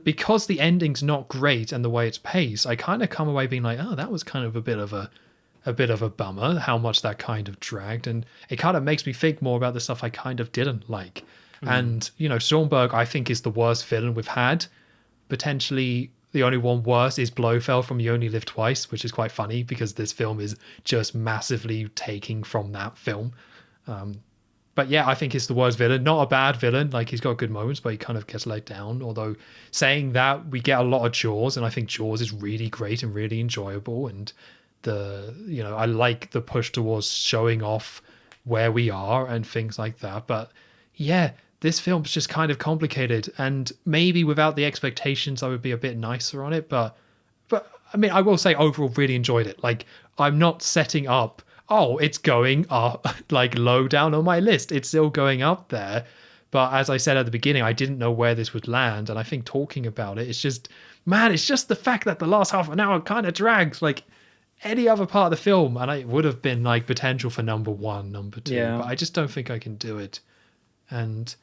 because the ending's not great and the way it's paced, I kind of come away being like, oh, that was kind of a bit of a bummer, how much that kind of dragged. And it kind of makes me think more about the stuff I kind of didn't like. And, Stromberg, I think, is the worst villain we've had. Potentially The only one worse is Blofeld from You Only Live Twice, which is quite funny because this film is just massively taking from that film. But yeah, I think he's the worst villain. Not a bad villain. Like, he's got good moments, but he kind of gets let down. Although, saying that, we get a lot of Jaws, and I think Jaws is really great and really enjoyable. And I like the push towards showing off where we are and things like that. But yeah, this film's just kind of complicated. And maybe without the expectations, I would be a bit nicer on it. But I mean, I will say overall, really enjoyed it. Like, I'm not setting up, oh, it's going up, like, low down on my list. It's still going up there. But as I said at the beginning, I didn't know where this would land. And I think talking about it, it's just the fact that the last half an hour kind of drags. Like, any other part of the film, and it would have been, like, potential for number 1, number 2. Yeah. But I just don't think I can do it. And,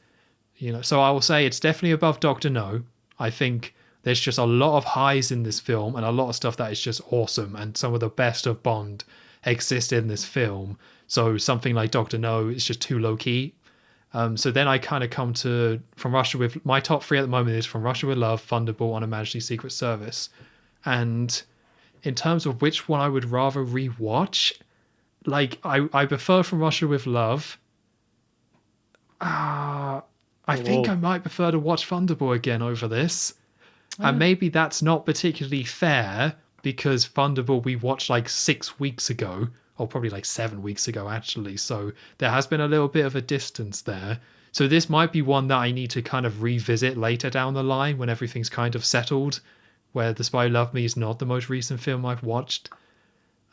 so I will say it's definitely above Dr. No. I think there's just a lot of highs in this film and a lot of stuff that is just awesome. And some of the best of Bond exist in this film. So something like Dr. No is just too low key. So then I kind of come to my top 3 at the moment is From Russia with Love, Thunderball, On Her Majesty's Secret Service. And in terms of which one I would rather rewatch, like, I prefer From Russia with Love. I think I might prefer to watch Thunderball again over this. And maybe that's not particularly fair, because Thunderball we watched like 6 weeks ago, or probably like 7 weeks ago actually. So there has been a little bit of a distance there. So this might be one that I need to kind of revisit later down the line when everything's kind of settled, where The Spy Who Loved Me is not the most recent film I've watched.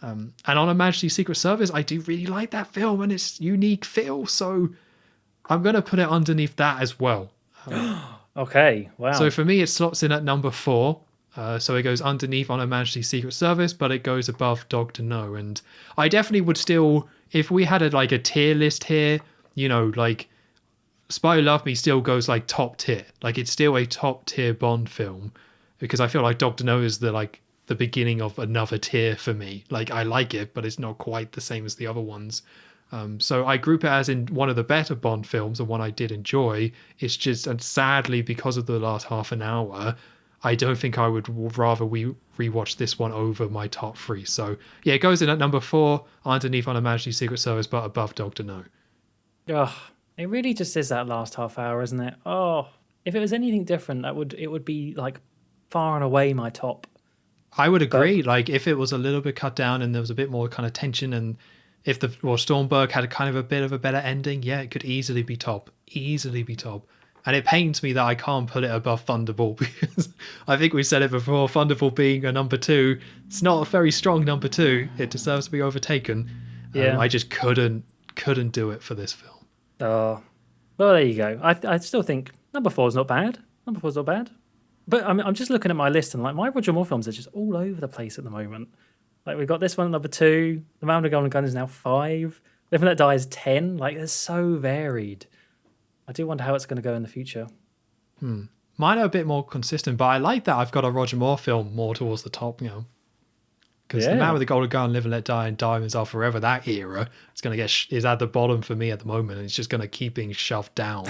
And On Her Majesty's Secret Service, I do really like that film and its unique feel. So I'm going to put it underneath that as well. Okay, wow. So for me, it slots in at number 4. So it goes underneath On Her Majesty's Secret Service, but it goes above Dr. No. And I definitely would still, if we had a tier list here, like Spy Who Loved Me still goes like top tier. Like, it's still a top tier Bond film, because I feel like Dr. No is the beginning of another tier for me. Like, I like it, but it's not quite the same as the other ones. So I group it as in one of the better Bond films and one I did enjoy. It's just, and sadly, because of the last half an hour, I don't think I would rather rewatch this one over my top 3. So yeah, it goes in at number 4, underneath On Her Majesty's Secret Service, but above Dr. No. Oh, it really just is that last half hour, isn't it? Oh, if it was anything different, it would be like far and away my top. I would agree. Like, if it was a little bit cut down and there was a bit more kind of tension, and if Stromberg had a kind of a bit of a better ending, yeah, it could easily be top. Easily be top. And it pains me that I can't put it above Thunderball, because I think we said it before, Thunderball being a number 2, it's not a very strong number 2. It deserves to be overtaken. Yeah. I just couldn't do it for this film. Oh, well, there you go. I still think number 4 is not bad. Number 4 is not bad. But I'm just looking at my list, and like, my Roger Moore films are just all over the place at the moment. Like, we've got this one at number 2. The Man with the Golden Gun is now 5. Live and Let Die is 10. Like, they're so varied. I do wonder how it's going to go in the future. Mine are a bit more consistent, but I like that I've got a Roger Moore film more towards the top, Because The Man with the Golden Gun, Live and Let Die, and Diamonds Are Forever, that era, it's going to is at the bottom for me at the moment, and it's just going to keep being shoved down.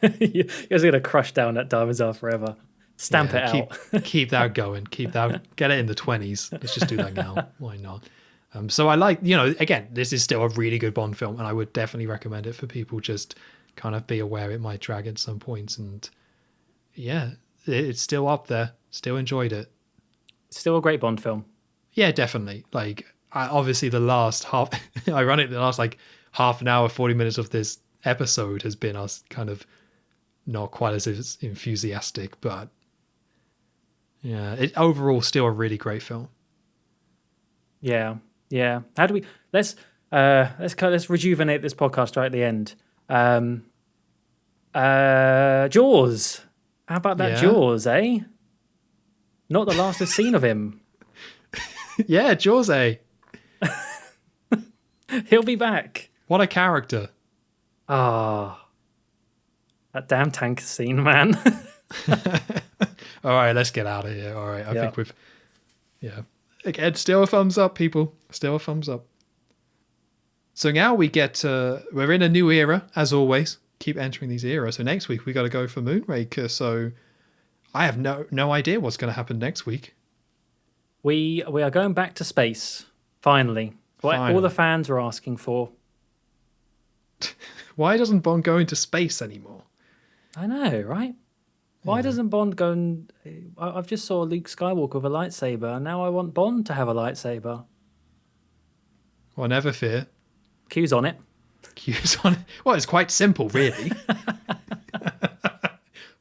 You're just going to crush down that Diamonds Are Forever. Stamp it out. Keep that going. Get it in the 20s. Let's just do that now. Why not? So I like, again, this is still a really good Bond film, and I would definitely recommend it for people. Just kind of be aware it might drag at some points, and yeah, it's still up there. Still enjoyed it. Still a great Bond film. Yeah, definitely. Like, obviously the last half like half an hour, 40 minutes of this episode has been us kind of not quite as enthusiastic, but yeah, it overall still a really great film. Yeah. How do we let's rejuvenate this podcast right at the end. Jaws. How about that? Yeah. Jaws, eh? Not the last we've seen of him. Yeah, Jaws, eh? He'll be back. What a character. Ah. That damn tank scene, man. All right, let's get out of here. All right, I think we've... Yeah. Again, still a thumbs up, people. Still a thumbs up. So now we get... we're in a new era, as always. Keep entering these eras. So next week, we got to go for Moonraker. So I have no idea what's going to happen next week. We are going back to space, finally. What all Finally. the fans were asking for. Why doesn't Bond go into space anymore? I know, right? Why doesn't Bond go and... I've just saw Luke Skywalker with a lightsaber, and now I want Bond to have a lightsaber. Well, never fear. Q's on it. Cues on it. Well, it's quite simple, really.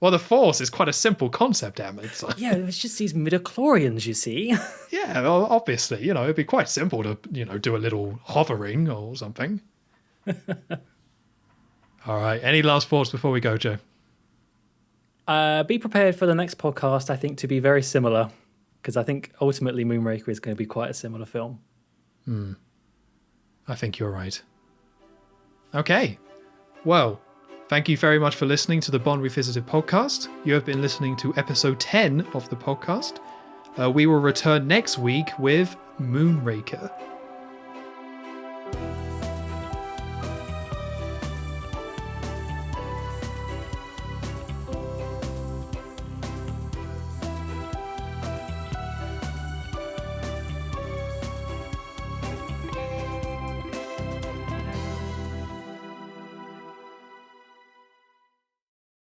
Well, the Force is quite a simple concept, Emma. It's like, Yeah, it's just these midichlorians, you see. yeah, well, obviously, it'd be quite simple to, do a little hovering or something. All right. Any last thoughts before we go, Joe? Be prepared for the next podcast, I think, to be very similar, because I think ultimately Moonraker is going to be quite a similar film. I think you're right. Okay. Well, thank you very much for listening to the Bond Revisited podcast. You have been listening to episode 10 of the podcast. We will return next week with Moonraker.